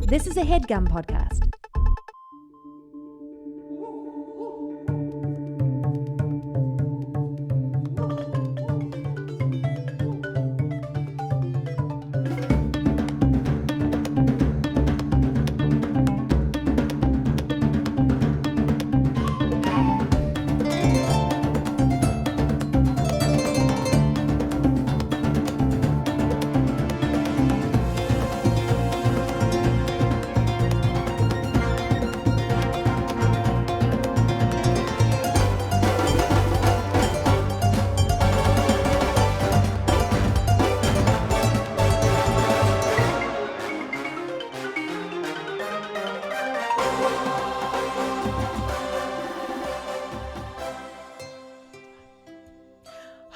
This is a Headgum podcast.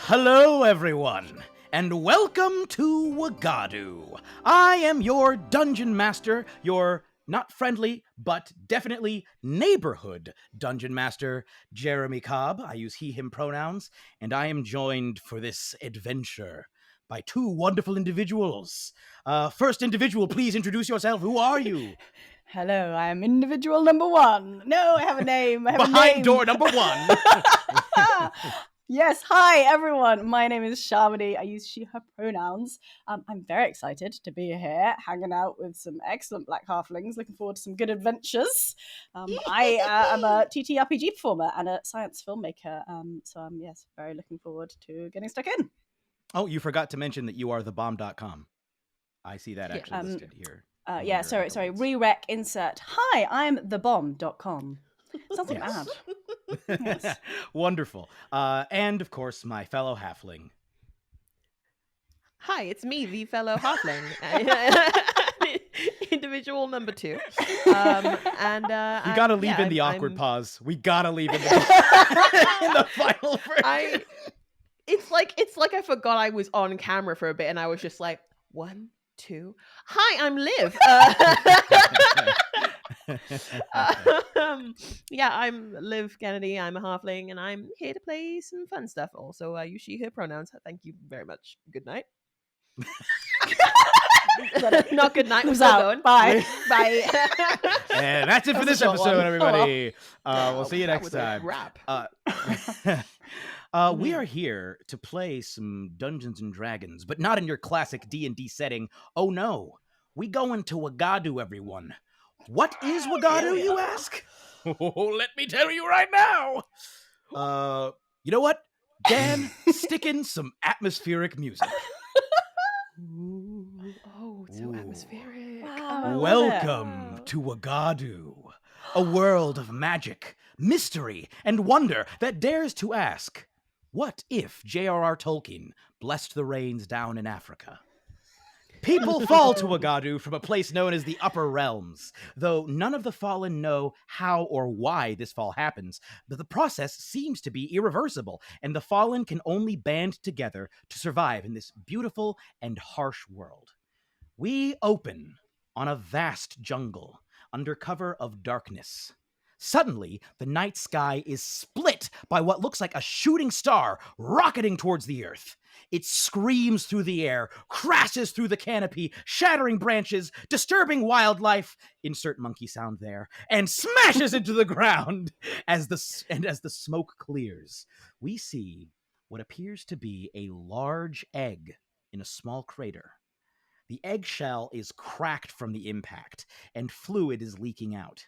Hello, everyone, and welcome to Wagadu. I am your dungeon master, your not friendly, but definitely neighborhood dungeon master, Jeremy Cobb. I use he, him pronouns, and I am joined for this adventure by two wonderful individuals. First individual, please introduce yourself. Who are you? Hello, I am individual number one. No, I have a name. Behind door number one. Yes, hi everyone. My name is Shamini. I use she, her pronouns. I'm very excited to be here, hanging out with some excellent black halflings. Looking forward to some good adventures. I am a TTRPG performer and a science filmmaker. So I'm, very looking forward to getting stuck in. Oh, you forgot to mention that you are thebomb.com. I see that actually listed here. Sorry. Re-rec insert. Hi, I'm thebomb.com. Sounds like Yes. an ad. Yes. Wonderful. And of course, my fellow halfling. Hi, it's me, the fellow halfling. Individual number two. You gotta leave in the awkward pause. We gotta leave in the final version. It's like I forgot I was on camera for a bit, and I was just like, 1, 2. Hi, I'm Liv. I'm Liv Kennedy. I'm a halfling, and I'm here to play some fun stuff. Also, I use she, her pronouns. Thank you very much. Good night. Not good night. We're still going. Bye. Bye. And that's it for this episode, everybody. We'll see you next time. Wrap. We are here to play some Dungeons and Dragons, but not in your classic D&D setting. Oh no, we go into Wagadu, everyone. What is Wagadu, you ask? Oh, let me tell you right now. You know what? Dan, stick in some atmospheric music. So atmospheric. Wow. Welcome to Wagadu, a world of magic, mystery, and wonder that dares to ask, what if J.R.R. Tolkien blessed the rains down in Africa? People fall to Wagadu from a place known as the Upper Realms, though none of the fallen know how or why this fall happens. But the process seems to be irreversible, and the fallen can only band together to survive in this beautiful and harsh world. We open on a vast jungle under cover of darkness. Suddenly, the night sky is split by what looks like a shooting star rocketing towards the earth. It screams through the air, crashes through the canopy, shattering branches, disturbing wildlife, insert monkey sound there, and smashes into the ground. As the smoke clears, we see what appears to be a large egg in a small crater. The eggshell is cracked from the impact, and fluid is leaking out.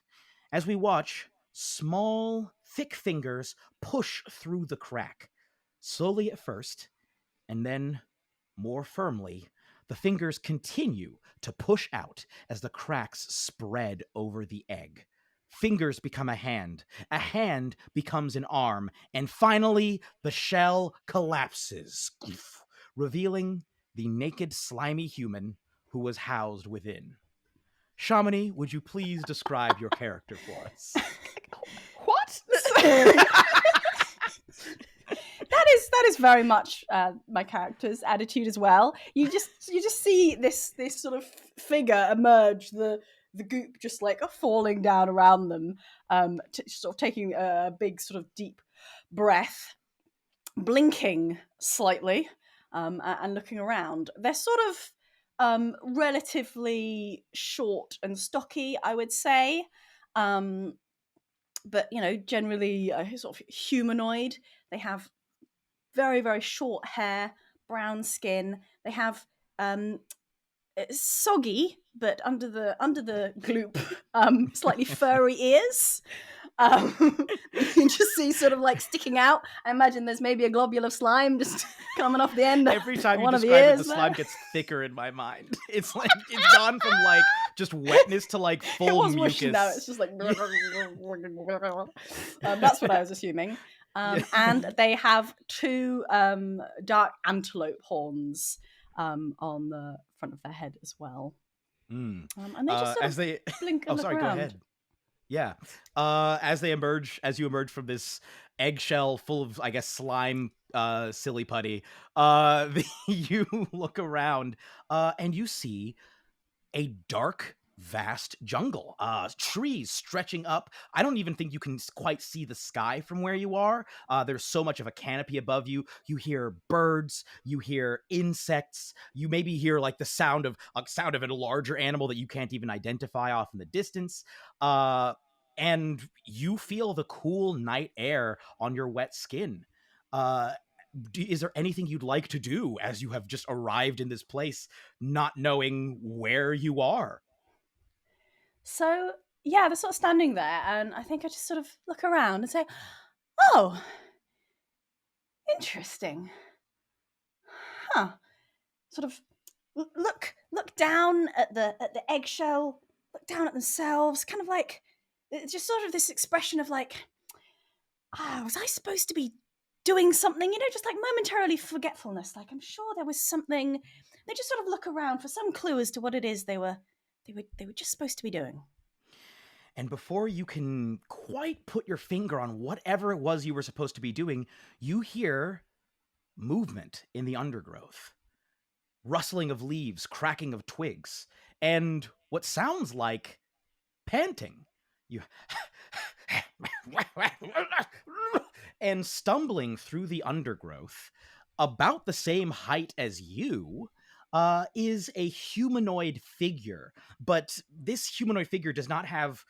As we watch, small, thick fingers push through the crack. Slowly at first, and then more firmly, the fingers continue to push out as the cracks spread over the egg. Fingers become a hand becomes an arm, and finally, the shell collapses, revealing the naked, slimy human who was housed within. Shamini, would you please describe your character for us? What? That is very much my character's attitude as well. You just see this sort of figure emerge, the goop just like falling down around them, sort of taking a big sort of deep breath, blinking slightly, and looking around. They're sort of relatively short and stocky, I would say. But, generally sort of humanoid. They have very, very short hair, brown skin. They have soggy, but under the gloop, slightly furry ears. You can just see sort of like sticking out. I imagine there's maybe a globule of slime just coming off the end. Every time you one of describe it, the ears slime gets thicker in my mind. It's like it's gone from like just wetness to like It full was mucus. whooshing now. It's just like that's what I was assuming. And they have two dark antelope horns on the front of their head as well. And they just sort as they blink and look sorry, around. go ahead. Yeah. As you emerge from this eggshell full of, I guess, slime, silly putty, you look around, and you see a dark, vast jungle, trees stretching up. I don't even think you can quite see the sky from where you are. There's so much of a canopy above you. You hear birds, you hear insects, you maybe hear like the sound of a larger animal that you can't even identify off in the distance. And you feel the cool night air on your wet skin. Is there anything you'd like to do as you have just arrived in this place, not knowing where you are? So, yeah, they're sort of standing there, and I think I just sort of look around and say, oh, interesting. Huh. Sort of look down at the eggshell, look down at themselves, kind of like, it's just sort of this expression of like, was I supposed to be doing something? Just like momentarily forgetfulness. Like, I'm sure there was something. They just sort of look around for some clue as to what it is they were just supposed to be doing. And before you can quite put your finger on whatever it was you were supposed to be doing, you hear movement in the undergrowth. Rustling of leaves, cracking of twigs, and what sounds like panting. You and stumbling through the undergrowth, about the same height as you, is a humanoid figure. But this humanoid figure does not have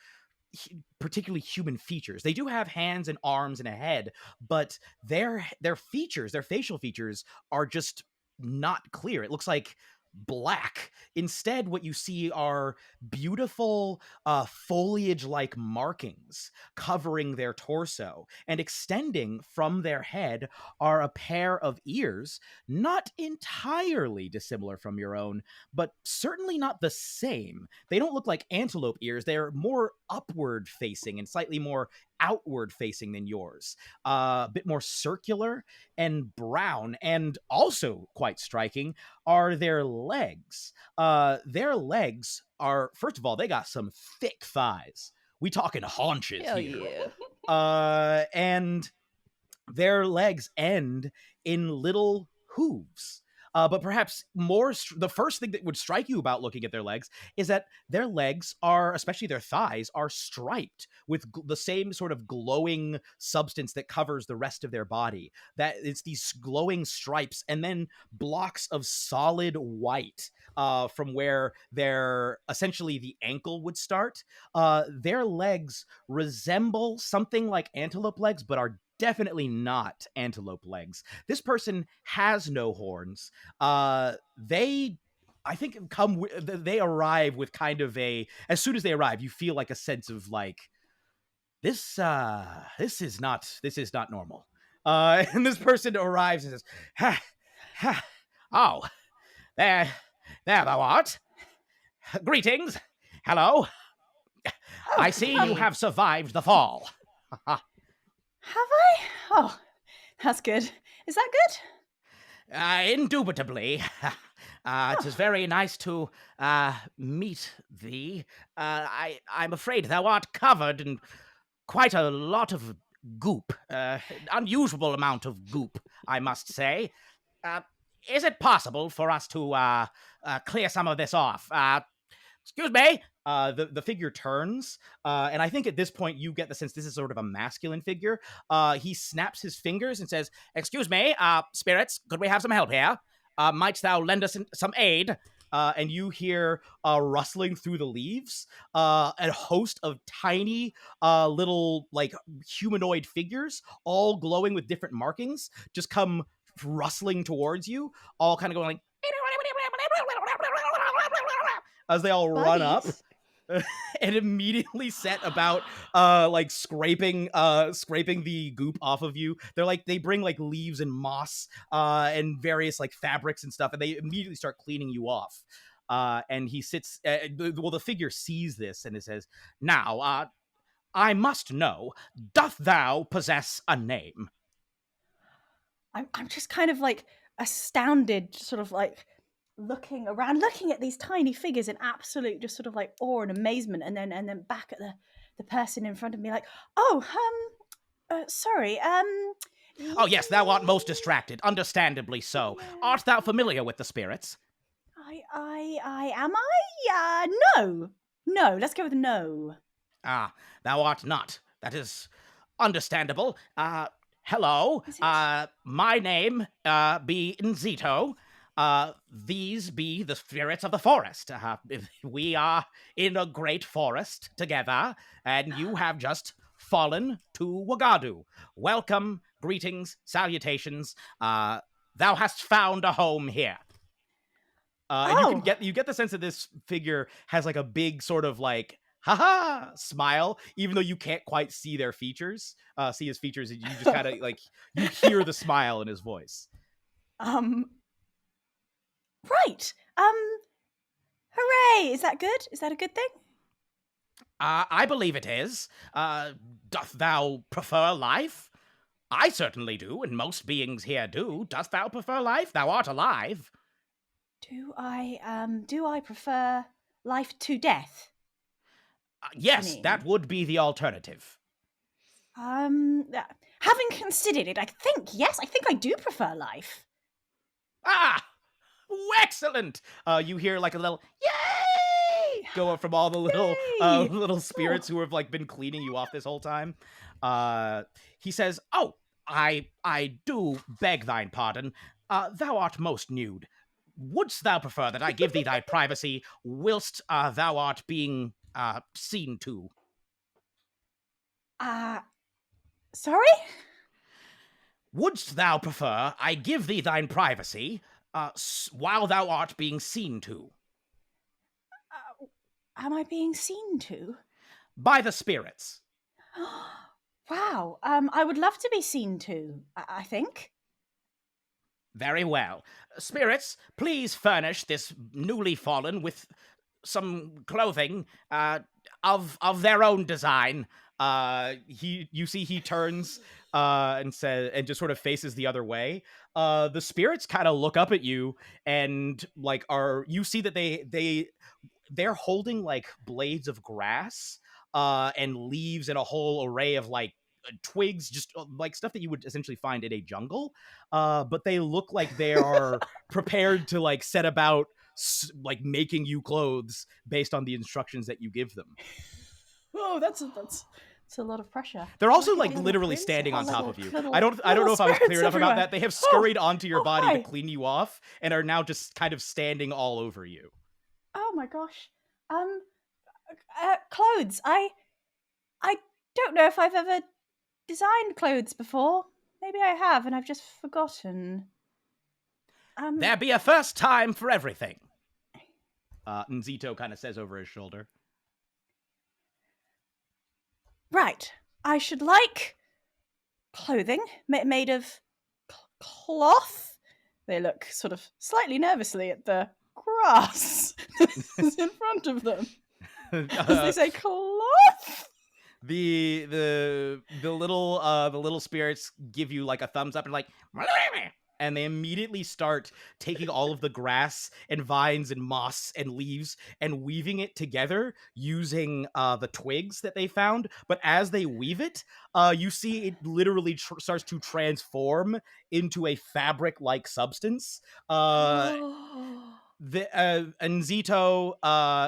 particularly human features. They do have hands and arms and a head, but their features, their facial features, are just not clear. It looks like black. Instead, what you see are beautiful foliage-like markings covering their torso, and extending from their head are a pair of ears, not entirely dissimilar from your own, but certainly not the same. They don't look like antelope ears. They're more upward facing and slightly more outward facing than yours. A bit more circular and brown, and also quite striking are their legs. Their legs are, first of all, they got some thick thighs. We talking haunches Hell here. yeah. And their legs end in little hooves. But perhaps more, the first thing that would strike you about looking at their legs is that their legs are, especially their thighs, are striped with the same sort of glowing substance that covers the rest of their body. That it's these glowing stripes and then blocks of solid white from where essentially the ankle would start. Their legs resemble something like antelope legs, but are definitely not antelope legs. This person has no horns. They arrive with kind of as soon as they arrive, you feel like a sense of like, this is not normal. And this person arrives and says, oh, there thou art. Greetings. Hello. I see you have survived the fall. Have I? Oh, that's good. Is that good? Indubitably. It is very nice to meet thee. I'm afraid thou art covered in quite a lot of goop. Unusual amount of goop, I must say. Is it possible for us to clear some of this off? Excuse me. The figure turns, and I think at this point you get the sense this is sort of a masculine figure. He snaps his fingers and says, "Excuse me, spirits, could we have some help here? Mightst thou lend us some aid?" and you hear rustling through the leaves. A host of tiny little like humanoid figures, all glowing with different markings, just come rustling towards you, all kind of going like as they all run up. Buddies. And immediately set about like scraping the goop off of you. They bring like leaves and moss and various like fabrics and stuff, and they immediately start cleaning you off. And he sits the figure sees this and it says, "Now I must know, doth thou possess a name?" I'm just kind of like astounded, sort of like looking around, looking at these tiny figures in absolute just sort of like awe and amazement, and then back at the person in front of me, like, sorry, "Oh yes, thou art most distracted, understandably so. Yeah. Art thou familiar with the spirits?" I am I? No. Let's go with no. "Ah, thou art not. That is understandable. Hello. Is it? My name be Nzito. These be the spirits of the forest. We are in a great forest together, and you have just fallen to Wagadu. Welcome, greetings, salutations. Thou hast found a home here." And you get the sense that this figure has like a big sort of like haha smile, even though you can't quite see their features, see his features. You just kind of like you hear the smile in his voice. Right. Hooray! Is that good? Is that a good thing? I believe it is. Doth thou prefer life? I certainly do, and most beings here do. Dost thou prefer life? Thou art alive. Do I prefer life to death? Yes, mean? that would be the alternative. Having considered it, I think I do prefer life. Ah! Excellent! You hear like a little yay go up from all the little Yay! little spirits who have like been cleaning you off this whole time. He says, "Oh, I do beg thine pardon. Thou art most nude. Wouldst thou prefer that I give thee thy privacy whilst thou art being seen to?" Sorry? "Wouldst thou prefer I give thee thine privacy while thou art being seen to?" Am I being seen to? "By the spirits." Wow. I would love to be seen to, I think. "Very well. Spirits, please furnish this newly fallen with some clothing of their own design." He turns and says, and just sort of faces the other way. The spirits kind of look up at you and like you see that they're holding like blades of grass and leaves and a whole array of like twigs, just like stuff that you would essentially find in a jungle, but they look like they are prepared to like set about like making you clothes based on the instructions that you give them. Oh, that's a lot of pressure. They're also Like like a literally princess. standing on top of you. Little- I don't know little if I was spirits clear enough about everywhere. that. They have scurried onto your body hi. to clean you off and are now just kind of standing all over you. Oh my gosh. Clothes. I don't know if I've ever designed clothes before. Maybe I have, and I've just forgotten. There be a first time for everything. Nzito kind of says over his shoulder. Right. I should like clothing made of cloth. They look sort of slightly nervously at the grass that's in front of them. As they say, cloth. The little spirits give you like a thumbs up and like, and they immediately start taking all of the grass and vines and moss and leaves and weaving it together using the twigs that they found. But as they weave it, you see it literally starts to transform into a fabric-like substance. Nzito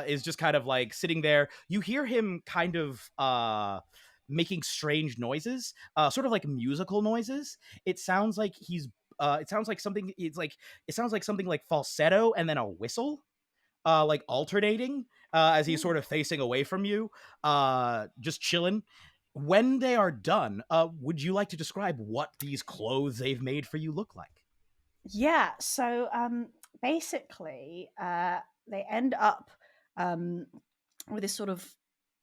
is just kind of like sitting there. You hear him kind of making strange noises, sort of like musical noises. It sounds like something like falsetto and then a whistle. like alternating as he's sort of facing away from you, just chilling. When they are done, would you like to describe what these clothes they've made for you look like? Yeah, so basically, they end up with this sort of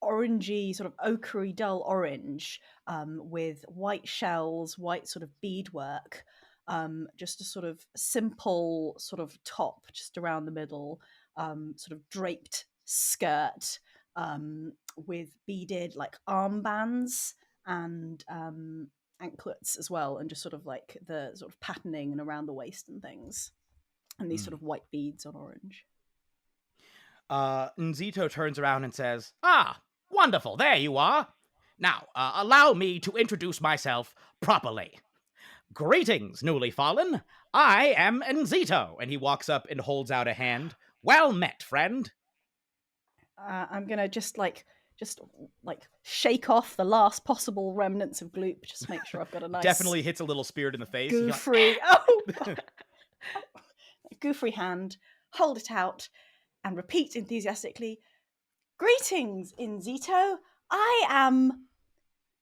orangey, sort of ochre dull orange, with white shells, white sort of beadwork, just a sort of simple sort of top just around the middle, sort of draped skirt, with beaded like armbands and anklets as well, and just sort of like the sort of patterning and around the waist and things, and these sort of white beads on orange. Nzito turns around and says, "Ah, wonderful, there you are. Now, allow me to introduce myself properly. Greetings, newly fallen. I am Nzito." And he walks up and holds out a hand. "Well met, friend." I'm gonna just shake off the last possible remnants of gloop, just to make sure I've got a nice Definitely hits a little spirit in the face. goofy goofy hand, hold it out, and repeat enthusiastically, "Greetings, Nzito. I am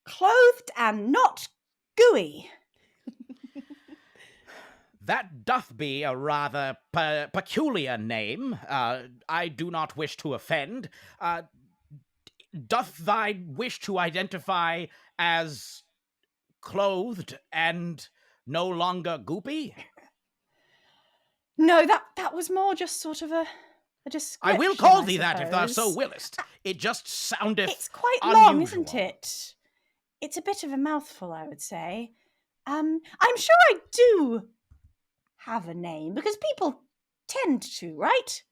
clothed and not gooey." That doth be a rather peculiar name. I do not wish to offend. Doth thy wish to identify as clothed and no longer goopy? No, that was more just sort of a description. I will call thee that if thou suppose. so willest. It just soundeth It's quite unusual. long, isn't it? It's a bit of a mouthful, I would say. I'm sure I do have a name, because people tend to, right?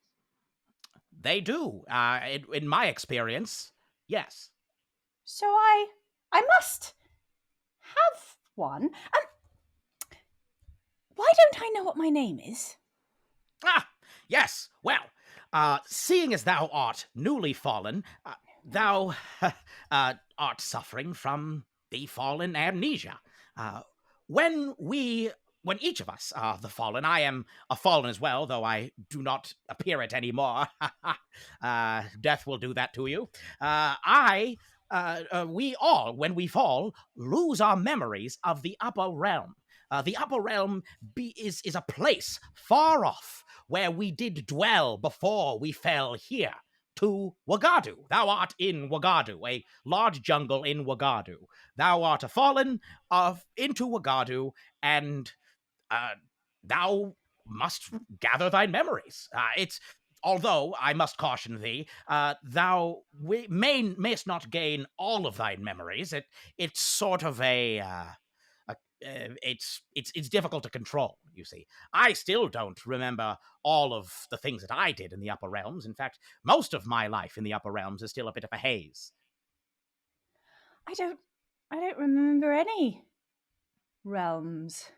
They do, in my experience, yes. So I must have one. Why don't I know what my name is? Ah, yes, well, seeing as thou art newly fallen, thou art suffering from the fallen amnesia. When each of us are the fallen, I am a fallen as well, though I do not appear it anymore. Death will do that to you. We all, when we fall, lose our memories of the upper realm. The upper realm is a place far off where we did dwell before we fell here to Wagadu. Thou art in Wagadu, a large jungle in Wagadu. Thou art a fallen into Wagadu, and thou must gather thy memories. Although I must caution thee, thou mayst not gain all of thy memories. It's sort of it's difficult to control, you see. I still don't remember all of the things that I did in the upper realms. In fact, most of my life in the upper realms is still a bit of a haze. I don't remember any realms,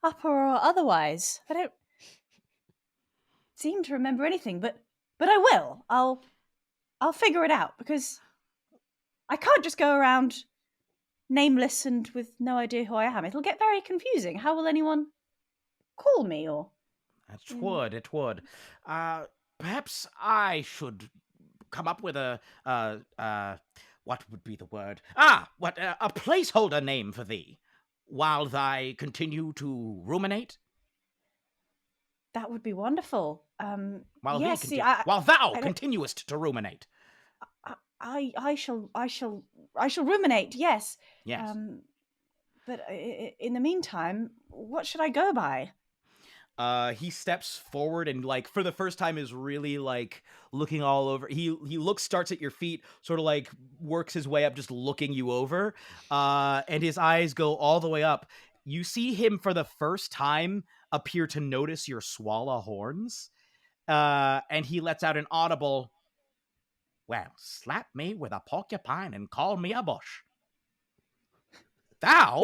upper or otherwise. I don't seem to remember anything, but I will. I'll figure it out, because I can't just go around nameless and with no idea who I am. It'll get very confusing. How will anyone call me? Or It would. Perhaps I should come up with a what would be the word? A placeholder name for thee, while thy continue to ruminate. that would be wonderful. While yes, thou continuest to ruminate. I shall ruminate. Yes. Yes. But in the meantime, what should I go by? He steps forward and, like, for the first time is really, like, looking all over. He starts at your feet, sort of, like, works his way up, just looking you over. And his eyes go all the way up. You see him for the first time appear to notice your Swala horns. And he lets out an audible, "Well, slap me with a porcupine and call me a bush. Thou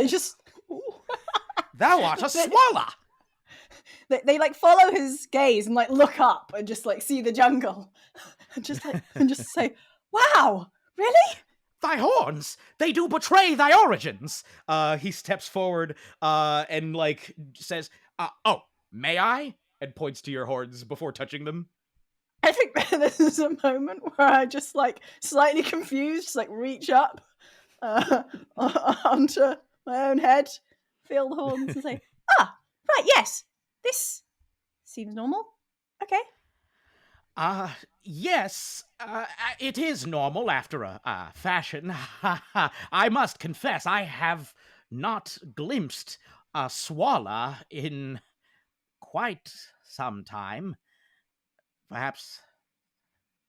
art a Swala." They like follow his gaze and like look up and just like see the jungle and just say, "Wow, really?" "Thy horns, they do betray thy origins." He steps forward and, like, says, "Oh, may I?" and points to your horns before touching them. I think this is a moment where I just like slightly confused, just like reach up onto my own head, feel the horns, and say, right, yes, this seems normal. Okay. Yes, it is normal after a fashion. I must confess, I have not glimpsed a Swala in quite some time. Perhaps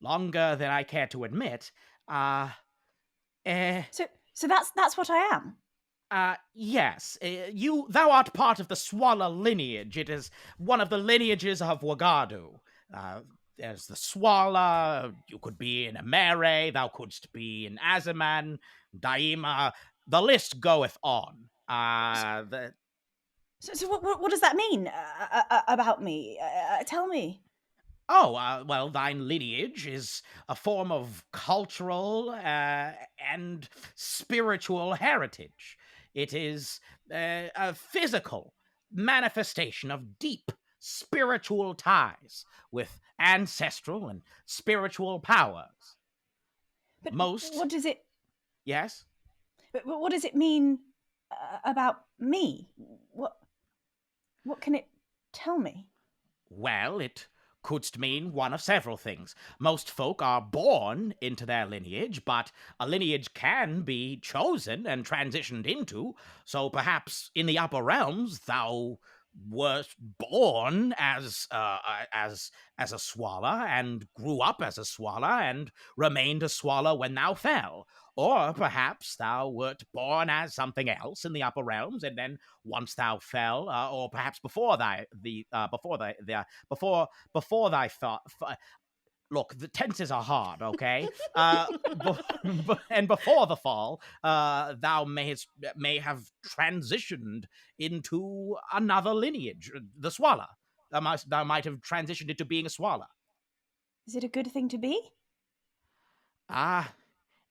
longer than I care to admit. So that's what I am. Yes, thou art part of the Swala lineage. It is one of the lineages of Wagadu. There's the Swala, you could be in Emere, thou couldst be in Azaman, Daima, the list goeth on. So what does that mean about me? Tell me. Well, thine lineage is a form of cultural and spiritual heritage. It is a physical manifestation of deep spiritual ties with ancestral and spiritual powers. But Most. what does it? Yes? But what does it mean about me? What can it tell me? Well, it couldst mean one of several things. Most folk are born into their lineage, but a lineage can be chosen and transitioned into, so perhaps in the upper realms thou wert born as a Swala and grew up as a Swala and remained a Swala when thou fell. Or perhaps thou wert born as something else in the upper realms, and then once thou fell, or perhaps before thy thought. Look, the tenses are hard, okay? And before the fall, thou may have transitioned into another lineage, the Swala. Thou might have transitioned into being a Swala. Is it a good thing to be?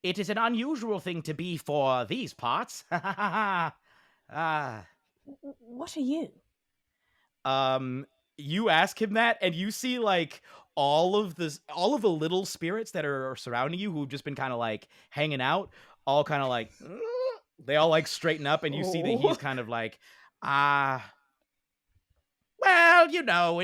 It is an unusual thing to be for these parts. What are you? You ask him that, and you see like all of the little spirits that are surrounding you, who've just been kind of like hanging out, all kind of like they all like straighten up, and you see that he's kind of like, well, you know,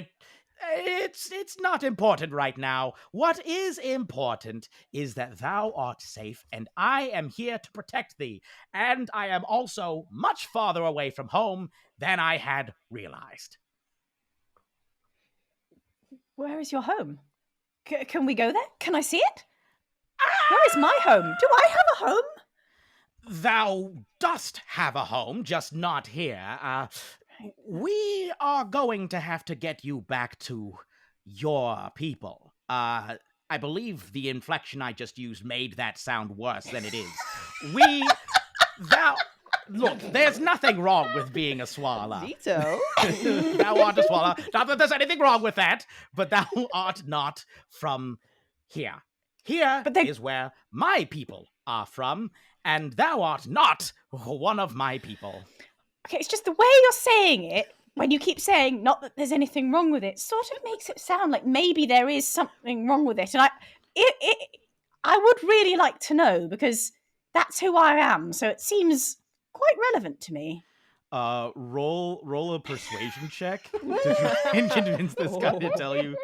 it's not important right now. What is important is that thou art safe, and I am here to protect thee. And I am also much farther away from home than I had realized. Where is your home? Can we go there? Can I see it? Where is my home? Do I have a home? Thou dost have a home, just not here. We are going to have to get you back to your people. I believe the inflection I just used made that sound worse than it is. Look, there's nothing wrong with being a Swala. Veto. Thou art a Swala. Not that there's anything wrong with that, but thou art not from here. Here is where my people are from, and thou art not one of my people. Okay, it's just the way you're saying it, when you keep saying not that there's anything wrong with it, sort of makes it sound like maybe there is something wrong with it. And I would really like to know, because that's who I am, so it seems quite relevant to me. Roll a persuasion check to try and convince this guy to tell you.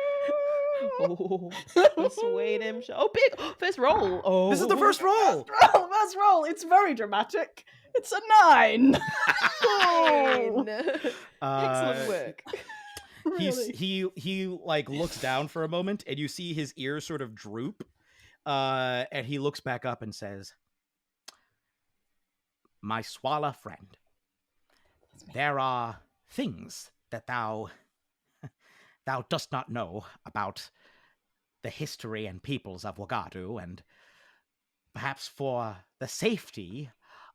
Persuade him. Big first roll. Oh, this is the first roll. First roll. It's very dramatic. It's a 9. Excellent work. Really? He like looks down for a moment, and you see his ears sort of droop, and he looks back up and says, "My Swala friend, there are things that thou dost not know about the history and peoples of Wagadu, and perhaps for the safety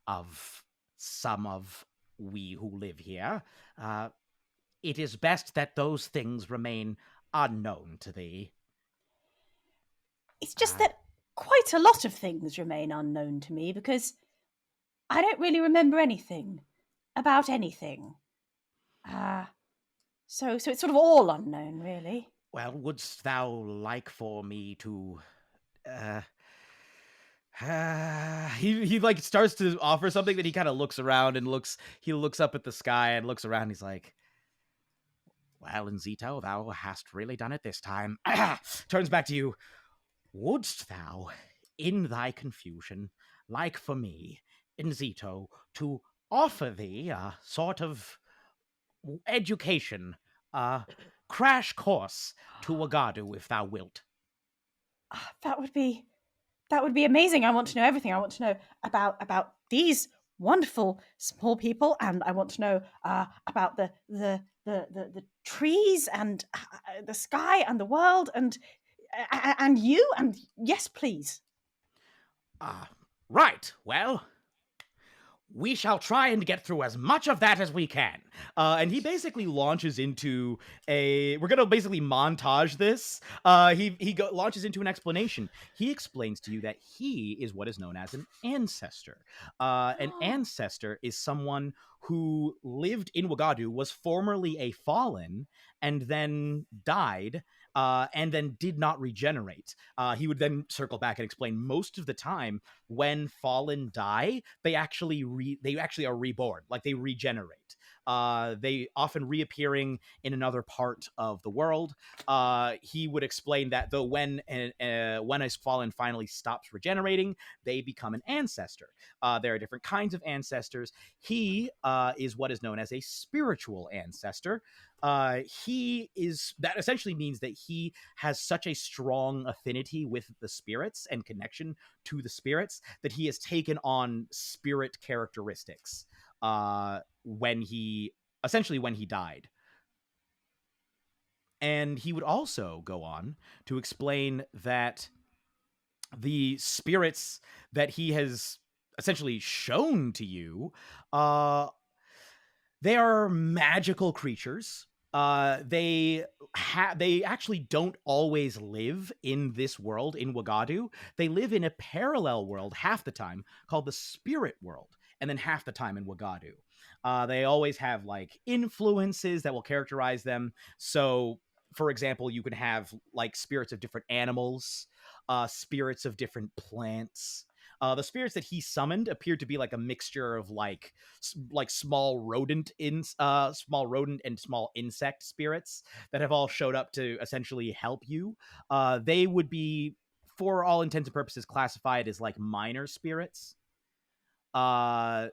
of some of we who live here, it is best that those things remain unknown to thee." It's just that quite a lot of things remain unknown to me, because I don't really remember anything about anything. So it's sort of all unknown, really. Well, wouldst thou like for me to uh he like starts to offer something, that he kind of looks around and looks up at the sky and looks around. He's like, well, Nzito, thou hast really done it this time. Turns back to you. Wouldst thou, in thy confusion, like for me, Nzito, to offer thee a sort of education, a crash course to Wagadu, if thou wilt? That would be amazing. I want to know everything. I want to know about these wonderful small people, and I want to know about the trees and the sky and the world and you. And yes, please. Right. Well, we shall try and get through as much of that as we can. And he basically launches into we're going to basically montage this. He launches into an explanation. He explains to you that he is what is known as an ancestor. An ancestor is someone who lived in Wagadu, was formerly a fallen, and then died, and then did not regenerate. He would then circle back and explain most of the time when fallen die, they actually are reborn, like they regenerate. They often reappearing in another part of the world. He would explain that though when a fallen finally stops regenerating, they become an ancestor. There are different kinds of ancestors. He is what is known as a spiritual ancestor. That essentially means that he has such a strong affinity with the spirits and connection to the spirits that he has taken on spirit characteristics when he died. And he would also go on to explain that the spirits that he has essentially shown to you, they are magical creatures. They actually don't always live in this world, in Wagadu. They live in a parallel world half the time called the spirit world, and then half the time in Wagadu. They always have like influences that will characterize them. So, for example, you can have like spirits of different animals, spirits of different plants. The spirits that he summoned appeared to be like a mixture of like small rodent and small insect spirits that have all showed up to essentially help you. They would be, for all intents and purposes, classified as like minor spirits. There's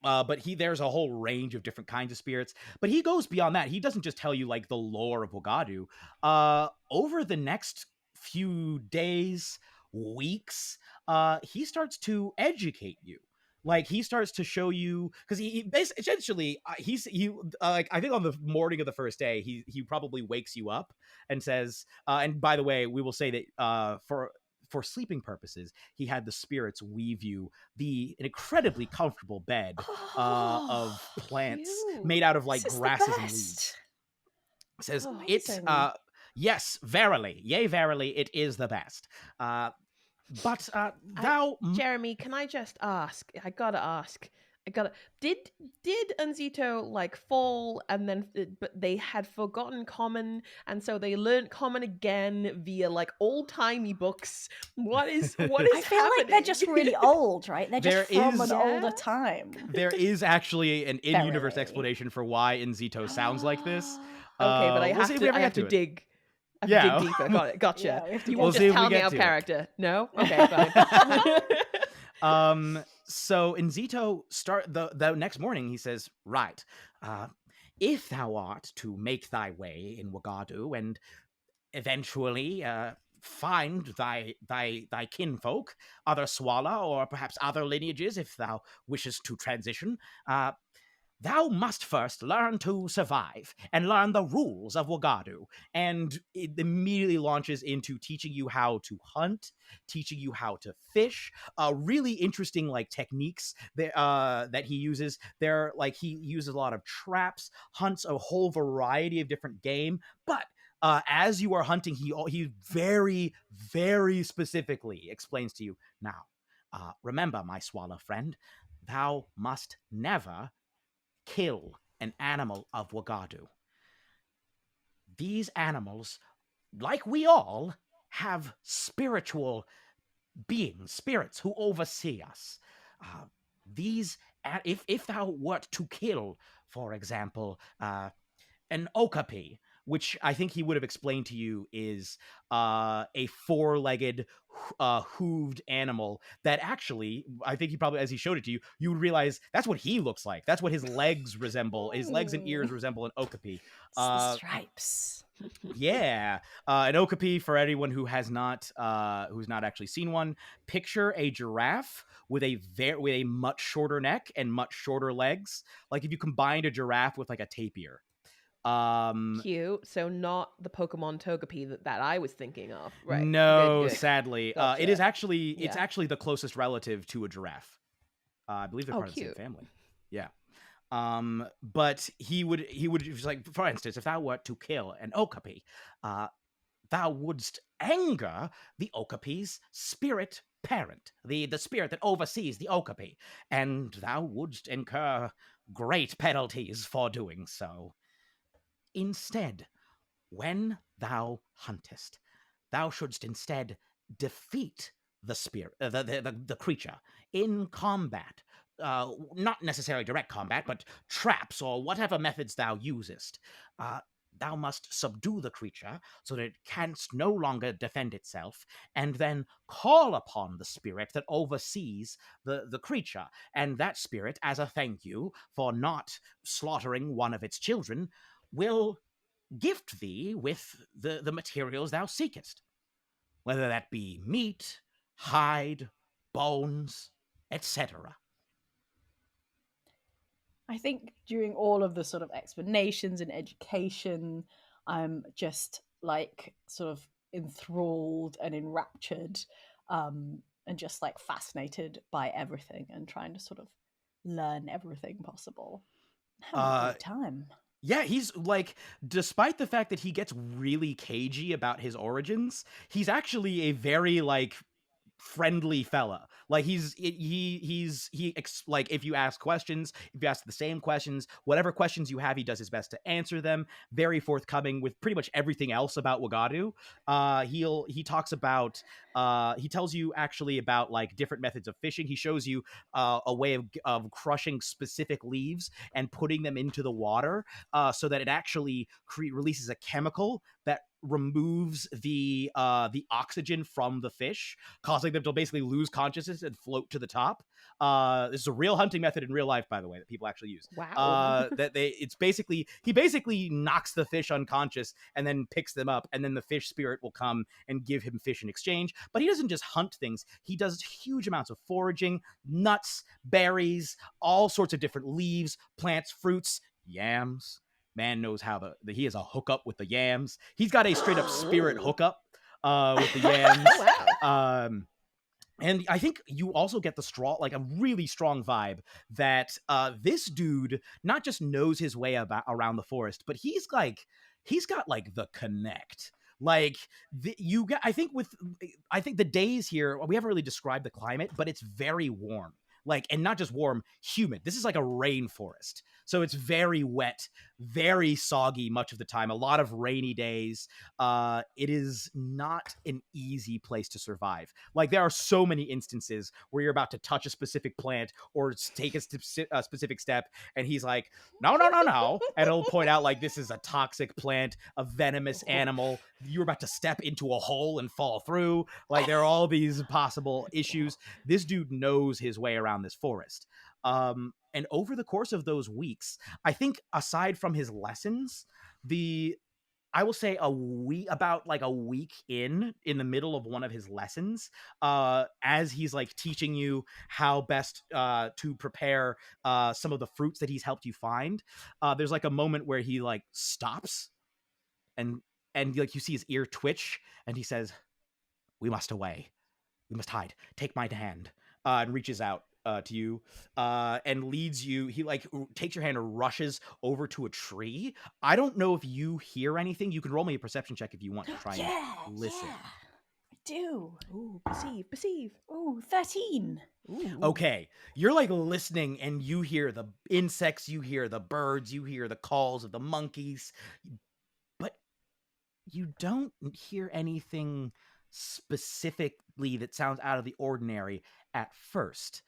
a whole range of different kinds of spirits, but he goes beyond that. He doesn't just tell you like the lore of Wagadu. Over the next few days, weeks, he starts to educate you. Like he starts to show you, because he basically essentially like I think on the morning of the first day he probably wakes you up and says, and by the way, we will say that for sleeping purposes, he had the spirits weave you an incredibly comfortable bed of plants made out of like grasses and leaves. Says it's yes, verily, yea, verily, it is the best. But thou, Jeremy, can I just ask? I gotta ask. Did Unzito like fall and then but they had forgotten common and so they learned common again via like old-timey books? What is I feel happening? like they're just really old, right? They're just from an older time. There is actually an in-universe explanation for why Unzito sounds like this. Okay, but I have to dig. Dig deeper. Got it. Gotcha. Yeah, you won't just tell me out of character. No? Okay, fine. So Nzito the next morning he says, right, if thou art to make thy way in Wagadu and eventually find thy kinfolk, other Swala, or perhaps other lineages if thou wishes to transition, thou must first learn to survive and learn the rules of Wagadu. And it immediately launches into teaching you how to hunt, teaching you how to fish, really interesting like techniques that he uses. He uses a lot of traps, hunts a whole variety of different game, but as you are hunting, he very, very specifically explains to you, now, remember, my Swala friend, thou must never kill an animal of Wagadu. these animals, like we all, have spiritual beings, spirits who oversee us. These, if thou wert to kill, for example, an okapi, which I think he would have explained to you is a four-legged, hooved animal that actually, I think he probably, as he showed it to you, you would realize that's what he looks like. That's what his legs resemble. His legs and ears resemble an okapi. It's the stripes. Yeah, an okapi, for anyone who has not, who's not actually seen one, picture a giraffe with a much shorter neck and much shorter legs. Like if you combined a giraffe with like a tapir. Cute. So not the Pokemon Togepi that I was thinking of. Right. No, Good. sadly. Gotcha. It is actually, it's Yeah. actually the closest relative to a giraffe. I believe they're part of the same cute. family. Yeah. But he would just like, for instance, if thou wert to kill an okapi, thou wouldst anger the okapi's spirit parent, the spirit that oversees the okapi, and thou wouldst incur great penalties for doing so. Instead, when thou huntest, thou shouldst instead defeat the spirit, the creature in combat. Not necessarily direct combat, but traps or whatever methods thou usest. Thou must subdue the creature so that it canst no longer defend itself, and then call upon the spirit that oversees the creature. And that spirit, as a thank you for not slaughtering one of its children, will gift thee with the materials thou seekest, whether that be meat, hide, bones, etc. I think during all of the sort of explanations and education, I'm just like sort of enthralled and enraptured, and just like fascinated by everything and trying to sort of learn everything possible. Having a great time. Yeah, he's like, despite the fact that he gets really cagey about his origins, he's actually a very like friendly fella. Like like if you ask questions, if you ask the same questions, whatever questions you have, he does his best to answer them. Very forthcoming with pretty much everything else about Wagadu. He talks about he tells you actually about like different methods of fishing. He shows you a way of crushing specific leaves and putting them into the water so that it actually releases a chemical that removes the oxygen from the fish, causing them to basically lose consciousness and float to the top. This is a real hunting method in real life, by the way, that people actually use. Wow. He basically knocks the fish unconscious and then picks them up, and then the fish spirit will come and give him fish in exchange. But he doesn't just hunt things. He does huge amounts of foraging, nuts, berries, all sorts of different leaves, plants, fruits, yams. Man knows how he has a hookup with the yams. He's got a straight up spirit hookup with the yams. Wow. And I think you also get a really strong vibe that this dude not just knows his way around the forest, but he's got like the connect. Like I think the days here, we haven't really described the climate, but it's very warm. Like, and not just warm, humid. This is like a rainforest. So it's very wet, very soggy much of the time, a lot of rainy days. It is not an easy place to survive. Like, there are so many instances where you're about to touch a specific plant or take a specific step, and he's like, no. And he'll point out, like, this is a toxic plant, a venomous animal. You're about to step into a hole and fall through. Like, there are all these possible issues. This dude knows his way around this forest. And over the course of those weeks, I think aside from his lessons, I will say about a week in the middle of one of his lessons, as he's like teaching you how best to prepare some of the fruits that he's helped you find, there's like a moment where he like stops and like you see his ear twitch, and he says, "We must away. We must hide. Take my hand," and reaches out to you and leads you. He like takes your hand and rushes over to a tree. I don't know if you hear anything. You can roll me a perception check if you want to try and listen. Yeah, I do. Ooh, perceive. Ooh, 13. Ooh. Okay, you're like listening, and you hear the insects, you hear the birds, you hear the calls of the monkeys, but you don't hear anything specifically that sounds out of the ordinary at first,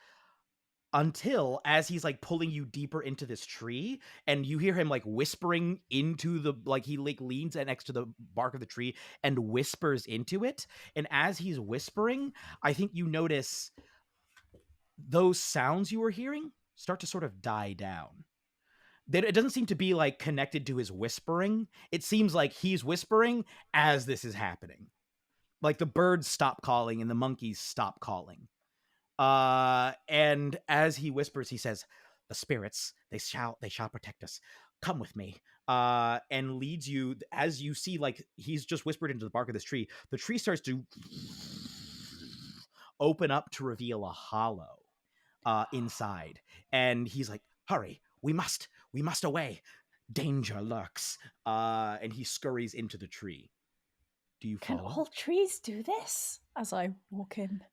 until as he's like pulling you deeper into this tree, and you hear him like whispering into the, like he like leans next to the bark of the tree and whispers into it. And as he's whispering, I think you notice those sounds you were hearing start to sort of die down. It doesn't seem to be like connected to his whispering. It seems like he's whispering as this is happening. Like the birds stop calling and the monkeys stop calling. And as he whispers, he says, "The spirits, they shall protect us. Come with me." And leads you, as you see, like he's just whispered into the bark of this tree. The tree starts to open up to reveal a hollow inside. And he's like, "Hurry, we must away. Danger lurks." And he scurries into the tree. Do you Can follow? all trees do this? As I walk in.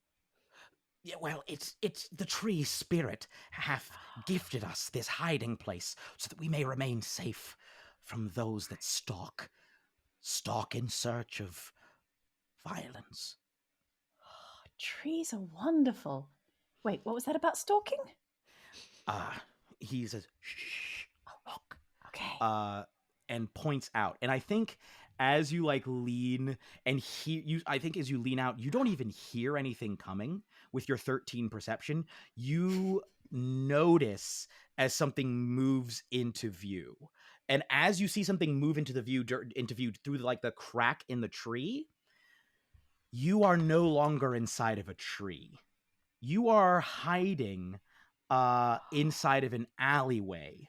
Yeah, well, it's the tree spirit hath gifted us this hiding place so that we may remain safe from those that stalk in search of violence. Trees are wonderful. Wait, what was that about stalking? He says, "Shh, look." Okay. And points out. And I think as you like lean and I think as you lean out, you don't even hear anything coming with your 13 perception. You notice as something moves into view. And as you see something move into view through like the crack in the tree, you are no longer inside of a tree. You are hiding inside of an alleyway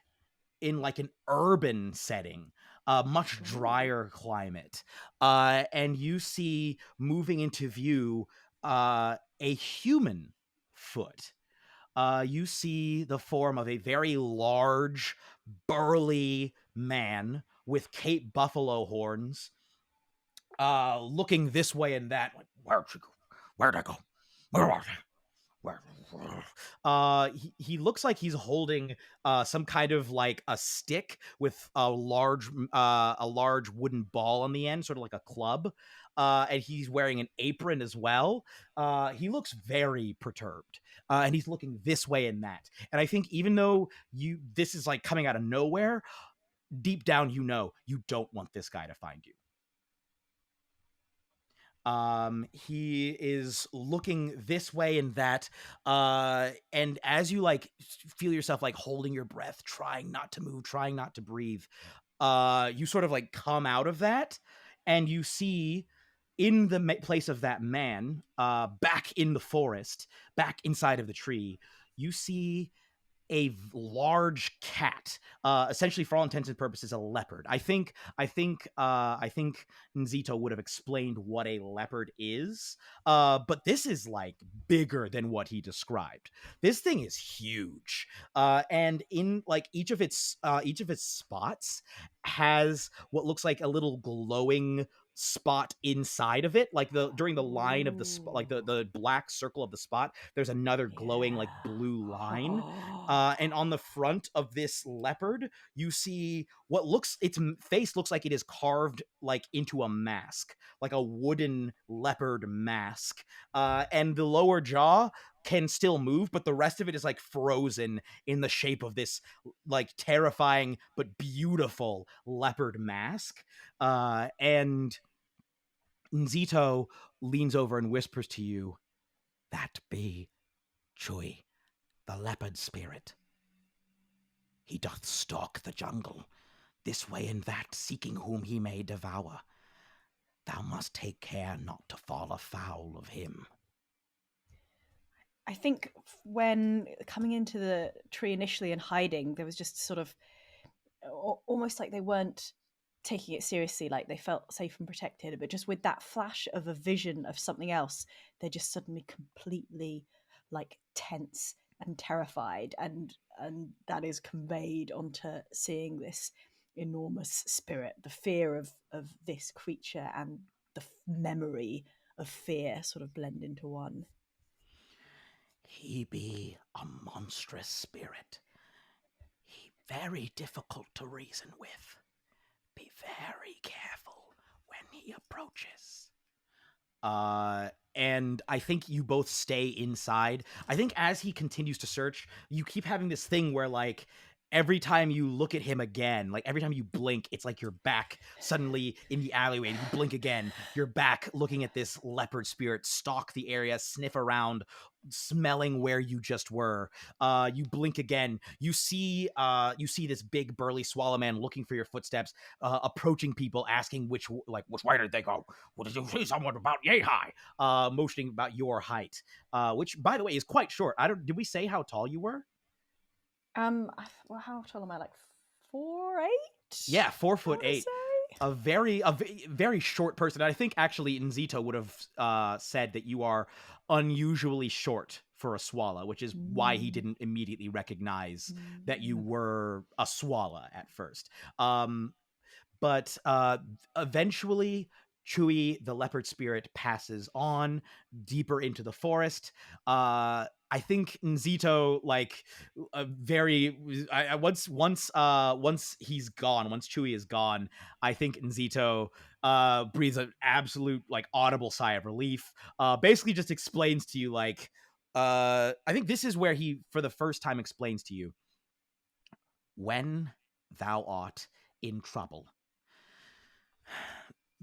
in like an urban setting, a much drier climate. And you see moving into view a human foot. You see the form of a very large, burly man with Cape buffalo horns, looking this way and that. Like, "Where'd you go? Where'd I go? Where are they? He looks like he's holding some kind of like a stick with a large wooden ball on the end, sort of like a club. And he's wearing an apron as well. He looks very perturbed, and he's looking this way and that. And I think even though this is like coming out of nowhere, deep down you know you don't want this guy to find you. He is looking this way and that, and as you like feel yourself like holding your breath, trying not to move, trying not to breathe, you sort of like come out of that, and you see in the place of that man, back in the forest, back inside of the tree, you see a large cat, essentially for all intents and purposes a leopard. I think Nzito would have explained what a leopard is, but this is like bigger than what he described. This thing is huge, and in like each of its spots has what looks like a little glowing spot inside of it, like during the line of the like the black circle of the spot, there's another glowing like blue line. And on the front of this leopard, you see what its face looks like it is carved like into a mask, like a wooden leopard mask. And the lower jaw can still move, but the rest of it is like frozen in the shape of this like terrifying but beautiful leopard mask. And Nzito leans over and whispers to you, "That be Chui, the leopard spirit. He doth stalk the jungle, this way and that, seeking whom he may devour. Thou must take care not to fall afoul of him." I think when coming into the tree initially and hiding, there was just sort of almost like they weren't taking it seriously, like they felt safe and protected, but just with that flash of a vision of something else, they're just suddenly completely like tense and terrified, and that is conveyed onto seeing this enormous spirit. The fear of this creature and the memory of fear sort of blend into one. He be a monstrous spirit. He very difficult to reason with. Be very careful when he approaches. And I think you both stay inside. I think as he continues to search, you keep having this thing where, like, every time you look at him again, like every time you blink, it's like you're back suddenly in the alleyway, and you blink again, you're back looking at this leopard spirit stalk the area, sniff around, smelling where you just were. You blink again, you see this big burly Swala man looking for your footsteps, approaching people, asking which way did they go? Well, did you see someone about yay high? Motioning about your height, which, by the way, is quite short. Did we say how tall you were? Well, how tall am I? Like 4'8"? Yeah, 4'8". A very short person. I think actually Nzito would have said that you are unusually short for a Swala, which is why he didn't immediately recognize that you were a Swala at first. But eventually, Chewy, the leopard spirit, passes on deeper into the forest. I think Nzito, like, once he's gone, once Chewy is gone, I think Nzito breathes an absolute, like, audible sigh of relief. Basically just explains to you, like, I think this is where he, for the first time, explains to you, when thou art in trouble,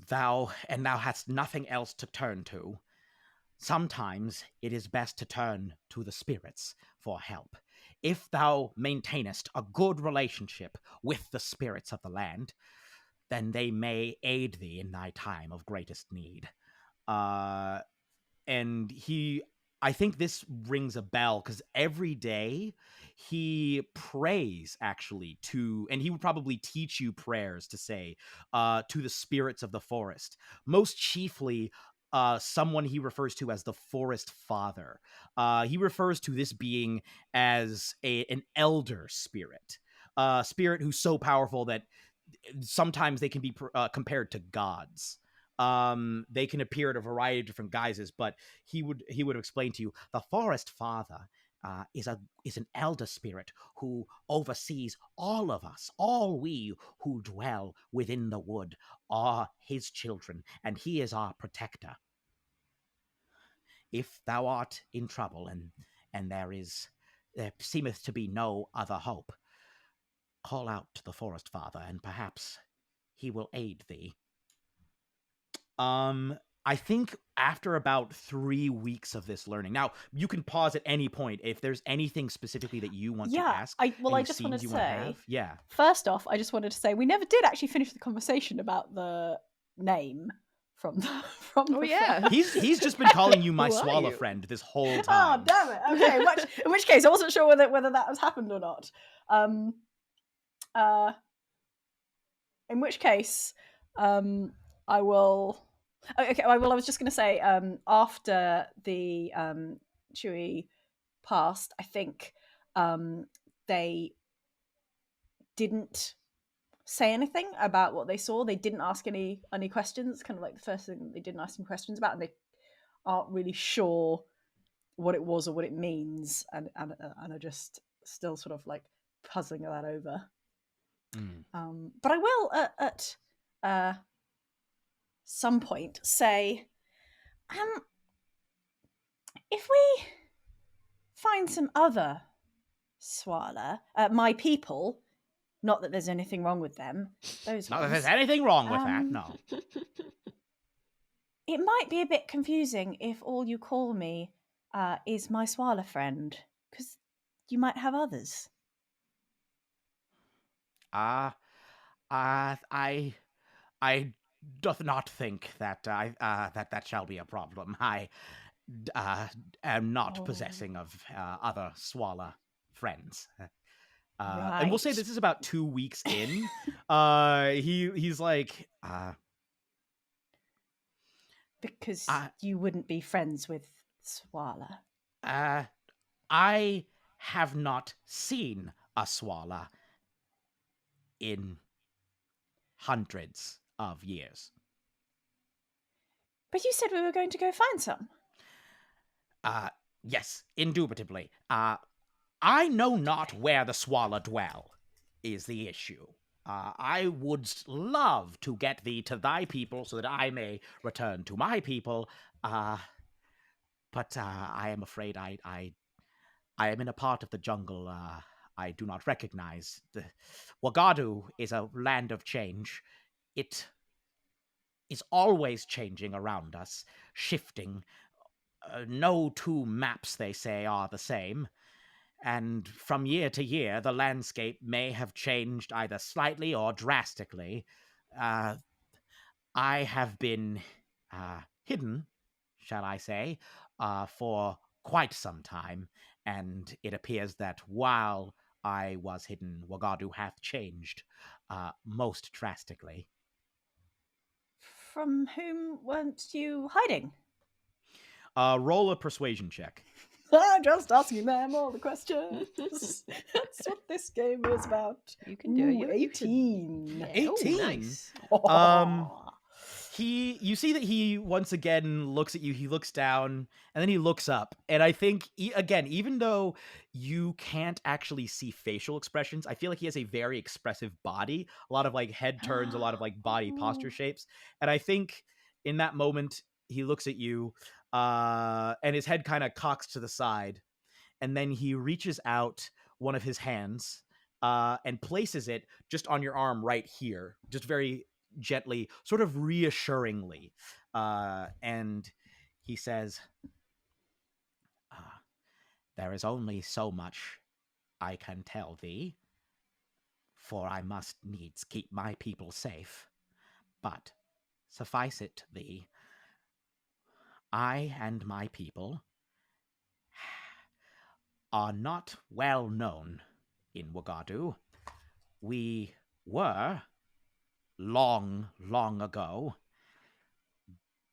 thou hast nothing else to turn to, sometimes it is best to turn to the spirits for help. If thou maintainest a good relationship with the spirits of the land, then they may aid thee in thy time of greatest need. And I think this rings a bell because every day he prays, actually, and he would probably teach you prayers to say to the spirits of the forest, most chiefly someone he refers to as the Forest Father. He refers to this being as an elder spirit, a spirit who's so powerful that sometimes they can be compared to gods. They can appear in a variety of different guises, but he would explain to you, the Forest Father is an elder spirit who oversees all of us. All we who dwell within the wood are his children, and he is our protector. If thou art in trouble, and there seemeth to be no other hope, call out to the Forest Father, and perhaps he will aid thee. I think after about 3 weeks of this learning, now you can pause at any point if there's anything specifically that you want to ask. I just wanted to say, yeah. First off, I just wanted to say we never did actually finish the conversation about the name from. Oh yeah, he's just been calling you my Swala friend this whole time. Oh damn it! Okay, in which case I wasn't sure whether that has happened or not. In which case, I will. Okay, I was just going to say, after the Chewy passed, I think they didn't say anything about what they saw. They didn't ask any questions. Kind of like the first thing they didn't ask any questions about, and they aren't really sure what it was or what it means, and are just still sort of like puzzling that over. But I will at some point say, if we find some other Swala, my people, not that there's anything wrong with them, those Not ones, that there's anything wrong with that, no. It might be a bit confusing if all you call me is my Swala friend, because you might have others. I doth not think that that shall be a problem. I am not possessing of other Swala friends. Right. And we'll say this is about 2 weeks in. He's like, because you wouldn't be friends with Swala. I have not seen a Swala in hundreds of years. But you said we were going to go find some. Yes, indubitably. I know not where the Swala dwell, is the issue. I would love to get thee to thy people so that I may return to my people. But I am afraid I am in a part of the jungle I do not recognize. Wagadu is a land of change. It is always changing around us, shifting. No two maps, they say, are the same. And from year to year, the landscape may have changed either slightly or drastically. I have been hidden, shall I say, for quite some time, and it appears that while I was hidden, Wagadu hath changed most drastically. From whom weren't you hiding? Roll a persuasion check. Just asking them all the questions. That's what this game is about. You can do it. Ooh, You can- 18. 18. Oh, nice. You see that he once again looks at you, he looks down, and then he looks up. And I think, again, even though you can't actually see facial expressions, I feel like he has a very expressive body, a lot of like head turns, a lot of like body posture shapes. And I think in that moment, he looks at you, and his head kind of cocks to the side. And then he reaches out one of his hands and places it just on your arm right here, just very gently, sort of reassuringly. And he says, there is only so much I can tell thee, for I must needs keep my people safe. But suffice it thee, I and my people are not well known in Wagadu. We were long, long ago,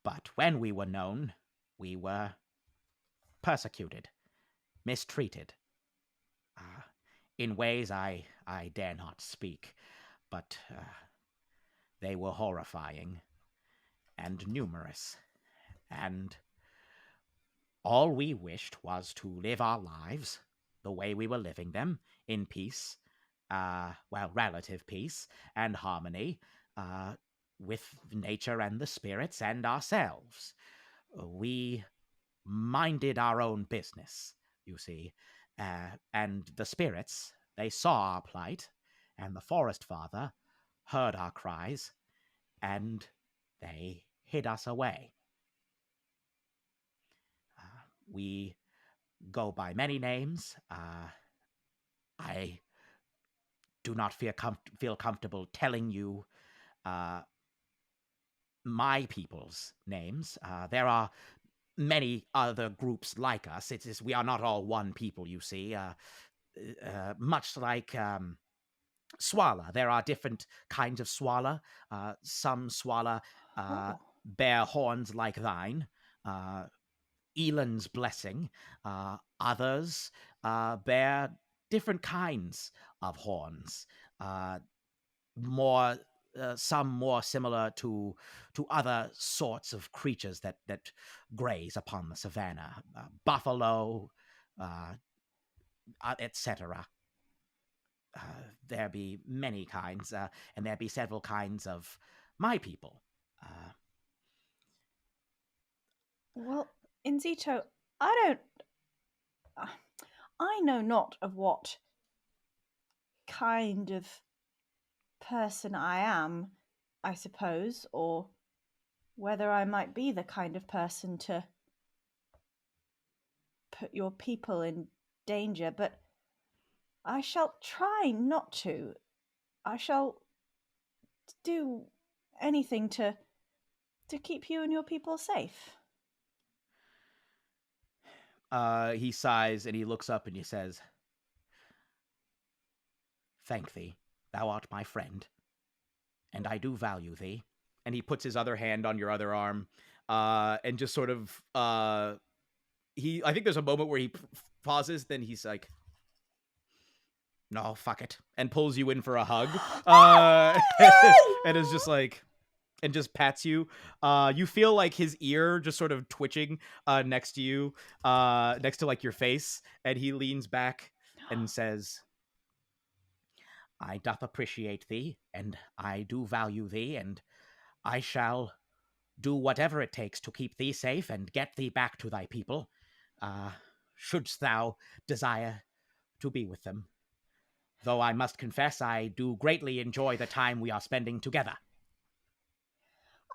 but when we were known, we were persecuted, mistreated, in ways I dare not speak, but they were horrifying and numerous, and all we wished was to live our lives the way we were living them, in peace, relative peace and harmony, with nature and the spirits and ourselves. We minded our own business, you see, and the spirits, they saw our plight, and the Forest Father heard our cries, and they hid us away. We go by many names. I do not feel comfortable telling you my people's names. There are many other groups like us. We are not all one people, you see. Much like Swala, there are different kinds of Swala. Some Swala bear horns like thine. Eland's blessing. Others bear different kinds of horns. Some more similar to other sorts of creatures that graze upon the savannah, buffalo, etc. There be many kinds, and there be several kinds of my people. Well, Inzito, I know not of what kind of person I am, I suppose, or whether I might be the kind of person to put your people in danger, but I shall try not to. I shall do anything to keep you and your people safe. He sighs and he looks up and he says, "Thank thee. Thou art my friend, and I do value thee." And he puts his other hand on your other arm, and just sort of, I think there's a moment where he pauses, then he's like, "No, fuck it," and pulls you in for a hug, and is just like, and just pats you. You feel like his ear just sort of twitching next to you, next to like your face, and he leans back and says, I doth appreciate thee, and I do value thee, and I shall do whatever it takes to keep thee safe and get thee back to thy people, shouldst thou desire to be with them. Though I must confess, I do greatly enjoy the time we are spending together.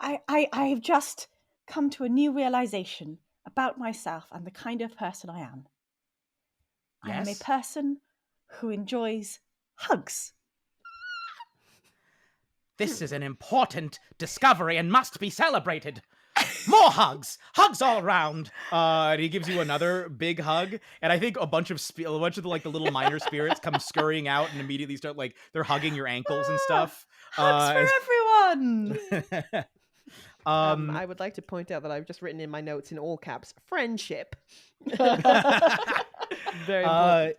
I've just come to a new realization about myself and the kind of person I am. I am a Yes? person who enjoys hugs. This is an important discovery and must be celebrated. More hugs! Hugs all round! And he gives you another big hug, and I think a bunch of the little minor spirits come scurrying out and immediately start, like, they're hugging your ankles and stuff. Hugs for everyone! I would like to point out that I've just written in my notes in all caps, friendship. Very important.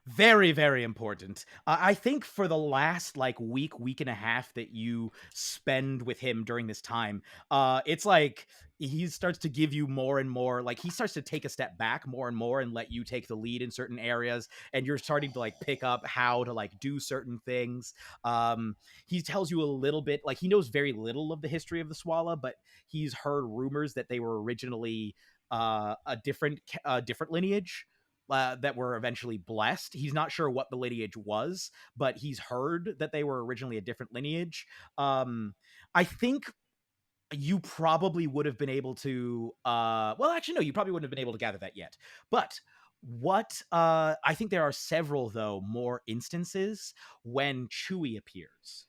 Very, very important. I think for the last week and a half that you spend with him during this time, it's like he starts to give you more and more, he starts to take a step back more and more and let you take the lead in certain areas, and you're starting to pick up how to do certain things. He tells you a little bit, he knows very little of the history of the Swala, but he's heard rumors that they were originally a different lineage. That were eventually blessed. He's not sure what the lineage was, but he's heard that they were originally a different lineage. I think you probably would have been able to you probably wouldn't have been able to gather that yet. But what I think there are several, though, more instances when Chewie appears.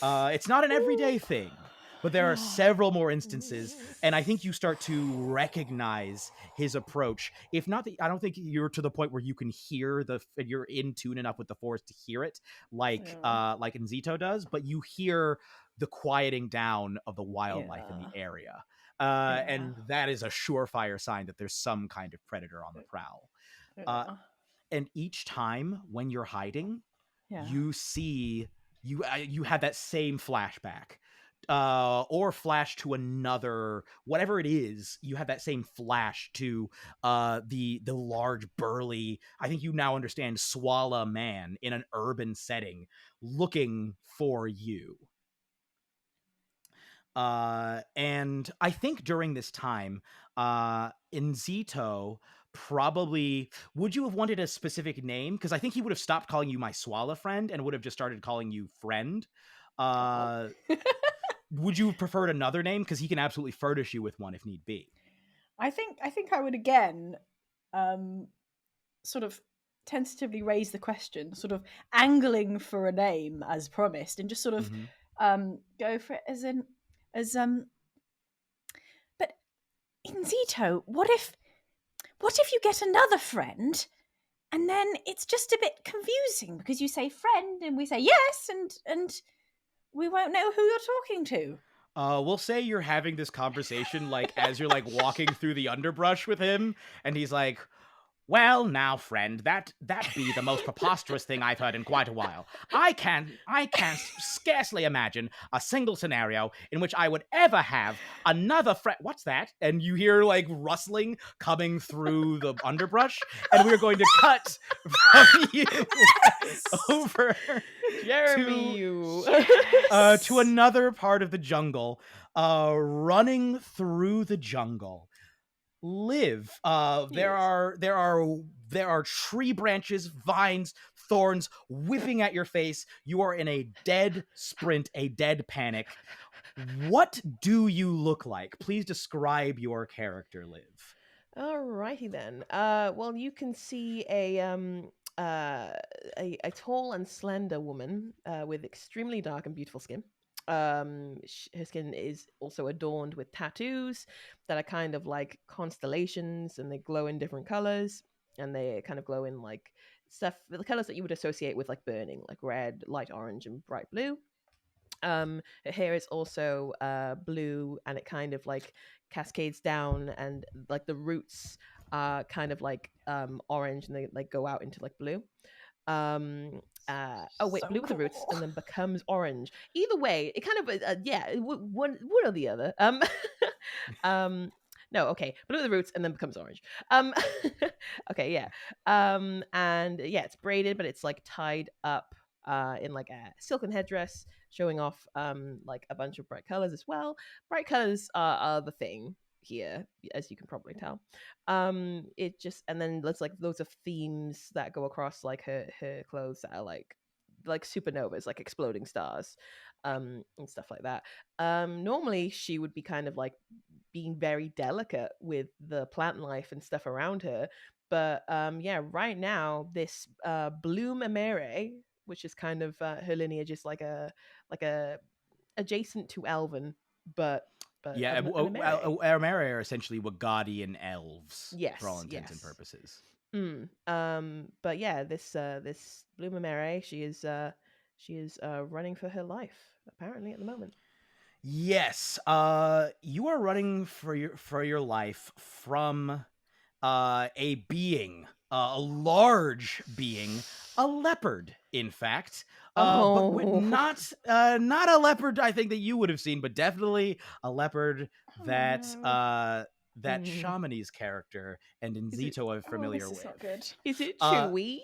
It's not an everyday thing, but there are several more instances, and I think you start to recognize his approach. If not, I don't think you're to the point where you can hear you're in tune enough with the Force to hear it, like Nzito does, but you hear the quieting down of the wildlife in the area. And that is a surefire sign that there's some kind of predator on the prowl. And each time when you're hiding, you see, you have that same flashback. Or flash to another, whatever it is, you have that same flash to the large, burly, I think you now understand, Swala man in an urban setting looking for you. And I think during this time, Nzito probably, would you have wanted a specific name? Because I think he would have stopped calling you my Swala friend and would have just started calling you friend. Would you have preferred another name? Because he can absolutely furnish you with one if need be. I think I would again sort of tentatively raise the question, sort of angling for a name as promised, and just sort of go for it but Nzito, what if you get another friend and then it's just a bit confusing because you say friend and we say yes and we won't know who you're talking to. We'll say you're having this conversation as you're walking through the underbrush with him, and he's like, "Well, now, friend, that be the most preposterous thing I've heard in quite a while. I can scarcely imagine a single scenario in which I would ever have another friend." What's that? And you hear rustling coming through the underbrush, and we're going to cut from you over Jeremy, to another part of the jungle, running through the jungle. Live. There are tree branches, vines, thorns whipping at your face. You are in a dead sprint, a dead panic. What do you look like? Please describe your character, Liv. Alrighty then. Well, you can see a tall and slender woman with extremely dark and beautiful skin. Her skin is also adorned with tattoos that are kind of like constellations, and they glow in different colors, and they kind of glow in stuff, the colors that you would associate with burning, like red, light orange, and bright blue. Her hair is also blue, and it kind of cascades down, and the roots are kind of orange, and they go out into blue. Blue with the roots and then becomes orange. Either way, it kind of one or the other. No, okay, blue with the roots and then becomes orange. Okay, yeah. And yeah, it's braided, but it's tied up in like a silken headdress, showing off like a bunch of bright colors as well. Bright colors are the thing here, as you can probably tell. It just, and then there's like loads of themes that go across like her clothes that are like supernovas, like exploding stars, and stuff like that. Normally she would be kind of like being very delicate with the plant life and stuff around her, but yeah, right now this Bloom Emere, which is kind of her lineage, is like a adjacent to Elven, but Yeah, an Emere. Emere are essentially Wagadian elves, Yes, for all intents and yes. purposes. But yeah, this Bloom Emere, she is running for her life apparently at the moment. Yes, you are running for your life from a being, a large being, a leopard, in fact. But not a leopard I think that you would have seen, but definitely a leopard that Shamini's character and Nzito are familiar with. Not good. Is it Chewy?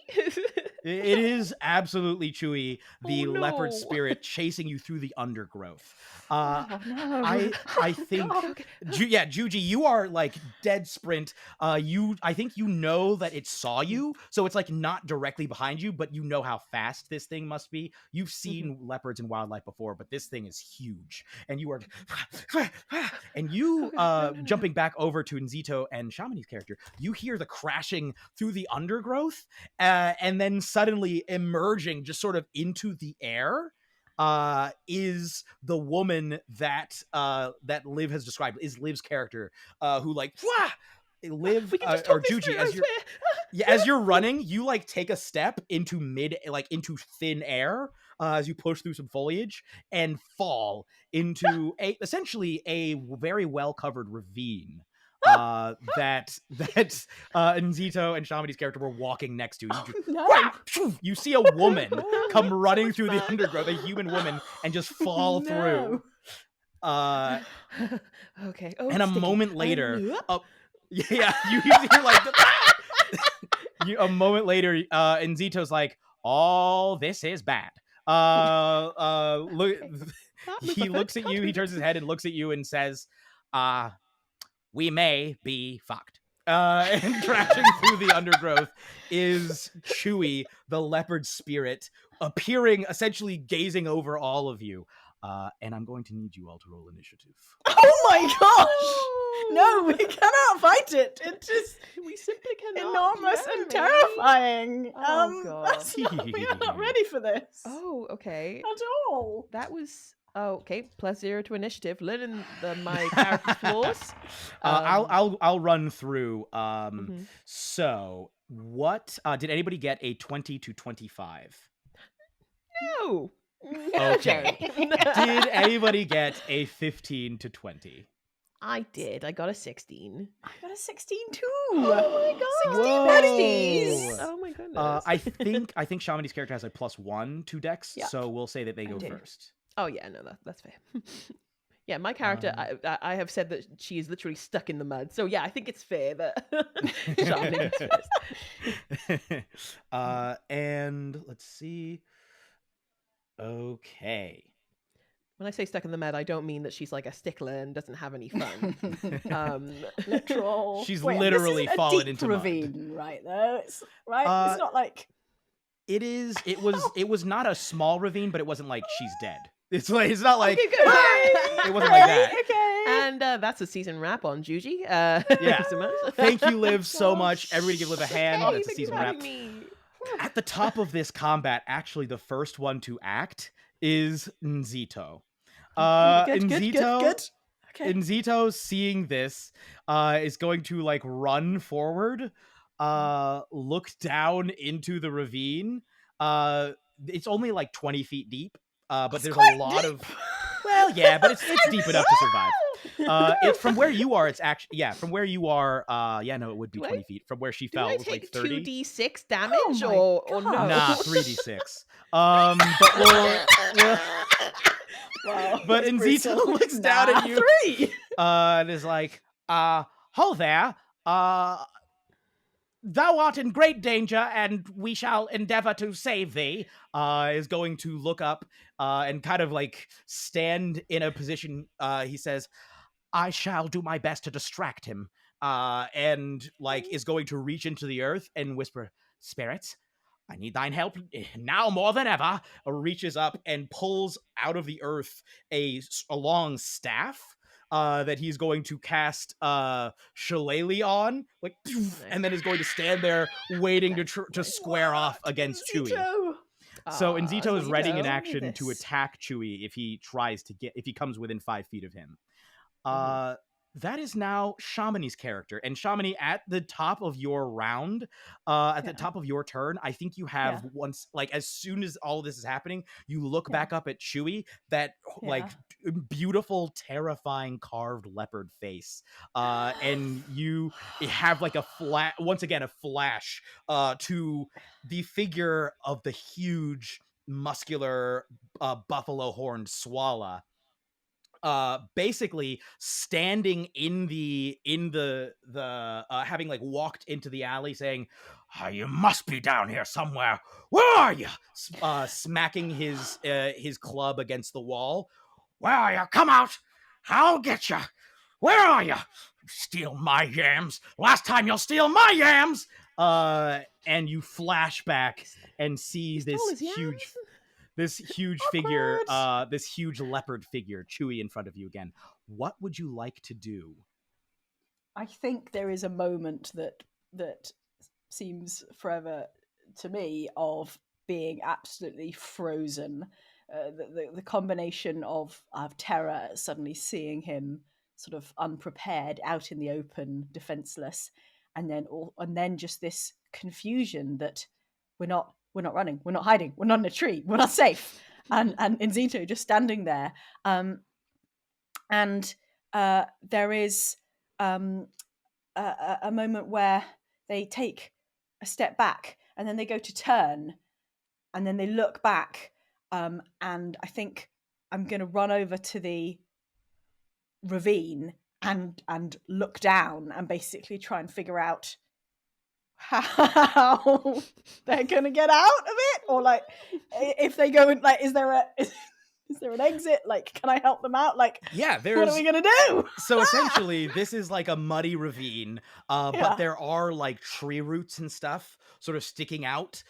It is absolutely Chewy, the Oh, no. leopard spirit chasing you through the undergrowth. No. I think, Juji, you are like dead sprint. I think you know that it saw you, so it's like not directly behind you, but you know how fast this thing must be. You've seen leopards in wildlife before, but this thing is huge, and you are, and you jumping back over to Nzito and Shamini's character, you hear the crashing through the undergrowth, and then suddenly emerging just sort of into the air is the woman that Liv has described, is Liv's character, who like Liv or Juji, as you're running, you like take a step into into thin air as you push through some foliage and fall into essentially a very well covered ravine. That Nzito and Shamini's character were walking next to. You see a woman come running through the undergrowth, a human woman, and just fall through. Okay. And a moment later, you're like, a moment later, Nzito's like, "Oh, this is bad." Look, he looks at you. He turns his head and looks at you and says, "We may be fucked." And crashing through the undergrowth is Chewy, the leopard spirit, appearing, essentially gazing over all of you. And I'm going to need you all to roll initiative. Oh my gosh! No, we cannot fight it. It just we simply cannot. enormous and terrifying. Oh god, we are not ready for this. Oh, okay. At all. That was okay. +0 to initiative. Learning my character's flaws. I'll run through. So what did anybody get a 20 to 25? No. Okay. Did anybody get a 15 to 20? I did. I got a 16. I got a 16 too. Oh my god. 16 baddies. Oh my goodness. I think Shamini's character has a +1 to Dex, so we'll say that they go first. Oh yeah, no, that's fair. Yeah, my character, I have said that she is literally stuck in the mud. So yeah, I think it's fair that Shamini goes first. And let's see. Okay. When I say stuck in the mud, I don't mean that she's like a stickler and doesn't have any fun. Literal. She's literally fallen into ravine, mud. Right there. It's not like it is. It was not a small ravine, but it wasn't like she's dead. It's not like okay, good. It wasn't like that. Okay. And that's a season wrap on Juji. Yeah. Thank you so much. Thank you, Liv, so much. Everybody give Liv a hand. Okay, That's a season wrap. me. At the top of this combat, actually, the first one to act is Nzito. Good. Okay. Nzito, seeing this, is going to like run forward, look down into the ravine. It's only like 20 feet deep, but there's a lot of. Well, yeah, but it's deep enough to survive. It's from where you are. It's actually from where you are. It would be 20 feet. From where she fell, it was like 30. 2d6 damage or no? Nah, 3d6. But we'll Wow, but Nzito looks down at you. 3. And is like, "Ho there. thou art in great danger, and we shall endeavor to save thee, is going to look up and kind of like stand in a position. He says, I shall do my best to distract him, and like is going to reach into the earth and whisper, spirits, I need thine help now more than ever. Reaches up and pulls out of the earth a long staff that he's going to cast Shillelagh on, like, and then is going to stand there waiting to square off against Chewie. So Nzito is readying an action to attack Chewie if he comes within 5 feet of him. That is now Shamini's character, and Shamini, at the top of your round, the top of your turn, I think you have once, like, as soon as all this is happening, you look back up at Chewie, that like beautiful, terrifying carved leopard face, and you have like a flash to the figure of the huge, muscular, buffalo-horned Swala. Basically standing in the having like walked into the alley, saying, you must be down here somewhere. Where are you? Smacking his club against the wall. Where are you? Come out. I'll get you. Where are you? Steal my yams. Last time you'll steal my yams. And you flash back and see this huge figure, this huge leopard figure, Chewie, in front of you again. What would you like to do? I think there is a moment that seems forever to me of being absolutely frozen. The combination of terror, suddenly seeing him sort of unprepared out in the open, defenseless, and then just this confusion that we're not running, we're not hiding, we're not in a tree, we're not safe, and Nzito just standing there, and there is a moment where they take a step back, and then they go to turn, and then they look back, and I think I'm going to run over to the ravine and look down and basically try and figure out how they're gonna get out of it, or like if they go in, like, is there an exit? Like, can I help them out? Like, what are we gonna do? So essentially, this is like a muddy ravine, but there are like tree roots and stuff sort of sticking out.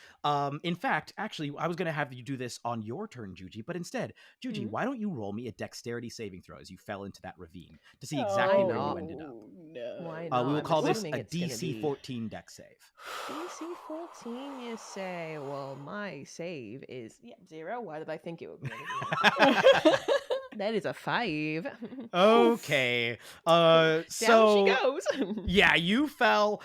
In fact, actually, I was gonna have you do this on your turn, Juji, but instead, Juji, why don't you roll me a dexterity saving throw as you fell into that ravine to see exactly where you ended up? No. Why not? We will call this a DC 14 dex save. DC 14, you say? Well, my save is 0. Why did I think it would be? That is a 5. Okay. Down So she goes. yeah, you fell,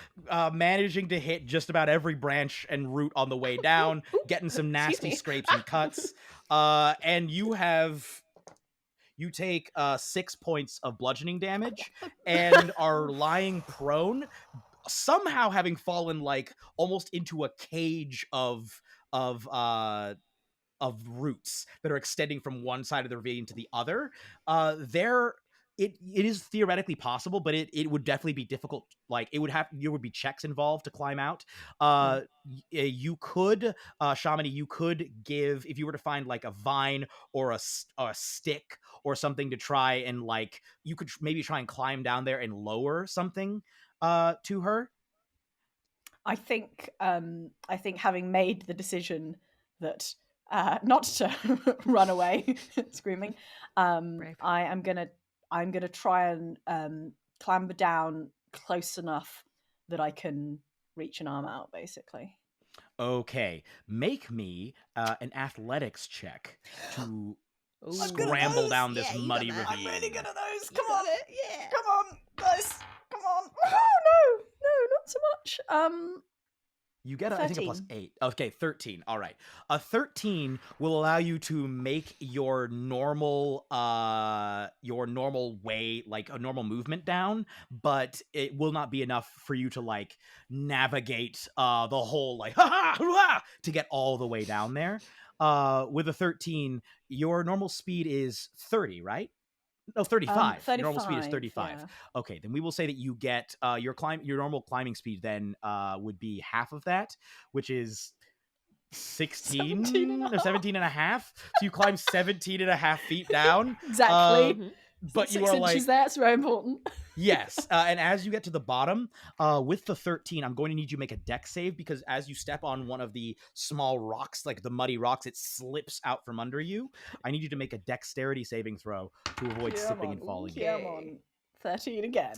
managing to hit just about every branch and root on the way down, getting some nasty scrapes and cuts. And you take 6 points of bludgeoning damage and are lying prone, somehow having fallen like almost into a cage of roots that are extending from one side of the ravine to the other. It is theoretically possible, but it would definitely be difficult. Like, there would be checks involved to climb out. You could, Shamini, you could give, if you were to find like a vine or a stick or something to try and like, you could maybe try and climb down there and lower something to her. I think having made the decision that not to run away screaming, I'm gonna try and clamber down close enough that I can reach an arm out, basically. Okay, make me an athletics check to scramble down this muddy ravine. I'm really good at those. Come on, come on, guys, come on. Oh no, not so much. You get, 13. I think, a plus 8. Okay, 13. All right. A 13 will allow you to make your normal way, like a normal movement down, but it will not be enough for you to like navigate the whole like to get all the way down there. With a 13, your normal speed is 30, right? No, 35. Your normal speed is 35, 35. yeah. Okay, then we will say that you get your normal climbing speed then would be half of that, which is 16 or 17 and a half. So you climb 17 and a half feet down. Exactly. But you 6 are inches like, there, it's very important. yes. And as you get to the bottom, with the 13, I'm going to need you to make a dex save, because as you step on one of the small rocks, like the muddy rocks, it slips out from under you. I need you to make a dexterity saving throw to avoid slipping and falling. Come on. 13 again.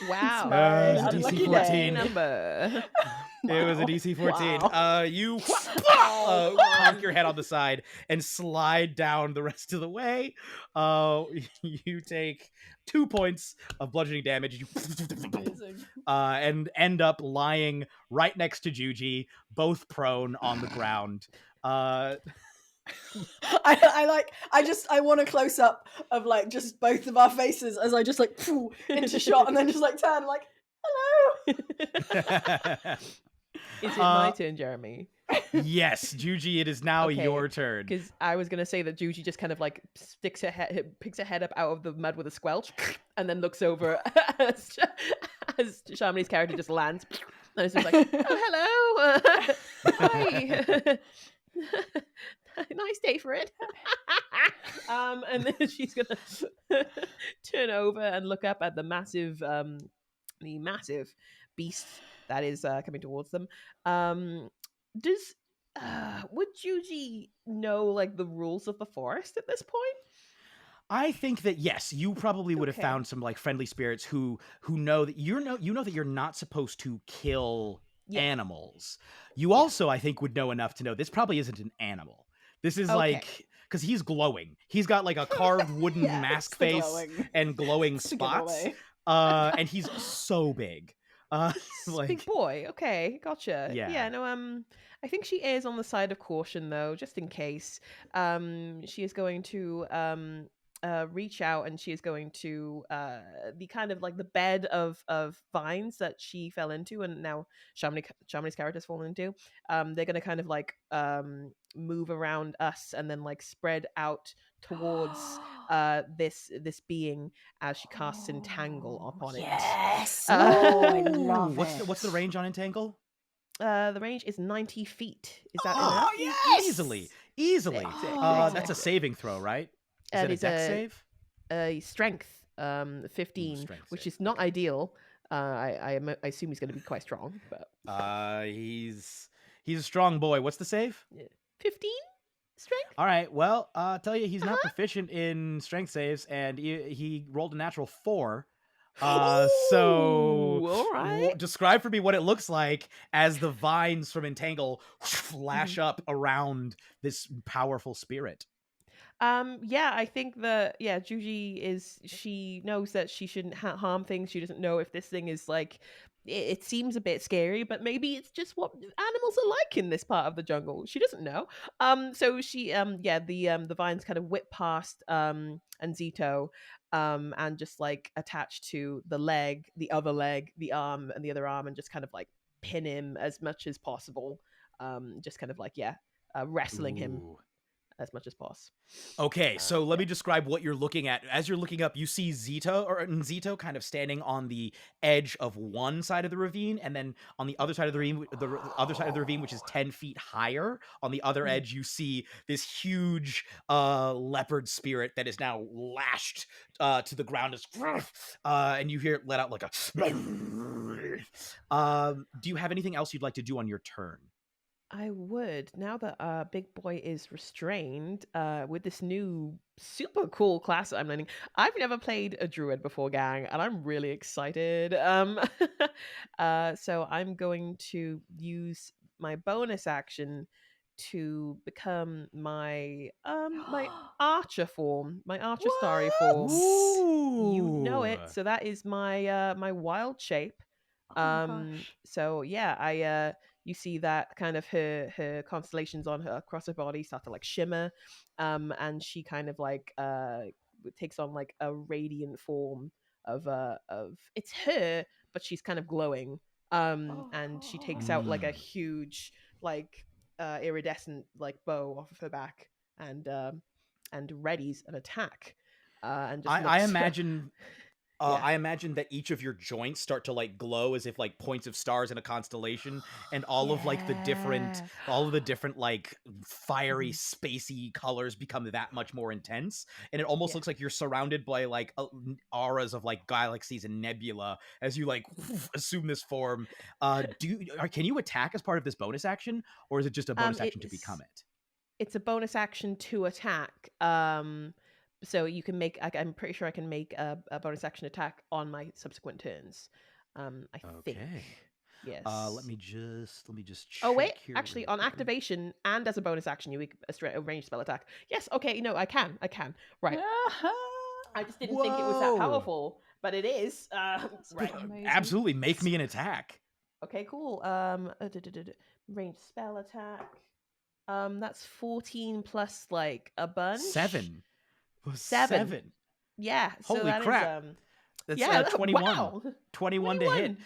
Wow. It's my It was a DC unlucky 14 day. number. It was a DC 14. Wow. You conk your head on the side and slide down the rest of the way. You take 2 points of bludgeoning damage. Amazing. And end up lying right next to Juji, both prone on the ground. I want a close up of like just both of our faces as I just like into shot and then just like turn like hello. Is it my turn, Jeremy? Yes, Juji, it is now Okay, your turn. Because I was gonna say that Juji just kind of like picks her head up out of the mud with a squelch, and then looks over as Shamini's character just lands, and it's just like, "Oh, hello, hi, nice day for it." And then she's gonna turn over and look up at the massive beast that is coming towards them. Does would Juji know like the rules of the forest at this point? I think that yes, you probably would have Okay. found some like friendly spirits who know that you know that you're not supposed to kill Yeah. animals. You also, I think, would know enough to know this probably isn't an animal. This is Okay. like, because he's glowing. He's got like a carved wooden Yeah, mask it's the face glowing. and glowing It's the spots. giveaway. And he's so big. Big boy. Okay, gotcha. Yeah. No. I think she is on the side of caution though, just in case. She is going to reach out, and she is going to the kind of like the bed of vines that she fell into, and now Shamini's character's fallen into. They're going to kind of like move around us and then like spread out towards this being as she casts entangle upon it. Yes. I love it. What's the range on entangle? The range is 90 feet. Is that Oh, enough? yes! Easily. Oh. That's a saving throw, right? Is And it a it's dex save? Strength 15, strength which save. is not ideal. I assume he's going to be quite strong, but He's a strong boy. What's the save? 15 strength. All right. Well, I'll tell you, he's not proficient in strength saves, and he rolled a natural 4. So all right. describe for me what it looks like as the vines from Entangle lash up around this powerful spirit. I think Juji she knows that she shouldn't harm things. She doesn't know if this thing is like, it seems a bit scary, but maybe it's just what animals are like in this part of the jungle. She doesn't know. So she the vines kind of whip past Anzito and just like attach to the leg, the other leg, the arm, and the other arm, and just kind of like pin him as much as possible. Just kind of like wrestling him Ooh. as much as possible. Okay, so let me describe what you're looking at. As you're looking up, you see Nzito kind of standing on the edge of one side of the ravine, and then on the other side of the ravine, which is 10 feet higher, on the other edge, you see this huge leopard spirit that is now lashed to the ground, and you hear it let out like a. Do you have anything else you'd like to do on your turn? I would, now that Big Boy is restrained, with this new super cool class that I'm learning. I've never played a Druid before, gang, and I'm really excited. So I'm going to use my bonus action to become my my archer form, my archer starry form. Ooh. You know it. So that is my my wild shape. Oh my gosh. So yeah, you see that kind of her constellations on her across her body start to like shimmer, and she kind of like takes on like a radiant form of it's her, but she's kind of glowing, and she takes out like a huge like iridescent like bow off of her back, and readies an attack. and just I looks- imagine. Yeah. I imagine that each of your joints start to like glow as if like points of stars in a constellation, and all of like the different, like fiery, spacey colors become that much more intense, and it almost looks like you're surrounded by like auras of like galaxies and nebula as you like assume this form. Can you attack as part of this bonus action, or is it just a bonus action to become it? It's a bonus action to attack. So you can make. I'm pretty sure I can make a bonus action attack on my subsequent turns. I think. Yes. Let me just check. Oh wait, here actually, real on quick. activation and as a bonus action, you make a ranged spell attack. Yes. Okay. No, I can. Right. I just didn't think it was that powerful, but it is. Right. Absolutely, make me an attack. Okay. Cool. Ranged spell attack. That's 14 plus like a bunch. 7. Yeah. So Holy that crap. Is, That's 21. Wow. 21 to hit.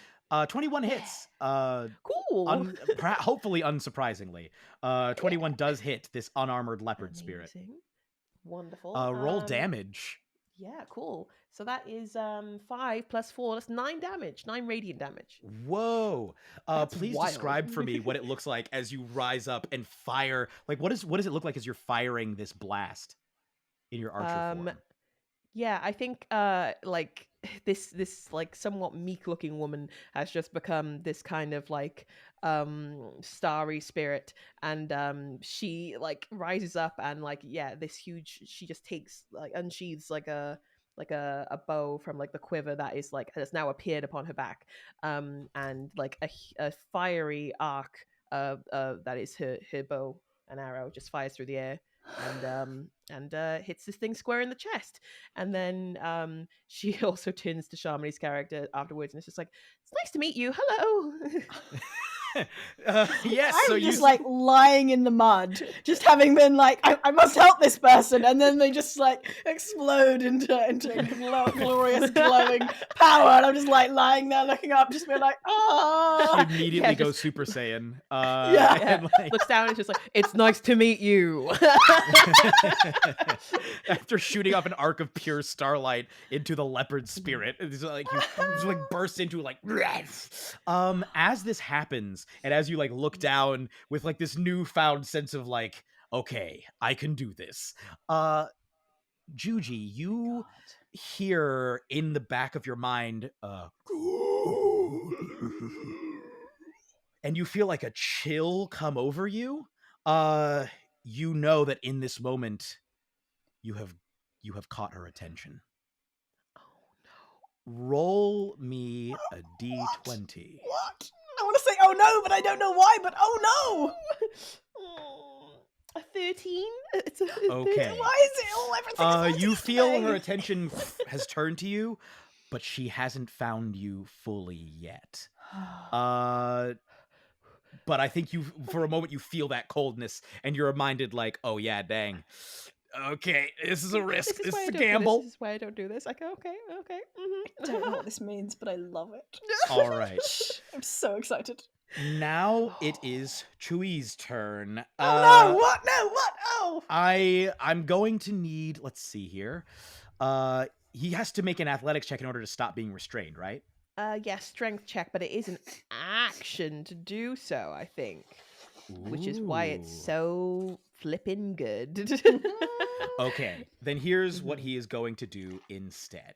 21 hits. Cool. Hopefully unsurprisingly. 21 does hit this unarmored leopard spirit. Wonderful. Roll damage. Yeah, cool. So that is 5 plus 4. That's 9 damage. 9 radiant damage. Whoa. Please wild. describe for me what it looks like as you rise up and fire. Like what does it look like as you're firing this blast in your archer form? Yeah, I think like this like somewhat meek looking woman has just become this kind of like starry spirit, and she like rises up and like this huge, she just takes like unsheathes like a bow from like the quiver that is like has now appeared upon her back, and like a fiery arc that is her bow and arrow just fires through the air and hits this thing square in the chest. And then she also turns to Shamini's character afterwards and it's just like, it's nice to meet you. Hello. Yes. I'm so just you like lying in the mud, just having been like, I must help this person, and then they just like explode into glorious glowing power, and I'm just like lying there looking up, just being like, ah. She immediately goes Super Saiyan. And, like, looks down and just like, it's nice to meet you. After shooting off an arc of pure starlight into the leopard spirit, it's like you just like burst into like. As this happens, and as you like look down with like this newfound sense of like, okay, I can do this. Juji, you hear in the back of your mind, and you feel like a chill come over you. You know that in this moment, you have caught her attention. Oh no! Roll me a d20. What? I want to say oh no, but I don't know why, but oh no! A 13? It's a okay. 13. Why is it all everything? You feel her attention has turned to you, but she hasn't found you fully yet. But I think you, for a moment, you feel that coldness, and you're reminded, like, oh yeah, dang. Okay, this is a risk. This is a gamble. This is why I don't do this. I go, okay. Mm-hmm. I don't know what this means, but I love it. All right. I'm so excited. Now it is Chui's turn. Oh no! What? No! What? Oh! I'm going to need. Let's see here. He has to make an athletics check in order to stop being restrained, right? Yeah, strength check, but it is an action to do so, I think. Which is why it's so flippin' good. Okay, then here's what he is going to do instead.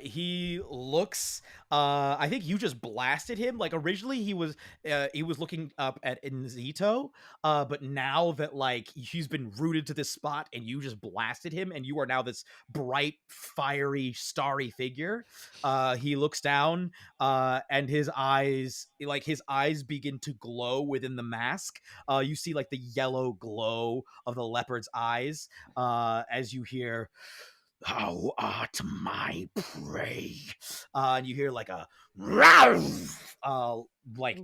He looks. I think you just blasted him. Like originally he was looking up at Nzito, but now that like he's been rooted to this spot and you just blasted him, and you are now this bright, fiery, starry figure. He looks down, and his eyes begin to glow within the mask. You see like the yellow glow of the leopard's eyes. As you hear, "Thou art my prey," and you hear like a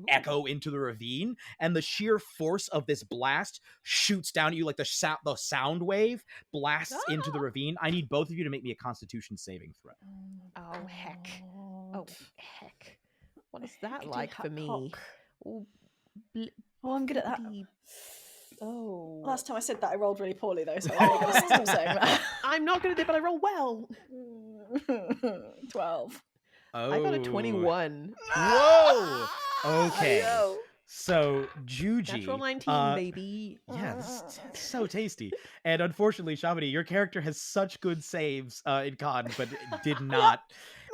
echo into the ravine, and the sheer force of this blast shoots down at you like the sound wave blasts into the ravine. I need both of you to make me a Constitution saving throw. Oh heck! Oh heck! What is that like for me? Oh, I'm good at that. Oh. Last time I said that, I rolled really poorly, though, so I'm going to stop saying that. I'm not going to do it, but I roll well. 12. I got a 21. Whoa! Okay. No. So, Juji. Natural 19, baby. Yeah, this is so tasty. And unfortunately, Shamini, your character has such good saves in con, but did not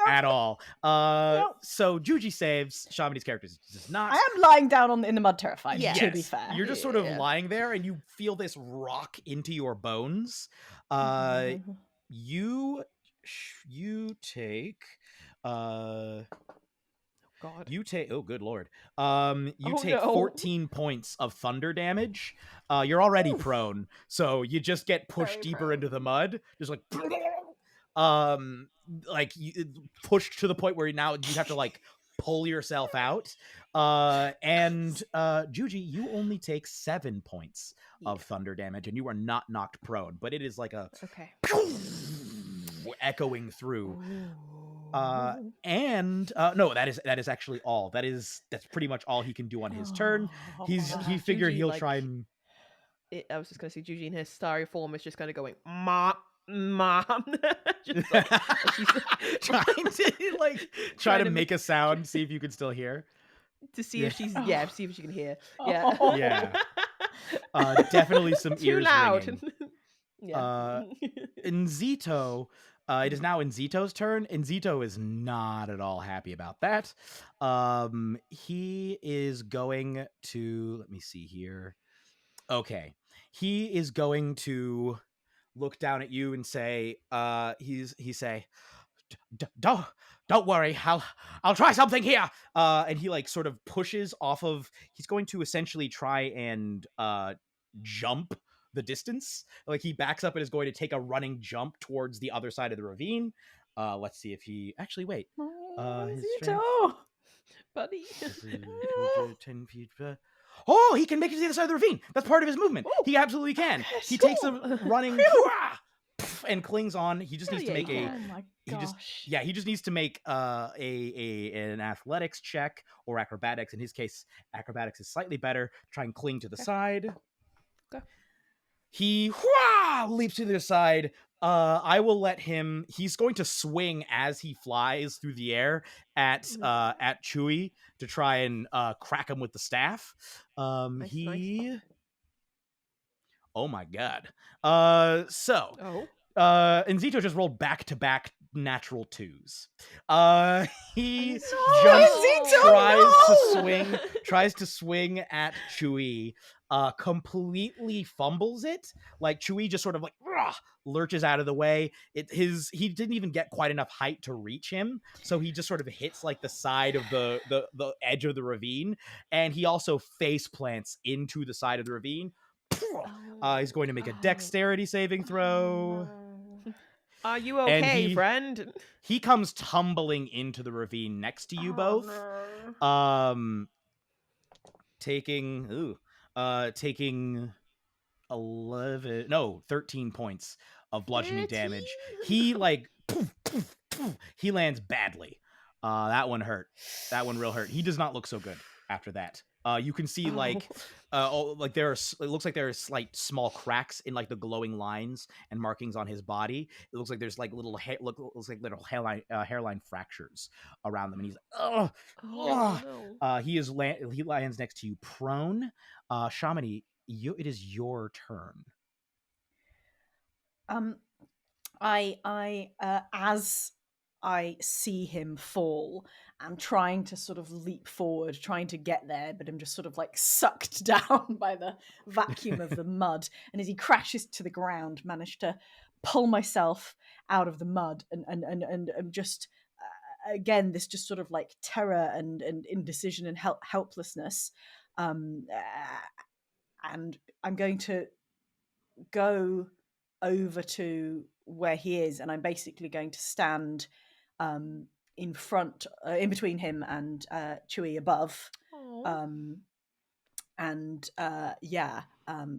at all. So Juji saves, Shamini's character does not. I am lying down in the mud terrified, Yes. to be fair. You're just sort of lying there, and you feel this rock into your bones. You take God. You take oh good lord. You take 14 points of thunder damage. You're already prone, so you just get pushed Very deeper prone. into the mud. Just like you pushed to the point where now you have to like pull yourself out. And Juji, you only take 7 points of thunder damage, and you are not knocked prone, but it is like a echoing through. And no, that is actually all. That's pretty much all he can do on his turn. He figured Juji, he'll like, try and. I was just going to say, Juji in his starry form is just kind of going, Mom. Just like, trying to make a sound, see if you can still hear. To see if she's see if she can hear. Yeah. Definitely some Too ears loud. ringing. Nzito. It is now Nzito's turn. Nzito is not at all happy about that. He is going to, let me see here. Okay. He is going to look down at you and say, don't worry, I'll try something here. And he like sort of pushes off of, he's going to essentially try and jump the distance. Like he backs up and is going to take a running jump towards the other side of the ravine. Let's see if he actually his strength, buddy. 10 feet. Oh, he can make it to the other side of the ravine. That's part of his movement. Ooh. He absolutely can. He takes a running and clings on. He just needs to make Oh my gosh. he just needs to make an athletics check or acrobatics. In his case, acrobatics is slightly better. Try and cling to the side. Okay. He leaps to the side. I will let him. He's going to swing as he flies through the air at Chewie to try and crack him with the staff. Nice. Oh my god. Nzito just rolled back-to-back natural 2s. He tries to swing at Chewie, completely fumbles it. Like Chewie just sort of like lurches out of the way. He didn't even get quite enough height to reach him, so he just sort of hits like the side of the edge of the ravine, and he also face plants into the side of the ravine. He's going to make a dexterity saving throw. Are you okay, friend? He comes tumbling into the ravine next to you both. Taking 13 points of bludgeoning damage. He he lands badly. That one hurt. That one real hurt. He does not look so good after that. You can see it looks like there are slight small cracks in like the glowing lines and markings on his body. It looks like there's like little hairline fractures around them, and he's he lands next to you prone. Shamini, it is your turn. As I see him fall, I'm trying to sort of leap forward, trying to get there, but I'm just sort of like sucked down by the vacuum of the mud. And as he crashes to the ground, manage to pull myself out of the mud and just again this just sort of like terror and indecision and helplessness. And I'm going to go over to where he is, and I'm basically going to stand in front, in between him and Chewie above.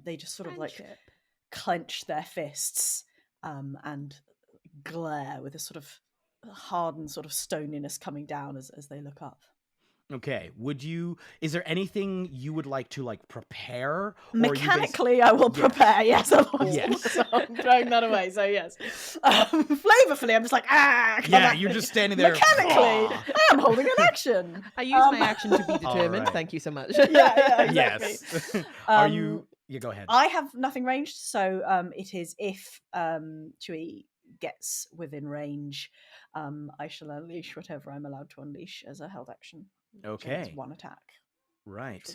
They just sort of like clench their fists and glare with a sort of hardened sort of stoniness coming down as they look up. Okay. Is there anything you would like to like prepare? Mechanically, I will prepare. Yes, Yes. So I'm throwing that away. So yes. Flavorfully, I'm just like You're just standing there. Mechanically, I am holding an action. I use my action to be determined. right. Thank you so much. Yeah, exactly. Yes. Are you? Yeah, go ahead. I have nothing ranged, so it is if Chui gets within range, I shall unleash whatever I'm allowed to unleash as a held action. Okay. It's one attack. Right.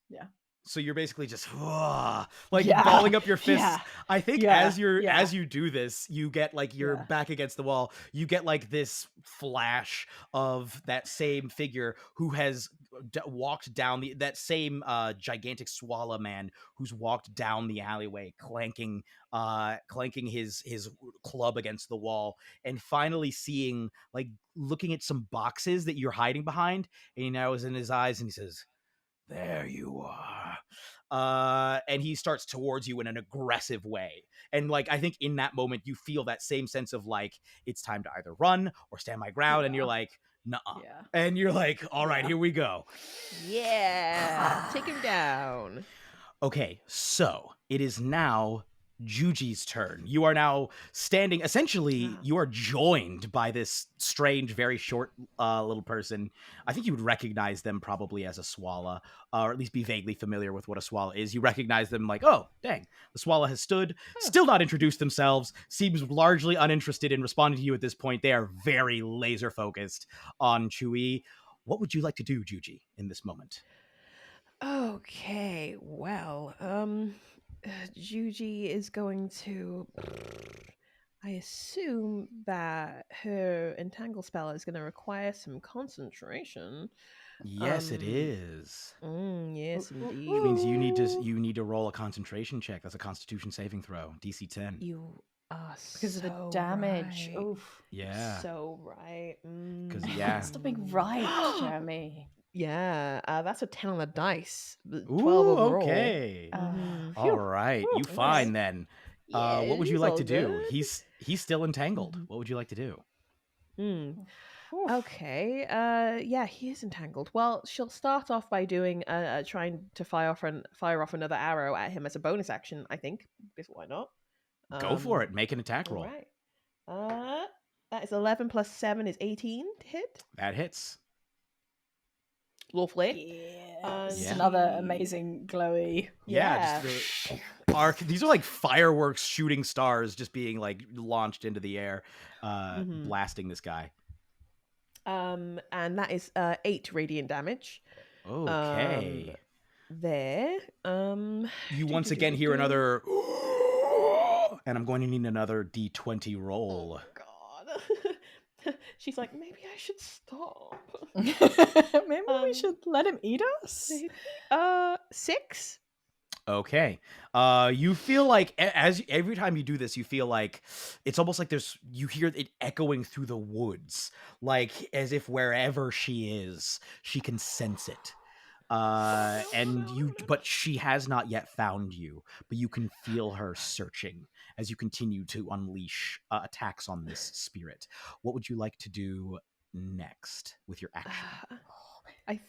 Yeah. So you're basically just balling up your fists. Yeah. I think as you do this, you get like you're back against the wall. You get like this flash of that same figure who has walked down that same gigantic Swala man who's walked down the alleyway, clanking his club against the wall, and finally seeing, like, looking at some boxes that you're hiding behind, and he now is in his eyes, and he says, "There you are." And he starts towards you in an aggressive way. And like, I think in that moment you feel that same sense of like, it's time to either run or stand my ground. And you're like, nuh-uh. Yeah. And you're like, all right, here we go. Yeah. Take him down. Okay, so it is now Juji's turn. You are now standing, essentially, you are joined by this strange, very short little person. I think you would recognize them probably as a Swala, or at least be vaguely familiar with what a Swala is. You recognize them like, oh, dang, the Swala has stood, still not introduced themselves, seems largely uninterested in responding to you at this point. They are very laser focused on Chui. What would you like to do, Juji, in this moment? Okay, well, Juji is going to... I assume that her entangle spell is going to require some concentration. Yes, it is. Yes, indeed. Which means you need to roll a concentration check. That's a Constitution saving throw, DC 10. You are because of the so damage. right. Oof. Yeah. So right. Because Stop being right, Jeremy. Yeah, that's a 10 on the dice. 12 Ooh, overall. okay. All right. You Ooh, fine then. Yeah, what would you he's like all to do? good. He's still entangled. What would you like to do? Okay. Yeah, he is entangled. Well, she'll start off by doing trying to fire off another arrow at him as a bonus action, I think. Because why not? Go for it. Make an attack roll. All right. That is 11 plus 7 is 18 to hit. That hits. Lovely. Yeah. It's another amazing glowy. Yeah. Just the arc. These are like fireworks shooting stars just being like launched into the air, blasting this guy. And that is 8 radiant damage. Okay. There. You once again hear another, and I'm going to need another D20 roll. Oh, God. She's like, maybe I should stop. Maybe we should let him eat us. 6. Okay. You feel like as every time you do this, you feel like it's almost like you hear it echoing through the woods, like as if wherever she is, she can sense it. But she has not yet found you, but you can feel her searching as you continue to unleash attacks on this spirit. What would you like to do next with your action? I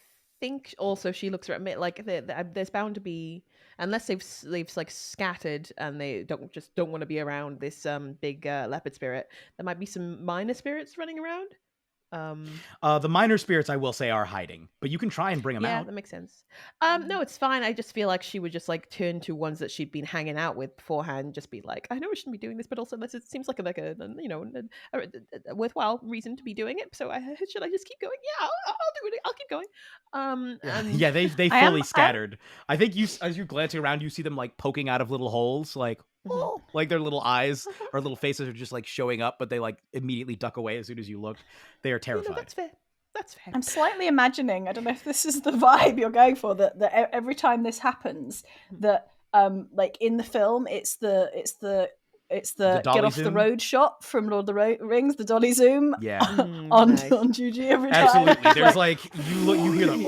think also she looks at me like there's bound to be, unless they've like scattered and they don't want to be around this big leopard spirit, there might be some minor spirits running around. The minor spirits, I will say, are hiding, but you can try and bring them out. Yeah, that makes sense. No, it's fine. I just feel like she would just like turn to ones that she'd been hanging out with beforehand, just be like, I know we shouldn't be doing this, but also it seems like a worthwhile reason to be doing it. So should I just keep going? Yeah, I'll do it. I'll keep going. Yeah, they fully scattered. I think as you're glancing around, you see them like poking out of little holes, like like their little eyes or little faces are just like showing up, but they like immediately duck away as soon as you look. They are terrified. That's fair. That's fair. I'm slightly imagining, I don't know if this is the vibe you're going for, that every time this happens, that like in the film, it's the get off the road shot from Lord of the Rings, the dolly zoom. Yeah. on Juji every time. Absolutely. There's like you hear them.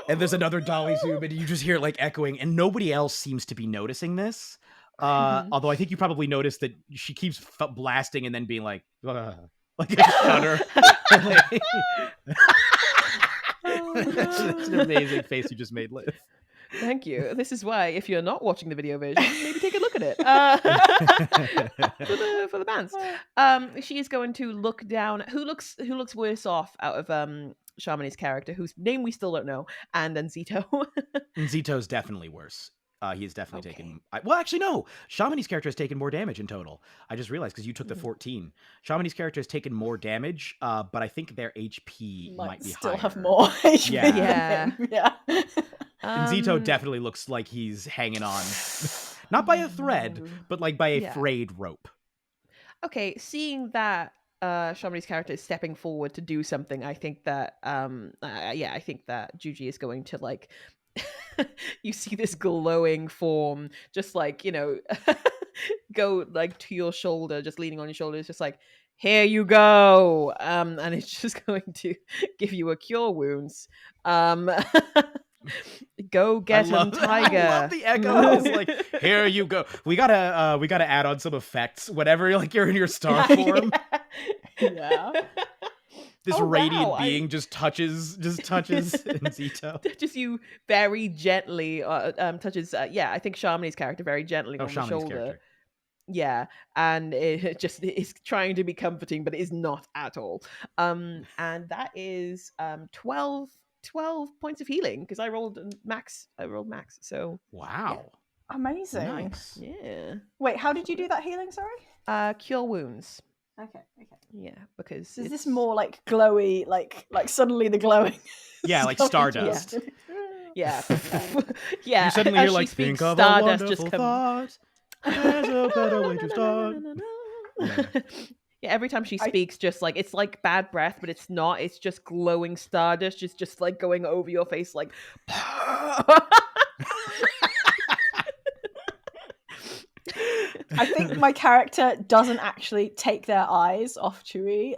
And there's another dolly zoom, and you just hear it like echoing, and nobody else seems to be noticing this. Although I think you probably noticed that she keeps blasting and then being like a shudder. That's an amazing face you just made, Liv. Thank you. This is why, if you're not watching the video version, maybe take a look at it for the bands. She is going to look down. Who looks worse off out of Shamini's character, whose name we still don't know, and then Zito. Zito's definitely worse. He's definitely taken. Well, actually, no. Shamini's character has taken more damage in total. I just realized because you took the 14. Shamini's character has taken more damage, but I think their HP might be still higher. have more HP. Yeah. Yeah. And Zito definitely looks like he's hanging on, not by a thread, but like by a frayed rope. Okay, seeing that Shamini's character is stepping forward to do something, I think that I think that Juji is going to like. You see this glowing form, just like, you know, go like to your shoulder, just leaning on your shoulder. It's just like, here you go, and it's just going to give you a cure wounds. Go get him, Tiger. I love the echo. It's like, here you go. We gotta add on some effects whenever like you're in your star form. Yeah. This radiant being just touches Zito. Touches you very gently. Touches. I think Shamini's character very gently on the shoulder. Character. Yeah, and it just is trying to be comforting, but it is not at all. And that is 12 points of healing because I rolled max. So wow, yeah. Amazing. Nice. Yeah. Wait, how did you do that healing? Sorry. Cure wounds. Okay. Yeah, because is this more like glowy, like suddenly the glowing? Yeah, like stardust. Yeah. Yeah. You suddenly hear like, think of stardust a just thought. There's a better way to start. Yeah, every time she speaks, just like it's like bad breath, but it's not. It's just glowing stardust, just like going over your face, like. I think my character doesn't actually take their eyes off Chewie,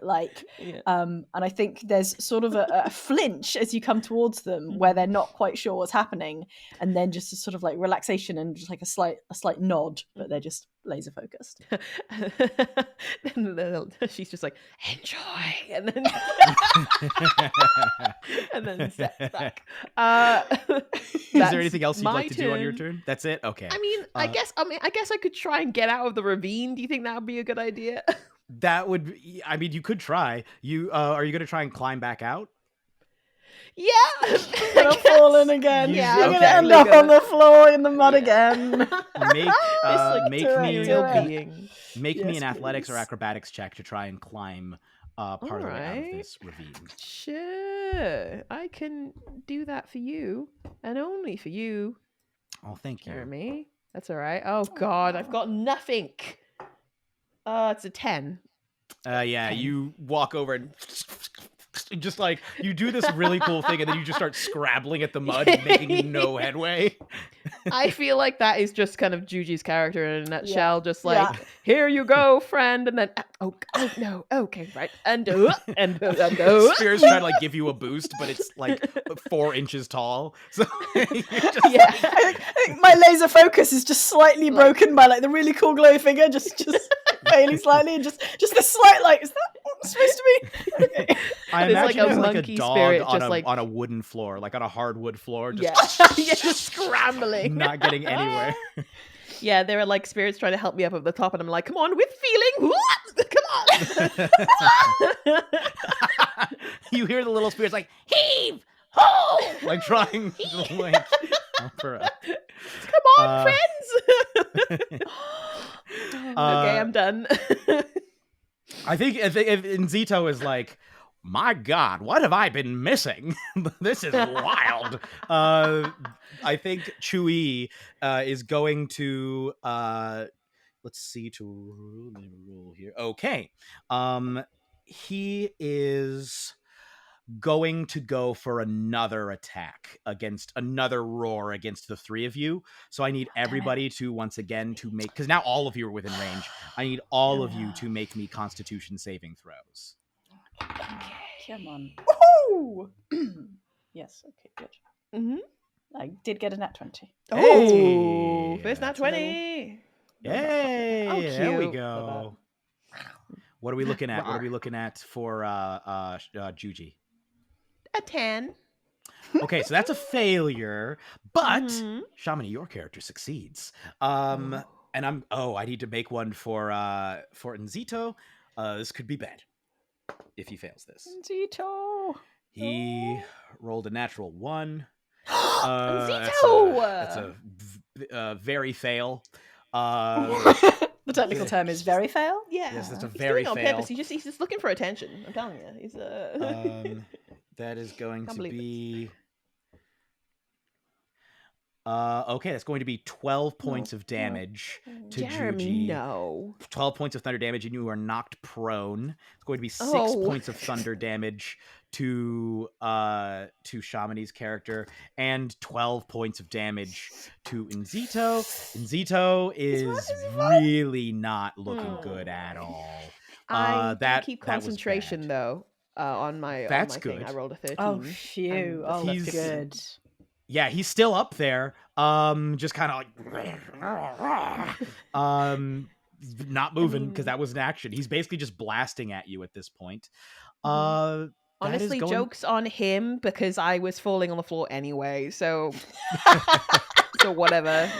and I think there's sort of a flinch as you come towards them where they're not quite sure what's happening, and then just a sort of like relaxation and just like a slight nod, but they're just laser focused. Then she's just like, enjoy, and then and then steps back. Is there anything else you'd like to do on your turn? That's it. Okay. I mean, I guess I could try and get out of the ravine. Do you think that would be a good idea? That would. I mean, you could try. You are you going to try and climb back out? Yeah, I'm gonna fall in again. Yeah, I'm gonna end up on the floor in the mud again. Make me an athletics or acrobatics check to try and climb part of the way out of this ravine. Sure, I can do that for you, and only for you. Oh, thank you, Jeremy. That's all right. Oh God, I've got nothing. It's a 10. Yeah, 10. You walk over and just like you do this really cool thing, and then you just start scrabbling at the mud, making no headway. I feel like that is just kind of Juji's character in a nutshell. Just like, here you go, friend, and then oh no, okay, right, and Spear's trying to like give you a boost, but it's like 4 inches tall. So I think my laser focus is just slightly broken by like the really cool glowy figure, just failing slightly, and just the slight like, is that what it's supposed to be? Okay. I imagine like a it's like a monkey dog spirit, on just on a wooden floor, like on a hardwood floor, just scrambling, not getting anywhere. Yeah, there are like spirits trying to help me up at the top, and I'm like, come on, with feeling, come on. You hear the little spirits like, heave, ho, like trying to like help her up. Come on, friends. Okay, I'm done. I think if Zito is like, my God, what have I been missing? This is wild. I think Chewie is going to let's see to rule here. Okay. He is going to go for another attack against another roar against the 3 of you. So I need everybody to once again to make, because now all of you are within range. I need all of you to make me Constitution saving throws. Okay, come on. Woohoo! Yes, okay, good. Mm-hmm. I did get a nat 20. Oh, first nat 20. Yay! Oh, there we cute. go. What are we looking at? What are we looking at for Juji? A 10. Okay, so that's a failure, but Mhm. Shamini, your character succeeds. Oh. And I need to make one for Nzito. This could be bad if he fails this. Zito. He rolled a natural 1. Nzito! That's a very fail. The technical term is very fail. Yeah, Yes, that's a he's very doing it on fail. purpose. He's just looking for attention. I'm telling you, he's That is going Can't to believe be. Okay, that's going to be 12 points of damage to Jeremy. Juji. No. 12 points of thunder damage, and you are knocked prone. It's going to be 6 Oh. points of thunder damage to Shamini's character, and 12 points of damage to Nzito. Nzito is really not looking good at all. I that keep that was concentration bad. though. On my That's thing, I good. rolled a 13. Oh, phew. and Oh, he's- that's good. Yeah, he's still up there. Just kind of like not moving because that was an action. He's basically just blasting at you at this point. That is Honestly, going- jokes on him because I was falling on the floor anyway. So, so whatever.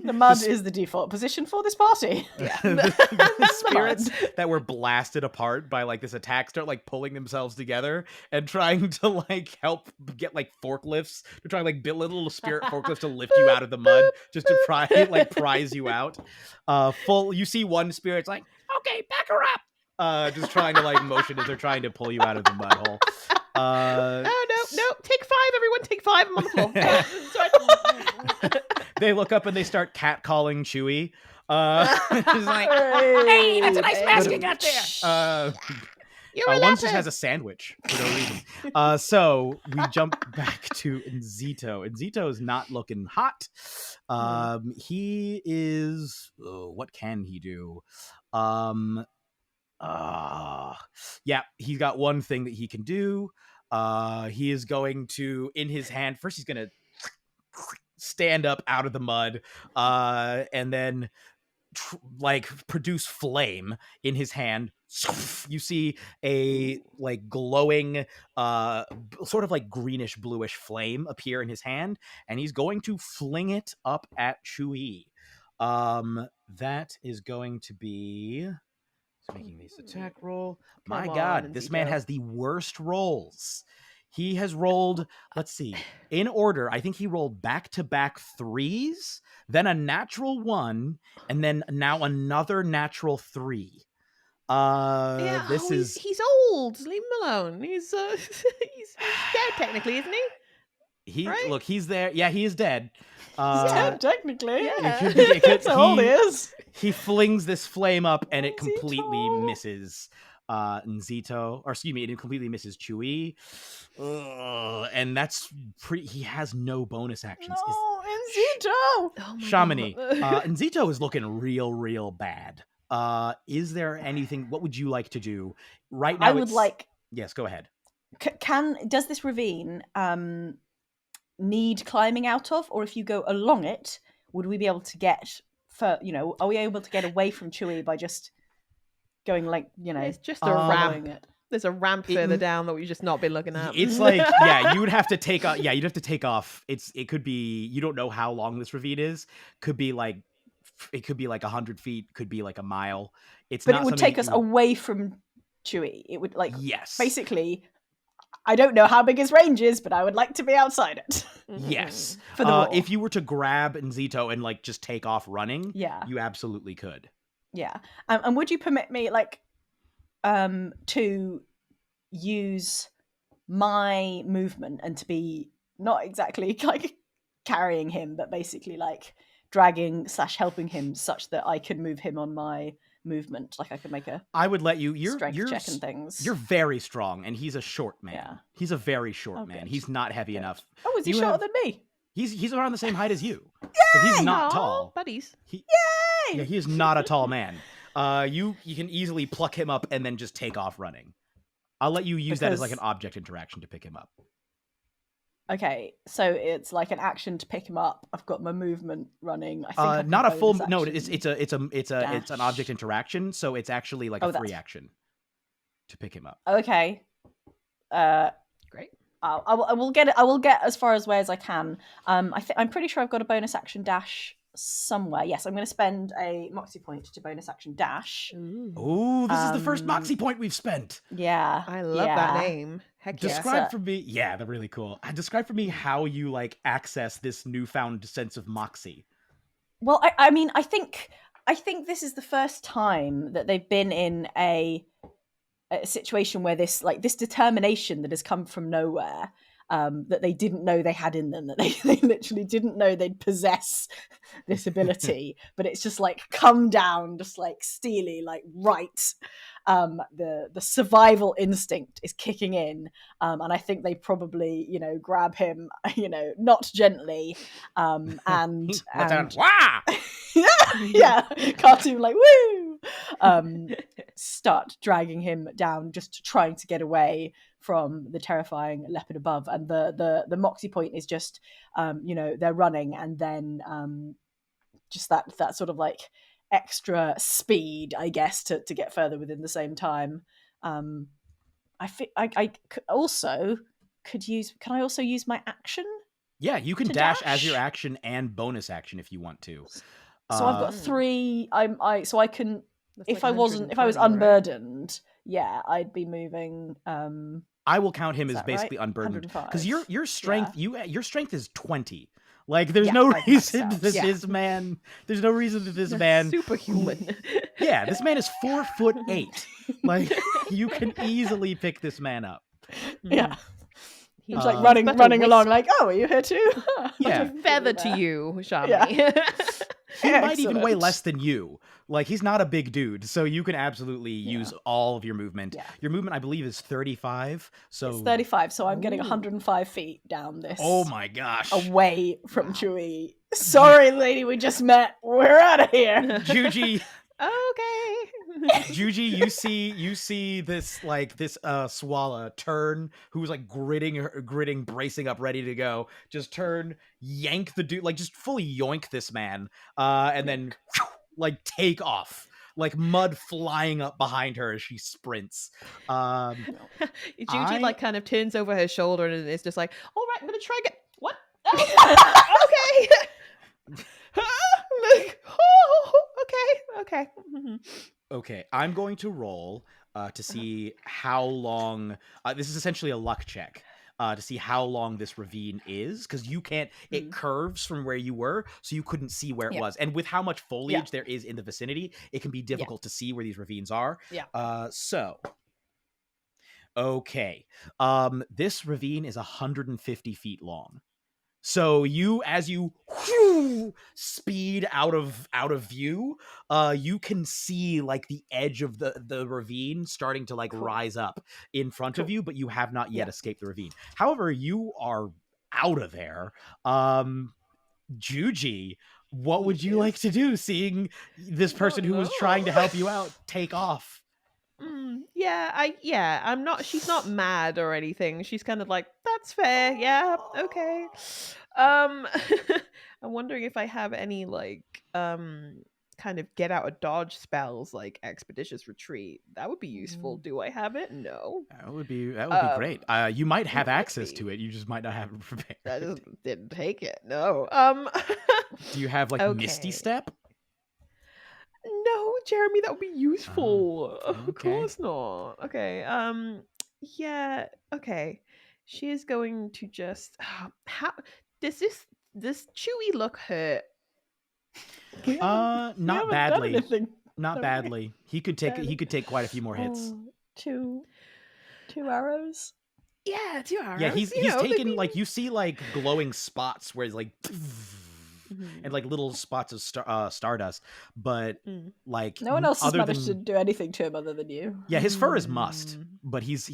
The mud is the default position for this party. Yeah. the spirits that were blasted apart by like this attack start like pulling themselves together and trying to like help get like forklifts to try like build little spirit forklifts to lift you out of the mud just to prize you out. You see one spirit's like, okay, back her up. Just trying to like motion as they're trying to pull you out of the mud hole. No, take 5, everyone, take 5. I'm on the floor. They look up and they start catcalling Chewie. It's like, hey, that's a nice masking out there. You're one just has a sandwich for no reason. So we jump back to Nzito. Nzito is not looking hot. He is. What can he do? Yeah, he's got one thing that he can do. He is going to, in his hand, first he's going to stand up out of the mud, and then produce flame in his hand. You see a like glowing, sort of like greenish bluish flame appear in his hand, and he's going to fling it up at Chewie. That is going to be making this attack roll. My God, this man has the worst rolls. He has rolled, let's see, in order, I think he rolled back-to-back 3s, then a natural 1, and then now another natural 3. He's old. Leave him alone. He's he's dead technically, isn't he? Look, he's there. Yeah, he is dead. Yeah, technically. Yeah. That's how old he is. He flings this flame up, and it completely misses Nzito, or excuse me, it completely misses Chewie. And that's pretty. He has no bonus actions. No, Nzito. Shamini, Nzito is looking real bad. Is there anything? What would you like to do right now? I would like. Yes, go ahead. Does this ravine need climbing out of, or if you go along it, would we be able to get? Are we able to get away from Chewie by just going It's just a ramp. There's a ramp further down that we've just not been looking at. It's like, yeah, you would have to take off. Yeah, you'd have to take off. It could be, you don't know how long this ravine is. Could be like 100 feet. Could be like a mile. But it would take us away from Chewie. It would yes. Basically, I don't know how big his range is, but I would like to be outside it. Yes. For the if you were to grab Nzito and just take off running, yeah, you absolutely could. Yeah. And would you permit me to use my movement and to be not exactly carrying him, but basically dragging / helping him such that I could move him on my movement? I could make a I would let you. You're strength check and things. You're very strong, and he's a short man. Yeah. He's a very short man. Good. He's not heavy enough. Oh, is he shorter than me? He's around the same height as you. So he's not tall. Buddies. Yay! Yeah, he is not a tall man. You can easily pluck him up and then just take off running. I'll let you use that as an object interaction to pick him up. Okay, so it's like an action to pick him up. I've got my movement running. I think not a full. No, action. it's an object interaction. So it's actually a free action to pick him up. Okay. Great. I will get it. I will get as far as I can. I'm pretty sure I've got a bonus action dash somewhere. Yes, I'm going to spend a moxie point to bonus action dash. Oh, this is the first moxie point we've spent. Yeah, I love that name. Heck yeah. Describe for me. Yeah, they're really cool. Describe for me how you like access this newfound sense of moxie. Well, I mean, I think this is the first time that they've been in a situation where this determination that has come from nowhere, that they didn't know they had in them, that they literally didn't know they'd possess this ability, but it's just like come down, just like steely, like right. The survival instinct is kicking in, and I think they probably grab him, not gently, and Wah! yeah, cartoon like woo, start dragging him down, just trying to get away from the terrifying leopard above. And the moxie point is just they're running, and then just that sort of like extra speed, I guess, to get further within the same time. I also could use. Can I also use my action? Yeah, you can dash as your action and bonus action if you want to. So I've got 3. So I can. That's If like I was 120, unburdened, yeah, I'd be moving. I will count him Is as that basically right? unburdened because 105. your strength Yeah. your strength is 20. Like there's Yeah, no I've maxed reason out. that Yeah. this man. There's no reason that this man. Superhuman. Yeah, this man is 4'8". Like you can easily pick this man up. Yeah. He's He's like Uh, running but a along, wisp. like, oh, are you here too? Yeah. Feather to you, Shamini. He might even weigh Excellent. less than you. Like he's not a big dude, so you can absolutely use all of your movement. Yeah. Your movement, I believe, is 35. So It's 35, so I'm getting Ooh. 105 feet down this. Oh my gosh, Away from Chewie. Sorry, lady, we just met. We're out of here. Juji. Okay. Juji, you see this Swala turn, who's like gritting, bracing up, ready to go. Just turn, yank the dude, like just fully yoink this man, and then like take off, like mud flying up behind her as she sprints. Juji like kind of turns over her shoulder and is just like, all right, I'm gonna try again. What? Okay. Like, oh, okay. Mhm. Okay, I'm going to roll to see how long. This is essentially a luck check to see how long this ravine is, because you can't. It curves from where you were, so you couldn't see where it was. And with how much foliage there is in the vicinity, it can be difficult to see where these ravines are. Yeah. Okay. This ravine is 150 feet long. So as you speed out of view, you can see like the edge of the ravine starting to like rise up in front of you, but you have not yet escaped the ravine. However, you are out of there. Juji, what would you like to do, seeing this person who was trying to help you out take off? I'm not. She's not mad or anything. She's kind of like, that's fair. Yeah, okay. I'm wondering if I have any like kind of get out of dodge spells, like Expeditious Retreat. That would be useful. Do I have it? No. That would be great. You might have access to it. You just might not have it prepared. I just didn't take it. No. Do you have like Misty Okay. Step? No, Jeremy, that would be useful. Of okay. course not. Okay. Yeah. Okay. She is going to just. How does Chewie look hurt? Not badly. Not Sorry. badly. He could take quite a few more hits. Two arrows. Yeah, 2 hours. Yeah, he's they taken mean- like you see like glowing spots where it's like and like little spots of stardust, but like No one else has other managed to than do anything to him other than you. yeah, his fur is mussed, but he's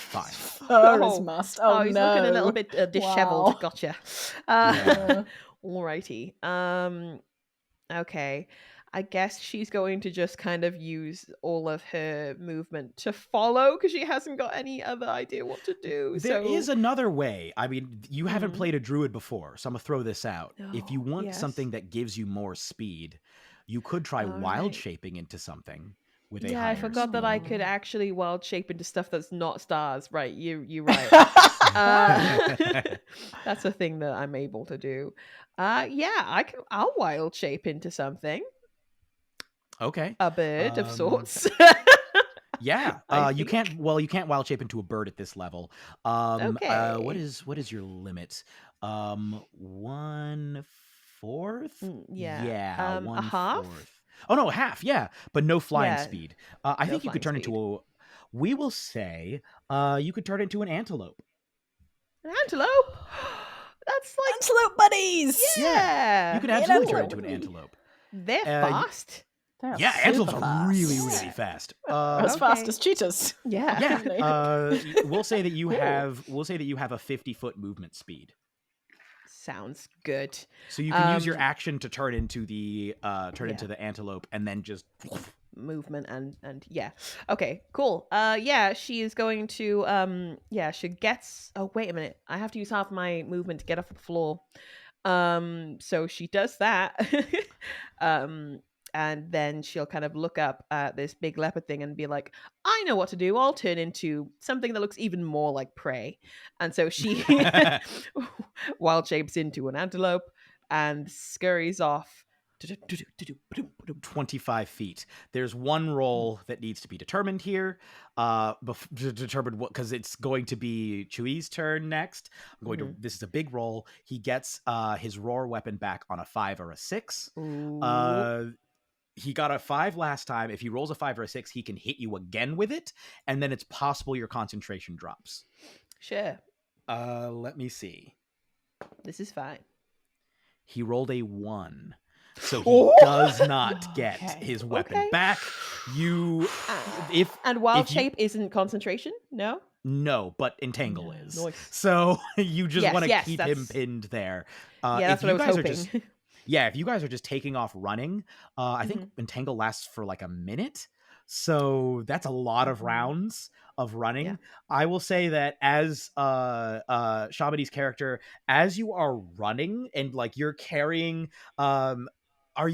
fine. Fur Oh. is must. Oh, he's no. looking a little bit disheveled. Wow. Gotcha. Yeah. Alrighty. Okay. I guess she's going to just kind of use all of her movement to follow because she hasn't got any other idea what to do. There is another way. I mean, you haven't played a druid before, so I'm gonna throw this out. If you want yes. something that gives you more speed, you could try wild Alright. shaping into something, with a Yeah, I higher forgot that I speed. could actually wild shape into stuff that's not stars. Right, you're right. That's a thing that I'm able to do. Yeah, I'll wild shape into something. Okay. A bird of sorts. Yeah. I You think. can't wild shape into a bird at this level. What Okay. is your limit? 1/4? Yeah. Yeah, A half? 1/4. Oh no, half, yeah. But no flying Yeah, speed. I no think you could flying turn speed. into a we will say you could turn into an antelope. An antelope? That's like, Antelope buddies. yeah. You could Be an absolutely turn antelope into an with me. antelope. They're Y- fast. They're yeah, super antelopes are fast. really, really fast. As fast Okay. as cheetahs. Yeah. Yeah, Really? we'll say that you Cool. have a 50-foot movement speed. Sounds good. So you can use your action to turn into the into Yeah. the antelope and then just Movement and yeah. Okay, cool. Yeah, she is going to she gets oh wait a minute. I have to use half my movement to get off the floor. So she does that. And then she'll kind of look up at this big leopard thing and be like, I know what to do. I'll turn into something that looks even more like prey. And so she wild shapes into an antelope and scurries off 25 feet. There's one roll that needs to be determined here, to determine what, because it's going to be Chui's turn next. I'm going to. This is a big roll. He gets his roar weapon back on a 5 or a 6. He got a 5 last time. If he rolls a 5 or a 6, he can hit you again with it, and then it's possible your concentration drops. Sure. Let me see. This is fine. He rolled a 1. So he does not get his weapon back. And wild shape isn't concentration? No, but entangle is. Nice. So you just want to keep that's... him pinned there. That's what I was hoping. If you guys are just taking off running, I think entangle lasts for like a minute. So that's a lot of rounds of running. Yeah. I will say that as Shamini's character, as you are running and like you're carrying how are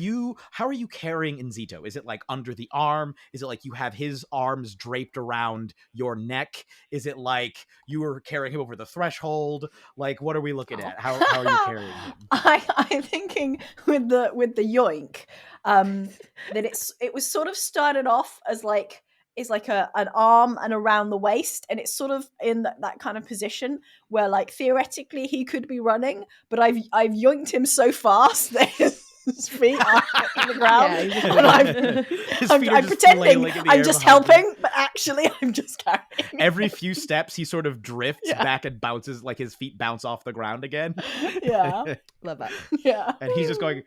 you carrying Nzito? Is it like under the arm? Is it like you have his arms draped around your neck? Is it like you were carrying him over the threshold? Like, what are we looking at? How are you carrying him? I'm thinking with the yoink, that it was sort of started off as like an arm and around the waist, and it's sort of in that kind of position where like theoretically he could be running, but I've yoinked him so fast that his feet are hitting the ground, and I'm pretending I'm just helping, but actually I'm just carrying him. Every few steps he sort of drifts back and bounces, like his feet bounce off the ground again. Yeah. Love that. Yeah. And he's just going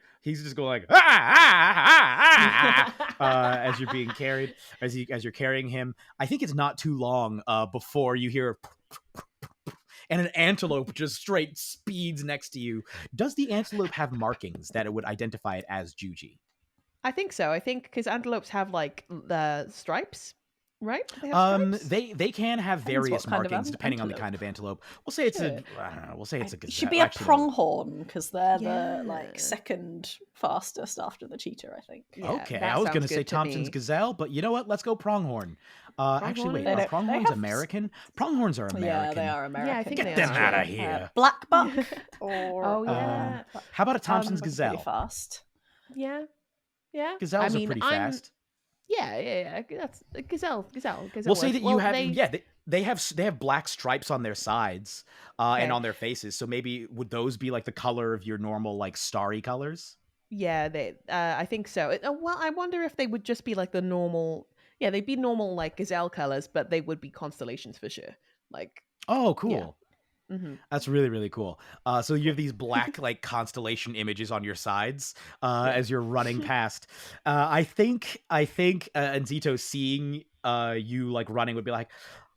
like as you're being carried, as you're carrying him. I think it's not too long before you hear and an antelope just straight speeds next to you. Does the antelope have markings that it would identify it as Juji? I think so. I think because antelopes have like the stripes, right? They have stripes? They can have various markings depending on the kind of antelope. We'll say it's I don't know. We'll say it's a gazelle. It should be a pronghorn because they're the like second fastest after the cheetah, I think. Okay, I was going to say Thompson's gazelle, but you know what? Let's go pronghorn. Actually, wait, are pronghorns American? Pronghorns are American. Yeah, they are American. Yeah, I think Get them out of here. Black buck or how about a Thompson's gazelle? Pretty fast. Yeah. Gazelles are pretty fast. Yeah. That's a gazelle. We'll say that you have they have black stripes on their sides and on their faces. So maybe would those be like the color of your normal like starry colors? Yeah, I think so. Well, I wonder if they would just be like the normal. Yeah, they'd be normal like gazelle colors, but they would be constellations for sure. Like, oh, cool. Yeah. That's really, really cool. So you have these black like constellation images on your sides as you're running past. I think Nzito seeing you like running would be like,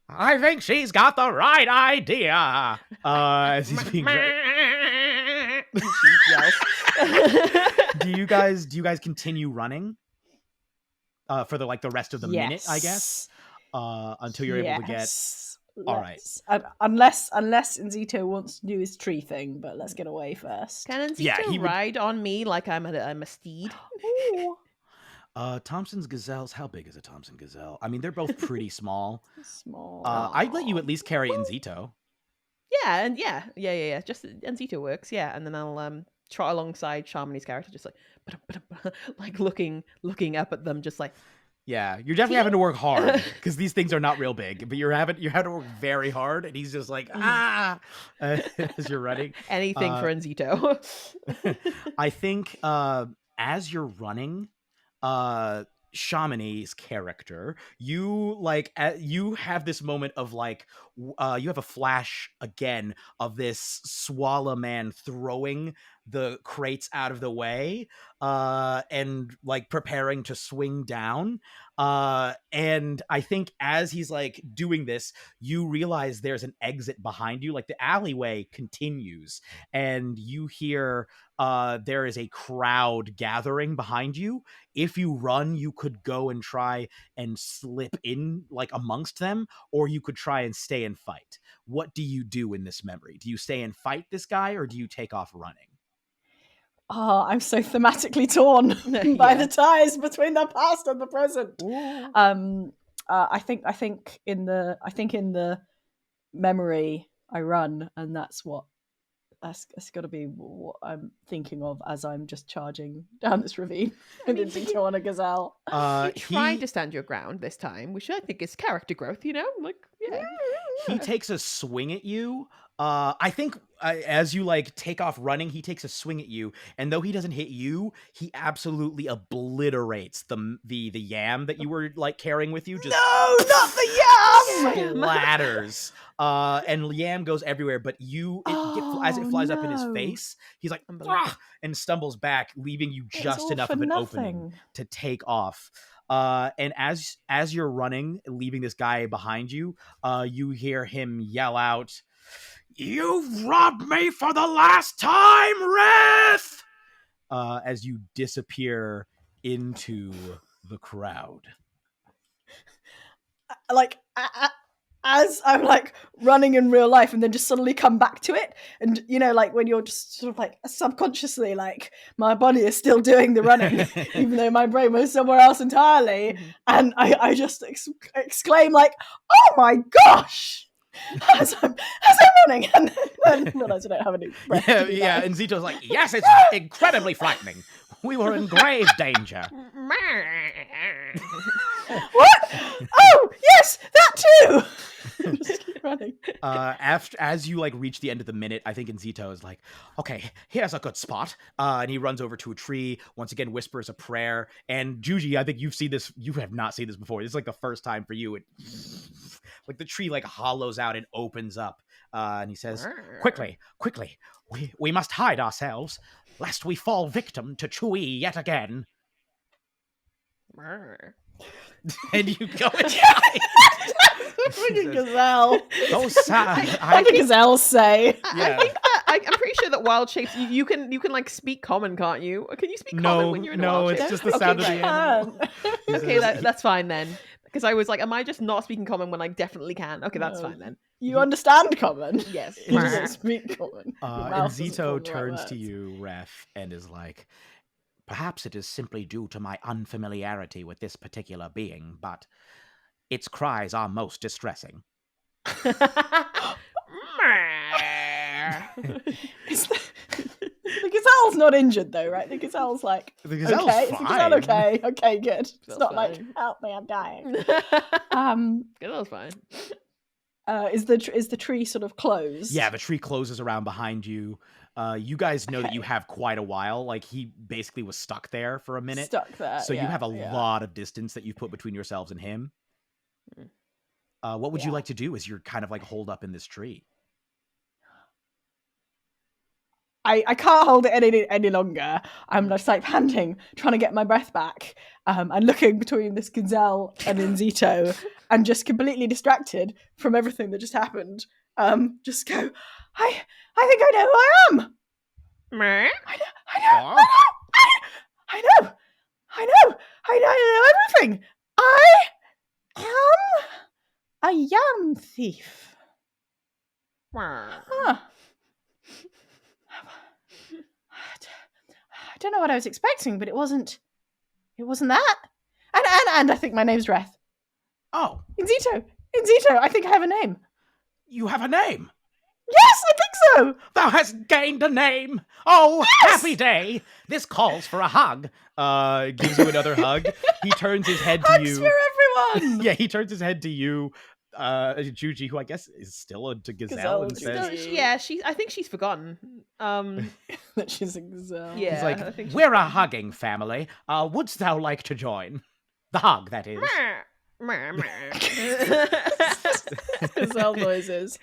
I think she's got the right idea. As he's being do you guys continue running for the rest of the minute, I guess, until you're able to get. All right. Unless Nzito wants to do his tree thing, but let's get away first. Can Nzito ride on me like I'm a steed? Thompson's gazelles. How big is a Thompson gazelle? I mean, they're both pretty small. Small. I'd let you at least carry Enzito. Yeah, and yeah. Just Enzito works, yeah. And then I'll trot alongside Shamini's character, just like looking up at them, just like. Yeah, you're definitely having to work hard because these things are not real big, but you're having to work very hard, and he's just like as you're running. Anything for Enzito. I think as you're running, Shamini's character, you have this moment of like you have a flash again of this Swala man throwing the crates out of the way and like preparing to swing down, and I think as he's like doing this, you realize there's an exit behind you, like the alleyway continues, and you hear there is a crowd gathering behind you. If you run, you could go and try and slip in like amongst them, or you could try and stay and fight. What do you do in this memory? Do you stay and fight this guy, or do you take off running? Oh, I'm so thematically torn by the ties between the past and the present. I think in the memory I run, and that's got to be what I'm thinking of as I'm just charging down this ravine with Enzito on a gazelle. You tried to stand your ground this time, which I think is character growth, like, yeah. He takes a swing at you. I think as you like take off running, he takes a swing at you, and though he doesn't hit you, he absolutely obliterates the yam that you were like carrying with you. Just no, not the yam! Splatters. And yam goes everywhere, but as it flies up in his face, he's like and stumbles back, leaving you just enough of an opening to take off. And as you're running, leaving this guy behind you, you hear him yell out, "You've robbed me for the last time, Reth!" As you disappear into the crowd. Like, as I'm like running in real life and then just suddenly come back to it. And, like when you're just sort of like subconsciously, like my body is still doing the running, even though my brain was somewhere else entirely. Mm-hmm. And I just exclaim like, "Oh my gosh!" as I'm running, and then realize I don't have any breath. Yeah. And Zito's like, "Yes, it's incredibly frightening. We were in grave danger." What? Oh, yes, that too. Just keep running. As you like reach the end of the minute, I think Enzito is like, "Okay, here's a good spot." And he runs over to a tree, once again whispers a prayer. And Juji, I think you've seen this. You have not seen this before. This is like the first time for you. Like the tree like hollows out and opens up. And he says, quickly, we must hide ourselves, lest we fall victim to Chewie yet again." And you go and hide. Freaking gazelle. What did gazelle say? Yeah. I think I'm pretty sure that wild shapes you can like speak common, can't you? Can you speak common when you're in a wild shape? No, it's just the sound of the animal. Okay, that's fine then. Because I was like, am I just not speaking common when I definitely can? Okay, that's fine then. You understand common? Yes. You don't speak common. And Zito turns to you, Reth, and is like, "Perhaps it is simply due to my unfamiliarity with this particular being, but its cries are most distressing." The gazelle's not injured though, right? The gazelle's like, the gazelle's okay. fine. Is the gazelle okay? Okay, good. It's That's not fine. Like, "Help me, I'm dying." Gazelle's fine. Is the tree sort of closed? Yeah, the tree closes around behind you. You guys know that you have quite a while. Like he basically was stuck there for a minute. Stuck there. So you have a lot of distance that you've put between yourselves and him. What would you like to do as you're kind of like holed up in this tree? I can't hold it any longer. I'm just like panting, trying to get my breath back, and looking between this gazelle and Enzito, and just completely distracted from everything that just happened. Just go, I think I know who I am. I know everything. I am a yam thief. Huh. I don't know what I was expecting, but it wasn't It wasn't that. And I think my name's Reth. Oh, Inzito, I think I have a name. you have a name. Yes, I think so. Thou hast gained a name. Oh, Yes! happy day. This calls for a hug. Gives you another hug. He turns his head to Hugs you. for everyone. Yeah, he turns his head to you, Juji, who I guess is still into Gazelle, and Gazelle, says, Juji. Yeah, I think she's forgotten. That she's a gazelle. Yeah. he's like, I think she's we're a forgotten. hugging family. Wouldst thou like to join? The hug, that is. Gazelle noises.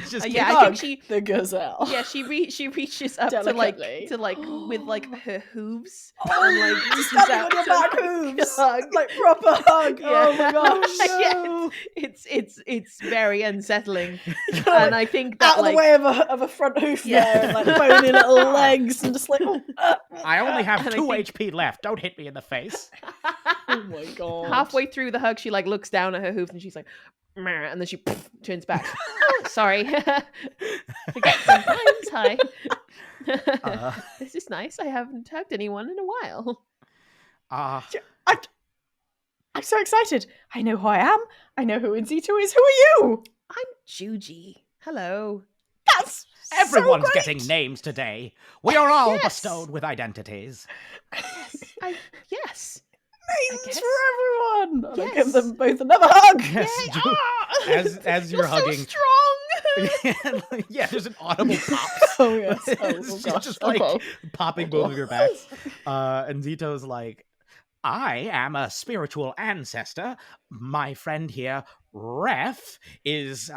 Just Yeah, I Hug think she. the gazelle. Yeah, she reaches up Delicately. to like with like her hooves. Oh, and, like, just reaches standing out on your to, back like, hooves. hug. Like proper hug. Oh my Yeah. gosh. Yeah, it's very unsettling, and I think that Out of the like way of a front hoof Yeah. there, and like bony little legs, and just like, oh, I only have And I 2 think- HP left. Don't hit me in the face. oh my god. halfway through the hug, she like looks down at her hoof and she's like, "Meh," and then she turns back. Oh, sorry, forget sometimes. Hi. Uh, This is nice. I haven't hugged anyone in a while. I'm so excited. I know who I am. I know who Inzito is. Who are you? I'm Juji. Hello. That's Everyone's so great. getting names today. We are all Yes. bestowed with identities. Yes. Names guess. for everyone. And I give Yes. them both another hug. Yes, Yay. Ju- Ah! as you're hugging. so strong. Yeah, there's an audible pop. Oh yes. It's Oh gosh. just like Okay. popping both of your backs. And Zito's like, I am a spiritual ancestor. My friend here, Reth, is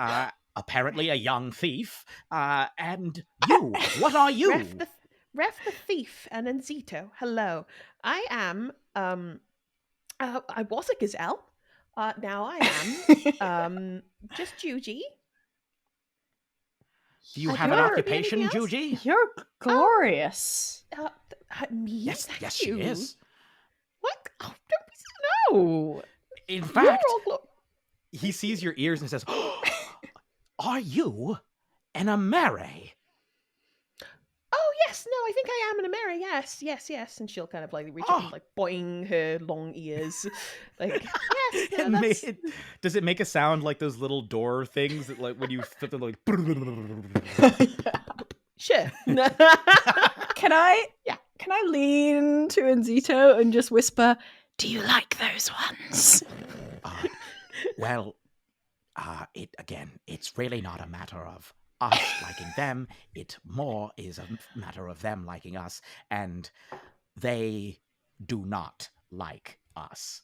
apparently a young thief. And you, what are you? Ref the thief and Enzito. Hello. I am I was a gazelle. Now I am just Juji. Do you I have an don't- occupation, anything else? Juji? You're glorious. Me? Yes, Thank yes, she you. is. What? Oh, no. In You're fact, all he sees your ears and says, are you an Emere? Oh yes, no, I think I am an Emere. Yes. And she'll kind of like reach up and like boing her long ears, like yes. No, And that's... does it make a sound like those little door things that, like, when you flip them, like? Sure. Can I? Yeah. Can I lean to Inzito and just whisper, "Do you like those ones?" Well, it's really not a matter of us liking them. It more is a matter of them liking us, and they do not like us.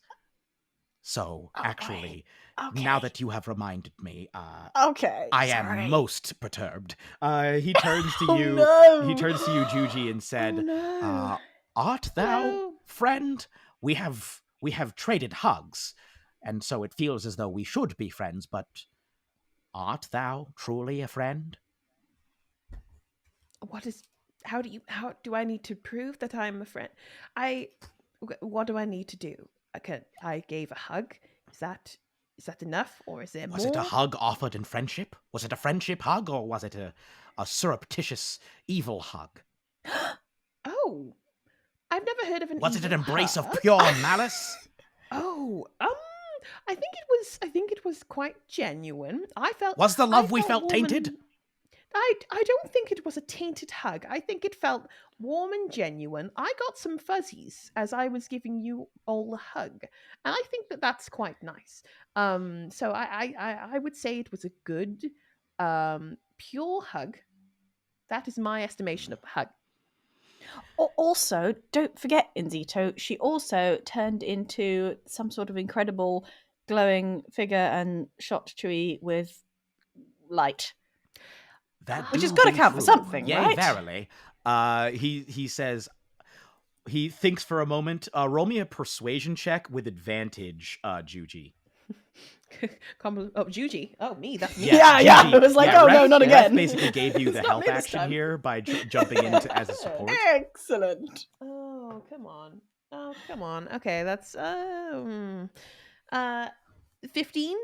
So, actually, now that you have reminded me, Okay. I sorry. am most perturbed. He turns to Oh, you. no. He turns to you, Juji, and said, Oh, no. "Art thou, Hello. friend? We have traded hugs, and so it feels as though we should be friends. But art thou truly a friend?" How do I need to prove that I'm a friend? What do I need to do? I gave a hug. Is that enough, or is there more? Was it a hug offered in friendship? Was it a friendship hug, or was it a surreptitious evil hug? Oh, I've never heard of an. Was it an evil embrace hug. of pure malice? Oh, I think it was quite genuine. Was the love we felt tainted? I don't think it was a tainted hug. I think it felt warm and genuine. I got some fuzzies as I was giving you all a hug, and I think that that's quite nice. So I would say it was a good, pure hug. That is my estimation of a hug. Also, don't forget, Inzito, she also turned into some sort of incredible glowing figure and shot Chewie with light. That Which do has gotta be count for true. something, Yea, right? verily. He says, he thinks for a moment. Roll me a persuasion check with advantage, Juji. Juji. Oh, me. That's me. Yeah. Juji. It was like, oh, no, not Reth again. basically gave you the It's not help me this action time. here by jumping in as a support. Excellent. Oh, come on. Okay, that's 15.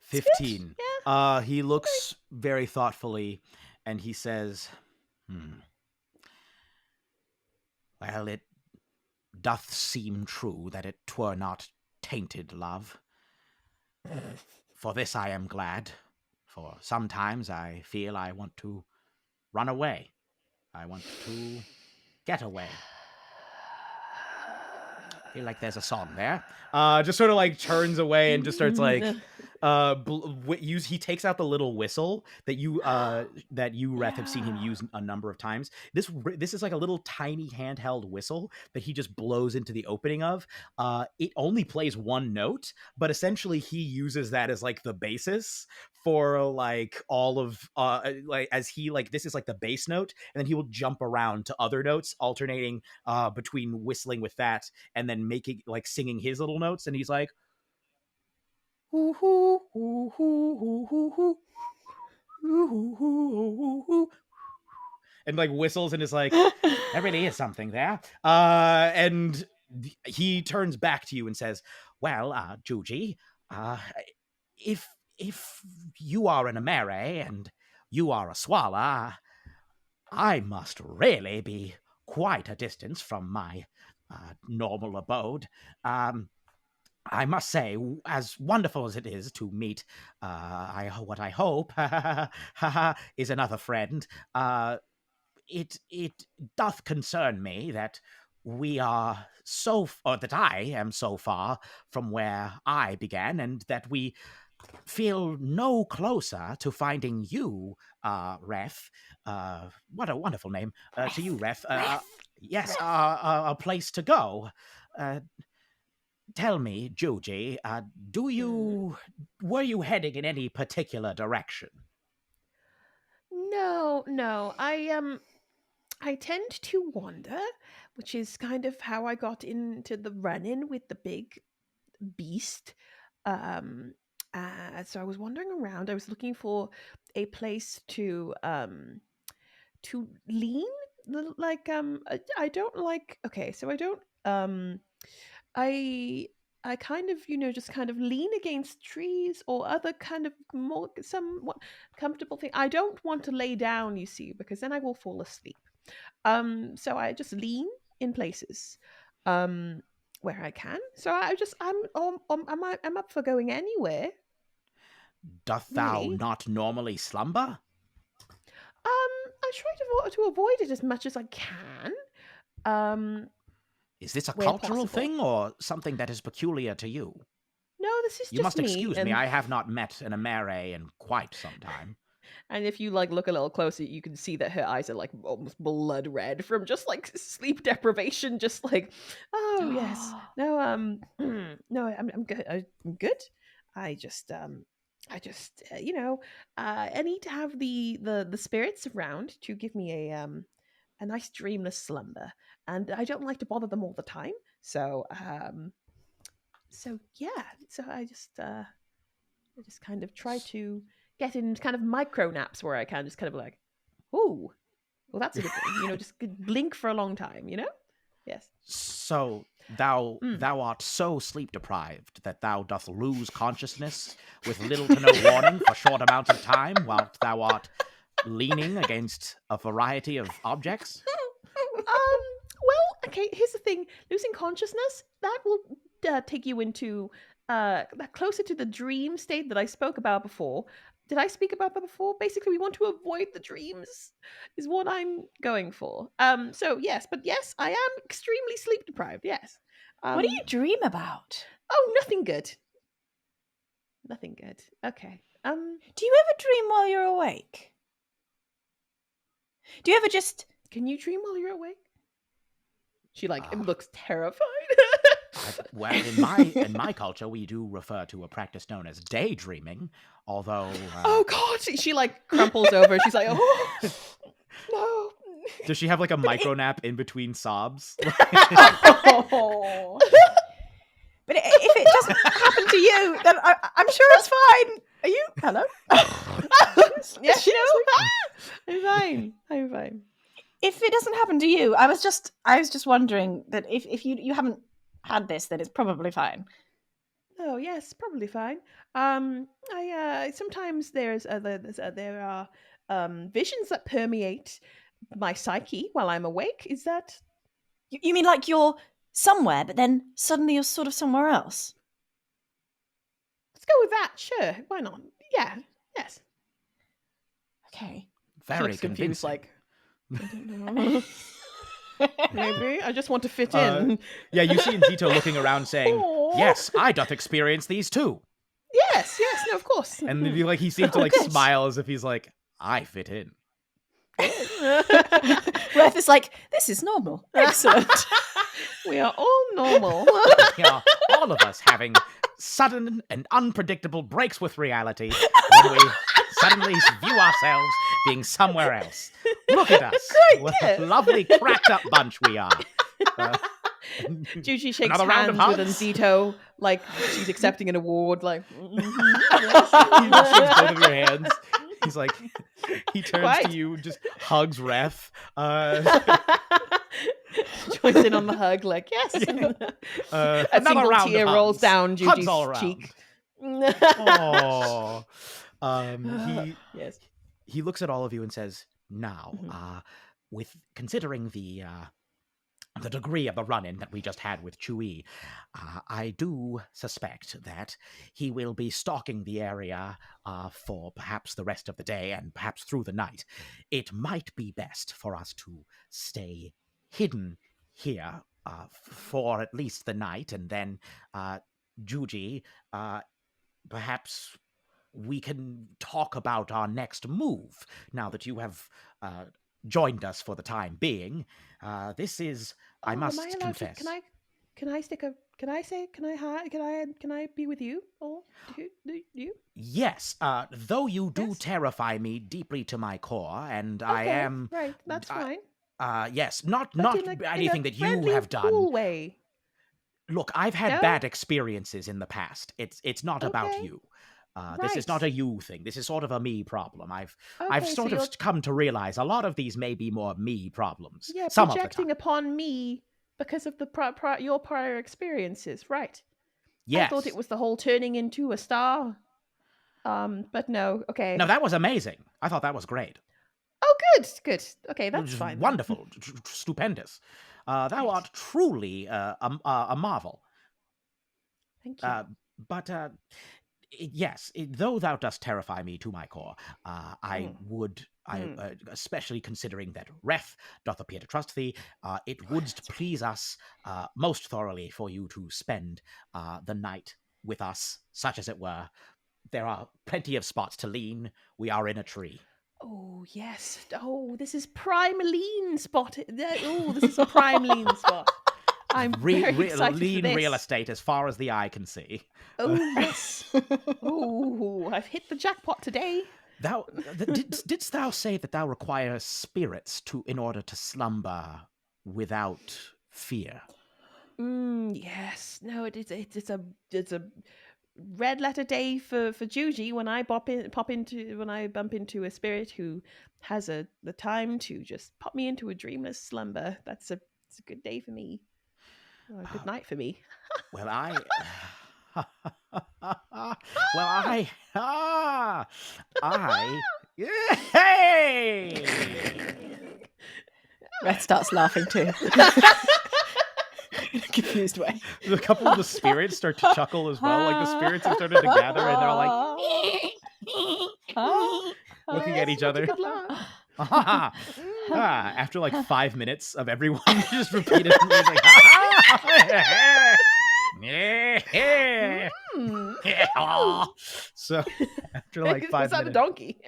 15. He looks very thoughtfully, and he says, Well, it doth seem true that it twere not tainted love. For this I am glad, for sometimes I feel I want to run away. I want to get away. I feel like there's a song there. Just sort of like turns away and just starts like he takes out the little whistle that you Reth have seen him use a number of times. This is like a little tiny handheld whistle that he just blows into the opening of. It only plays one note, but essentially he uses that as like the basis for like all of like as he like this is like the bass note, and then he will jump around to other notes, alternating between whistling with that and then making like singing his little notes, and he's like hoo hoo hoo hoo hoo hoo hoo hoo hoo hoo, and like whistles and is like, there really is something there. And he turns back to you and says, well, Juji, if you are an Emere and you are a Swala, I must really be quite a distance from my normal abode. I must say, as wonderful as it is to meet what I hope is another friend, it doth concern me that we are that I am so far from where I began, and that we feel no closer to finding you, Reth. What a wonderful name to you, Reth. Yes, a place to go. Tell me, Juji, were you heading in any particular direction? No. I tend to wander, which is kind of how I got into the run-in with the big beast. So I was wandering around. I was looking for a place to lean. Like I don't like. Okay, so I don't. I kind of, just kind of lean against trees or other kind of more somewhat comfortable thing. I don't want to lay down, you see, because then I will fall asleep. So I just lean in places where I can. So I'm up for going anywhere. Doth thou Really? not normally slumber? I try to avoid it as much as I can. Is this a Where cultural possible. thing or something that is peculiar to you? No, this is You just must excuse me, and, I have not met an Emere in quite some time. And if you like look a little closer, you can see that her eyes are like almost blood red from just like sleep deprivation. Just like, oh yes, no, no, I'm good. I'm good. I just I need to have the spirits around to give me a nice dreamless slumber, and I don't like to bother them all the time. So yeah, so I just kind of try to get in kind of micro naps where I can just kind of like, oh, well, that's a good thing. Just blink for a long time, Yes. So thou art so sleep deprived that thou doth lose consciousness with little to no warning for short amounts of time, whilst thou art leaning against a variety of objects? Well, okay, here's the thing. Losing consciousness, that will take you into closer to the dream state that I spoke about before. Did I speak about that before? Basically, we want to avoid the dreams, is what I'm going for. So yes, I am extremely sleep deprived. Yes. What do you dream about? Oh, nothing good. Nothing good. Okay. Do you ever dream while you're awake? Do you ever just... Can you dream while you're awake? She looks terrified. Well, in my culture, we do refer to a practice known as daydreaming, although... Oh, God! She crumples over. She's like, oh, no. Does she have, a micro-nap in between sobs? Oh. But if it doesn't happen to you, then I'm sure it's fine. Are you? Hello? Yes, I'm fine. If it doesn't happen to you, I was just wondering that if you haven't had this, then it's probably fine. Oh yes, probably fine. I sometimes there are visions that permeate my psyche while I'm awake. Is that? You mean like your somewhere, but then suddenly you're sort of somewhere else. Let's go with that. Sure. Why not? Yeah. Yes. Okay. Very Looks confused, convincing. like, I don't know. Maybe I just want to fit in. Yeah, you see Zito looking around saying, Aw. "Yes, I doth experience these too." Yes, no, of course. And he seems to good. smile as if he's like, "I fit in." Reth is like, this is normal. Excellent. We are all normal. Yeah, all of us having sudden and unpredictable breaks with reality when we suddenly view ourselves being somewhere else. Look at us. What a lovely cracked up bunch we are. Juji shakes Another round of hands with hugs? Anzito, like she's accepting an award, like He shakes both of your hands. He's like, he turns Quite. to you, just hugs Reth. joins in on the hug, like, yes. A Another single round tear of rolls hugs. down Hugs all Juji's around. cheek. Aww. Yes. He looks at all of you and says, "Now, with considering the degree of the run-in that we just had with Chui, I do suspect that he will be stalking the area for perhaps the rest of the day and perhaps through the night. It might be best for us to stay hidden here for at least the night, and then Juji, perhaps we can talk about our next move now that you have joined us for the time being. This is, I must am I allowed confess." To, can I be with you? Or do you? Yes, though you do Yes. terrify me deeply to my core, and I Okay, am, right, that's fine. yes, not But in anything a that you friendly, have done. cool way. Look, I've had No? bad experiences in the past. It's not about Okay. you. This is not Right. a you thing. This is sort of a me problem. I've Okay, sort so of come to realize a lot of these may be more me problems. Yeah, Some of the projecting time. upon me because of the your prior experiences, right? Yes. I thought it was the whole turning into a star. But no, okay. No, that was amazing. I thought that was great. Oh, good. Okay, It that's was fine. then. wonderful, stupendous. Thou Right. art truly a marvel. Thank you. But yes, though thou dost terrify me to my core, I would, especially considering that Reth doth appear to trust thee, it would please us most thoroughly for you to spend the night with us, such as it were. There are plenty of spots to lean. We are in a tree. Oh, yes. Oh, this is prime lean spot. Oh, this is a prime lean spot. I'm very excited lean for this. real estate as far as the eye can see. Oh, yes. Oh, I've hit the jackpot today. Thou didst thou say that thou require spirits in order to slumber without fear? Yes. No, it's a red letter day for Juji when I bump into a spirit who has the time to just pop me into a dreamless slumber. It's a good day for me. Or a good night for me. Well, I hey! Reth starts laughing too. In a confused way. A couple of the spirits start to chuckle as well. Like the spirits have started to gather and they're like looking at each other. Good laugh. After like 5 minutes of everyone just repeating like, so after like 5 Is that a minutes, donkey?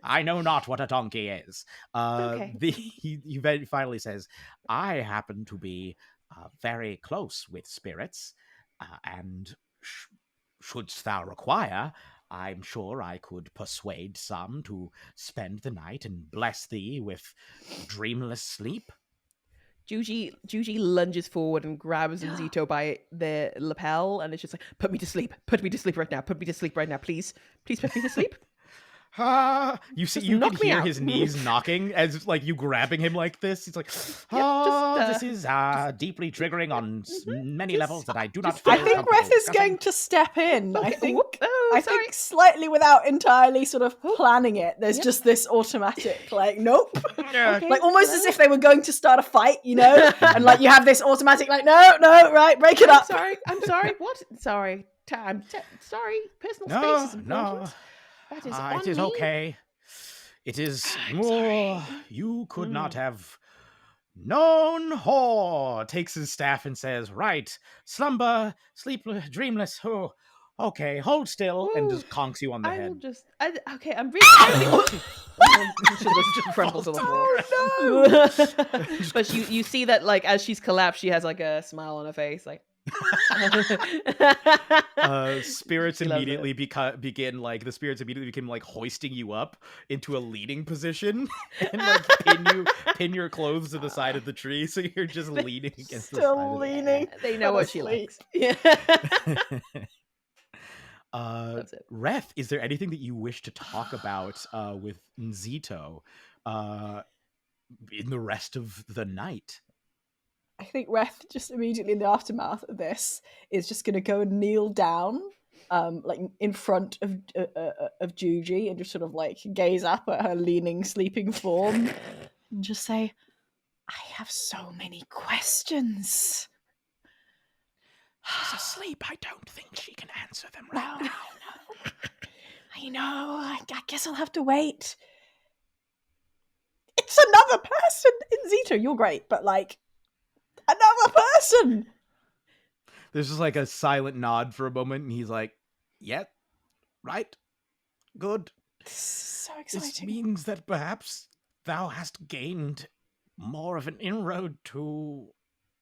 I know not what a donkey is. Okay. He finally says, I happen to be very close with spirits, and shouldst thou require, I'm sure I could persuade some to spend the night and bless thee with dreamless sleep. Juji lunges forward and grabs Nzito by the lapel, and it's just like, put me to sleep right now, please put me to sleep. You see, Just you can knock me hear out. his knees knocking as like you grabbing him like this. He's like, this is deeply triggering on many levels that I do not feel I think comfortable Reth is discussing." going to step in. I Okay, think. whoop. Oh, I sorry. think slightly without entirely sort of planning it. There's just this automatic, like, nope. Okay, Like almost as hello? if they were going to start a fight, you know? And like you have this automatic, like, no, right, break it up. I'm sorry. What? Sorry. Sorry. Personal space No, is important. no. That is on It is me. okay. It is. I'm sorry. You could not have known. Takes his staff and says, "Right, slumber, sleepless, dreamless. Oh, okay, hold still," and just conks you on the I head. will just. Okay, I'm really. She just crumbles to the floor. Oh no! But you see that like as she's collapsed, she has like a smile on her face, like. Spirits She loves immediately begin like the spirits immediately became like hoisting you up into a leaning position and like pin your clothes to the side of the tree, so you're just leaning against the Still side of the leaning. They know what she Asleep. likes. Yeah. That's it. Reth, is there anything that you wish to talk about with Nzito in the rest of the night? I think Reth just immediately in the aftermath of this is just going to go and kneel down, like in front of Juji, and just sort of like gaze up at her leaning, sleeping form, and just say, "I have so many questions." She's asleep. I don't think she can answer them right now. I know. I guess I'll have to wait. It's another person in Zito. You're great, but like another person. There's just like a silent nod for a moment, and he's like, "Yep, right, good. So This exciting. means that perhaps thou hast gained more of an inroad to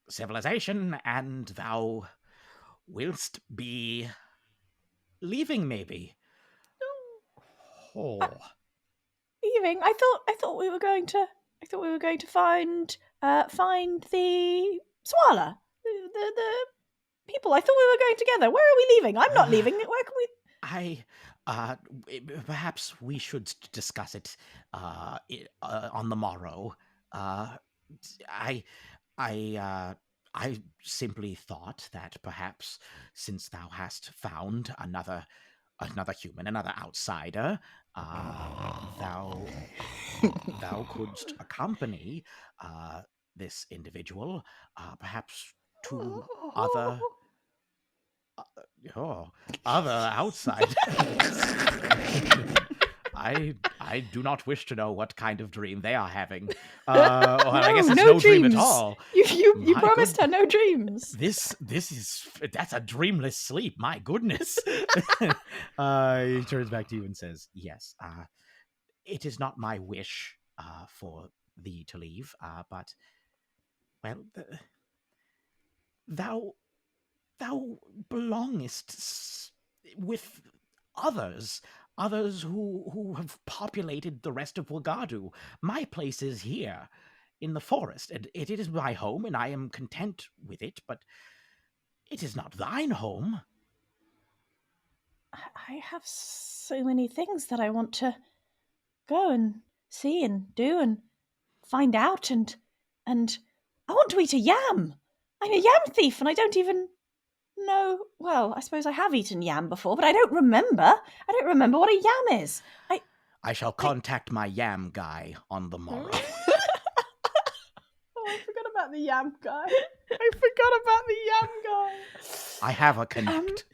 civilization, and thou willst be leaving, maybe." Oh, Leaving. I thought we were going to. I thought we were going to find the Swala, the people. I thought we were going together. Where are we leaving? I'm not leaving. Where can we? perhaps we should discuss it on the morrow. I simply thought that perhaps since thou hast found another human, another outsider, thou couldst accompany this individual, perhaps to other outsiders. I do not wish to know what kind of dream they are having. I guess it's no dream at all. You My promised her no dreams. That's a dreamless sleep. My goodness. He turns back to you and says, "Yes, it is not my wish for thee to leave, but well, thou belongest with others who have populated the rest of Wagadu. My place is here in the forest, and it is my home, and I am content with it, but it is not thine home." I have so many things that I want to go and see and do and find out, and I want to eat a yam. I'm a yam thief, and I don't even know. Well, I suppose I have eaten yam before, but I don't remember. I don't remember what a yam is. I shall contact my yam guy on the morrow. Oh, I forgot about the yam guy. I have a connect.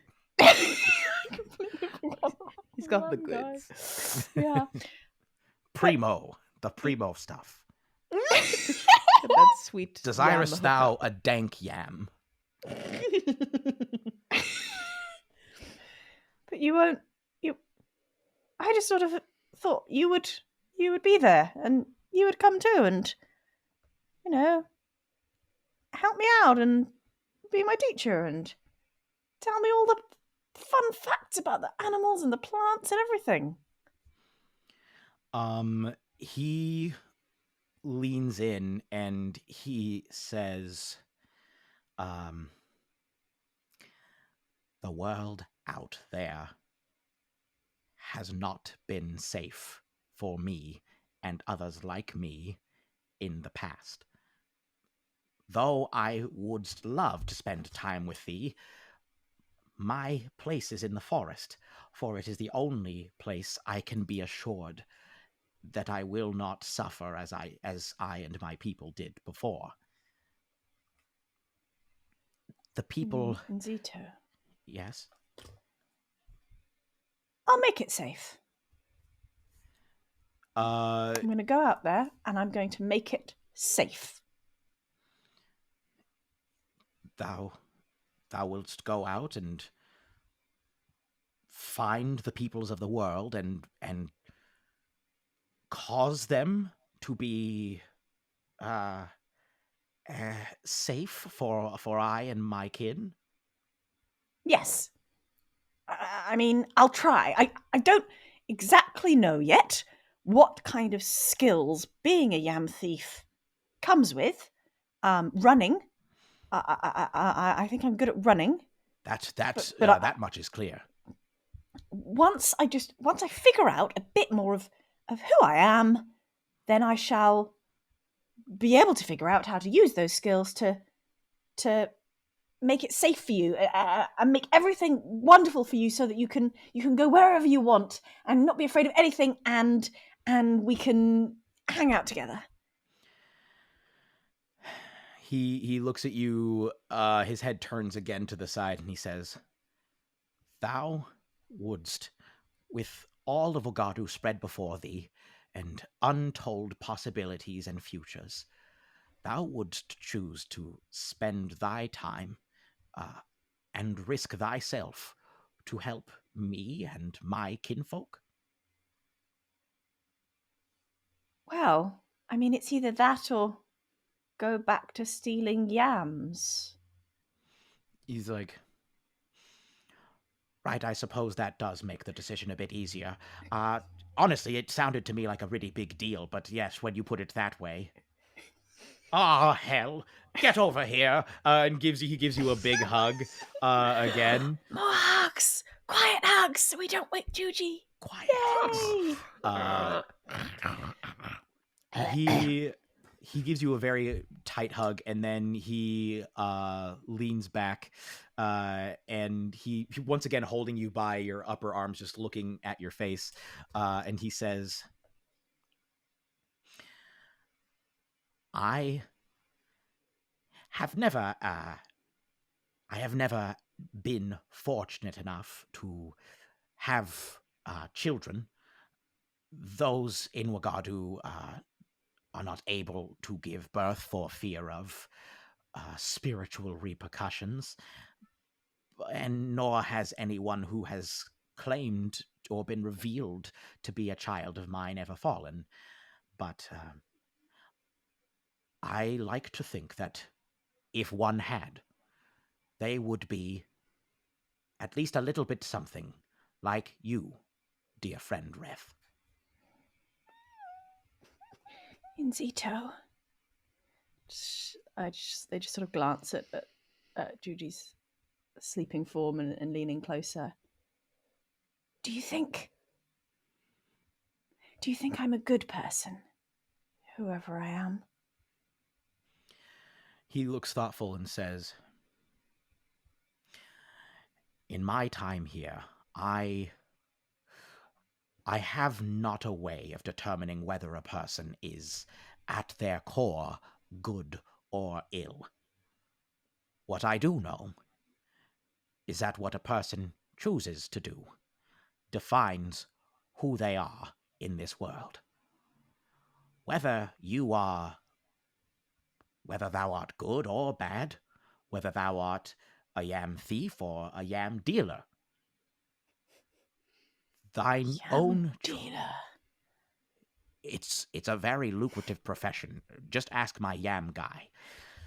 He's got the goods. Yeah. The primo stuff. That sweet. Desirest yam thou a dank yam? But you won't. I just sort of thought you would be there, and you would come too, and help me out and be my teacher and tell me all the fun facts about the animals and the plants and everything. He leans in and he says, "The world out there has not been safe for me and others like me in the past. Though I would love to spend time with thee, my place is in the forest, for it is the only place I can be assured that I will not suffer as I and my people did before. The people... Zito. Yes? I'll make it safe. I'm going to go out there and I'm going to make it safe. Thou wilt go out and find the peoples of the world and cause them to be safe for I and my kin? Yes. I mean, I'll try. I don't exactly know yet what kind of skills being a yam thief comes with. Running. I think I'm good at running. That much is clear. Once I figure out a bit more of who I am, then I shall be able to figure out how to use those skills to make it safe for you and make everything wonderful for you, so that you can go wherever you want and not be afraid of anything, and we can hang out together. He looks at you, his head turns again to the side, and he says, "Thou wouldst, with all of Wagadu spread before thee, and untold possibilities and futures, thou wouldst choose to spend thy time and risk thyself to help me and my kinfolk?" Well, I mean, it's either that or go back to stealing yams. He's like, "Right, I suppose that does make the decision a bit easier. Honestly, it sounded to me like a really big deal, but yes, when you put it that way." "Ah, hell, get over here," and he gives you a big hug, again. More hugs! Quiet hugs, so we don't wake Juji. Quiet hugs. He gives you a very tight hug, and then he leans back, and he once again holding you by your upper arms, just looking at your face, and he says, I have never been fortunate enough to have children. Those in Wagadu are not able to give birth for fear of spiritual repercussions, and nor has anyone who has claimed or been revealed to be a child of mine ever fallen. But I like to think that if one had, they would be at least a little bit something like you, dear friend Reth." In Zito. They just sort of glance at Juji's sleeping form and leaning closer. Do you think I'm a good person, whoever I am? He looks thoughtful and says, "In my time here, I have not a way of determining whether a person is, at their core, good or ill. What I do know is that what a person chooses to do defines who they are in this world. Whether thou art good or bad, whether thou art a yam thief or a yam dealer, thine own dealer. It's a very lucrative profession. Just ask my yam guy."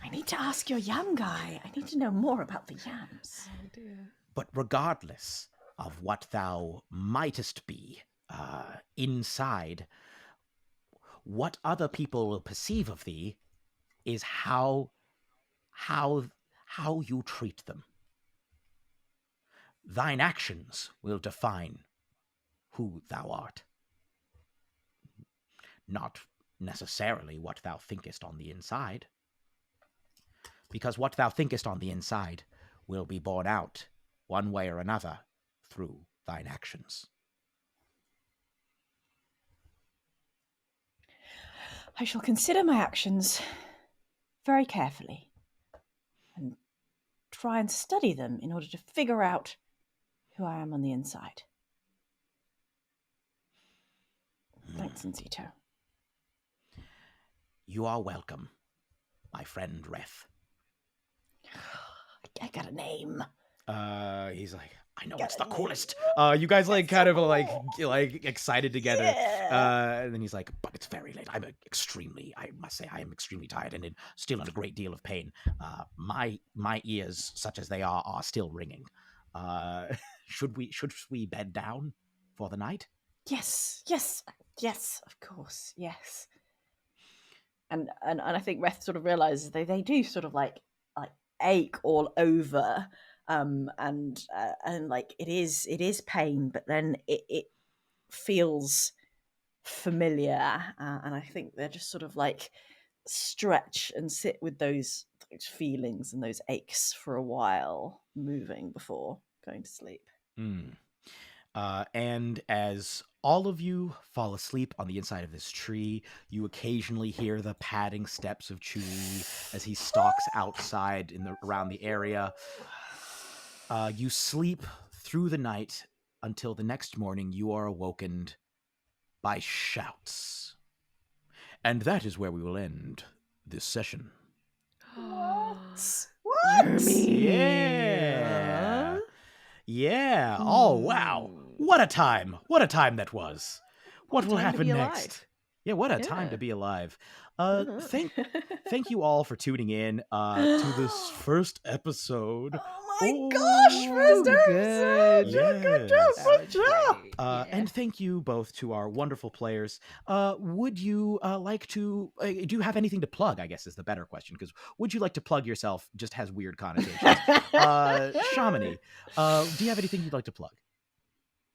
I need to ask your yam guy. I need to know more about the yams. Oh dear. "But regardless of what thou mightest be inside, what other people will perceive of thee is how you treat them. Thine actions will define who thou art. Not necessarily what thou thinkest on the inside, because what thou thinkest on the inside will be borne out one way or another through thine actions. I shall consider my actions very carefully and try and study them in order to figure out who I am on the inside. Thanks, Unzito. You are welcome, my friend Reth. I got a name. He's like, I know Got it's the a name. coolest. You guys like That's kind so of like cool. excited together. Yeah. And then he's like, but it's very late. I must say, I am extremely tired and still in a great deal of pain. My ears, such as they are still ringing. Should we bed down for the night? Yes, of course, yes. And I think Reth sort of realizes they do sort of like ache all over, and like it is pain, but then it feels familiar, and I think they're just sort of like stretch and sit with those feelings and those aches for a while, moving before going to sleep. And as all of you fall asleep on the inside of this tree, you occasionally hear the padding steps of Juji as he stalks outside around the area. You sleep through the night until the next morning you are awoken by shouts. And that is where we will end this session. What? Yeah. Yeah. Oh, wow. What a time. What a time that was. What will happen next? Yeah, what a time to be alive. Thank you all for tuning in to this first episode. Oh my gosh, first episode! Yes. Good job. And thank you both to our wonderful players. Would you like to, do you have anything to plug, I guess is the better question, because would you like to plug yourself just has weird connotations. Shamini, do you have anything you'd like to plug?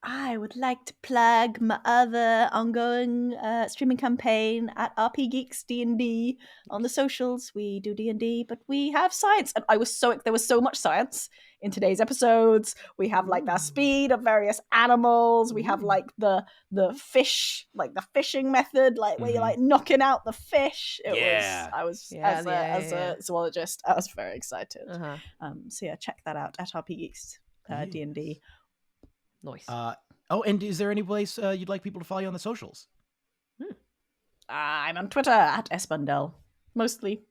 I would like to plug my other ongoing streaming campaign at RP Geeks D&D on the socials. We do D&D, but we have science, and there was so much science in today's episodes. We have like the speed of various animals. We have like the fish, like the fishing method, like where you're like knocking out the fish. As a zoologist, I was very excited. So yeah, check that out at RP Geeks D&D. Nice. And is there any place you'd like people to follow you on the socials? I'm on Twitter at Bundell. Mostly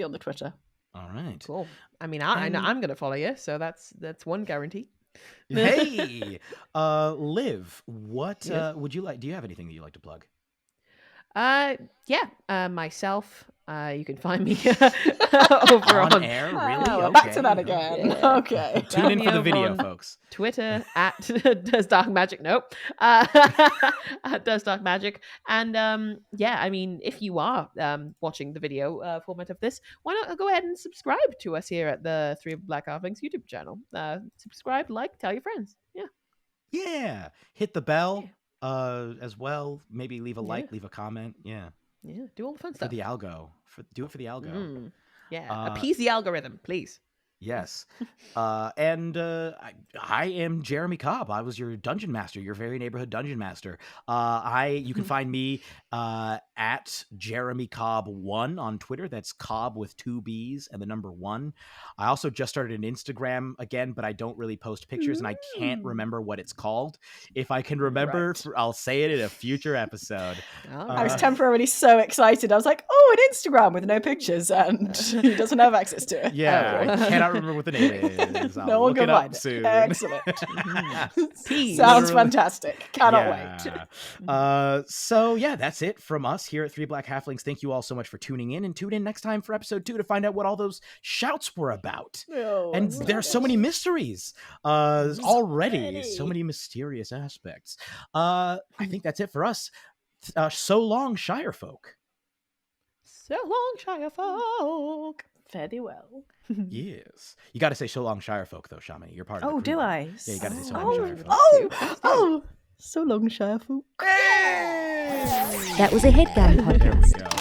on the Twitter. All right. Cool. I mean, I'm going to follow you, so that's one guarantee. Hey, Liv, what would you like? Do you have anything that you'd like to plug? Myself. You can find me over on air. Really? We're Okay. back to that again. Yeah. Okay. Tune in for the over video, on folks. Twitter at Does Dark Magic. Nope. At Does Dark Magic. And I mean, if you are watching the video format of this, why not go ahead and subscribe to us here at the Three Black Halflings YouTube channel. Subscribe, like, tell your friends. Yeah. Hit the bell as well. Maybe leave a like, leave a comment. Yeah. Do all the fun For stuff. the algo. Do it for the algo. Appease the algorithm, please. Yes. And I am Jeremy Cobb. I was your dungeon master, your very neighborhood dungeon master. You can find me at Jeremy Cobb 1 on Twitter. That's Cobb with 2 B's and the number 1. I also just started an Instagram again, but I don't really post pictures and I can't remember what it's called. If I can remember, I'll say it in a future episode. I was temporarily so excited. I was like, oh, an Instagram with no pictures, and he doesn't have access to it. Yeah, I cannot remember what the name is. I'll No one look can it up find it. soon. Excellent. Peas. Sounds fantastic. Cannot wait. So yeah, that's it from us here at Three Black Halflings. Thank you all so much for tuning in, and tune in next time for episode 2 to find out what all those shouts were about. And there are so many mysteries already, so many mysterious aspects. I think that's it for us. So long, Shire folk. So long, Shire folk. Fare thee well. Yes. You got to say so long, Shire folk, though, Shamini. You're part of the Oh, crew. do I? Yeah, you got to say so long, Shire folk. Oh. So long, Shirefolk. That was a Headgum podcast.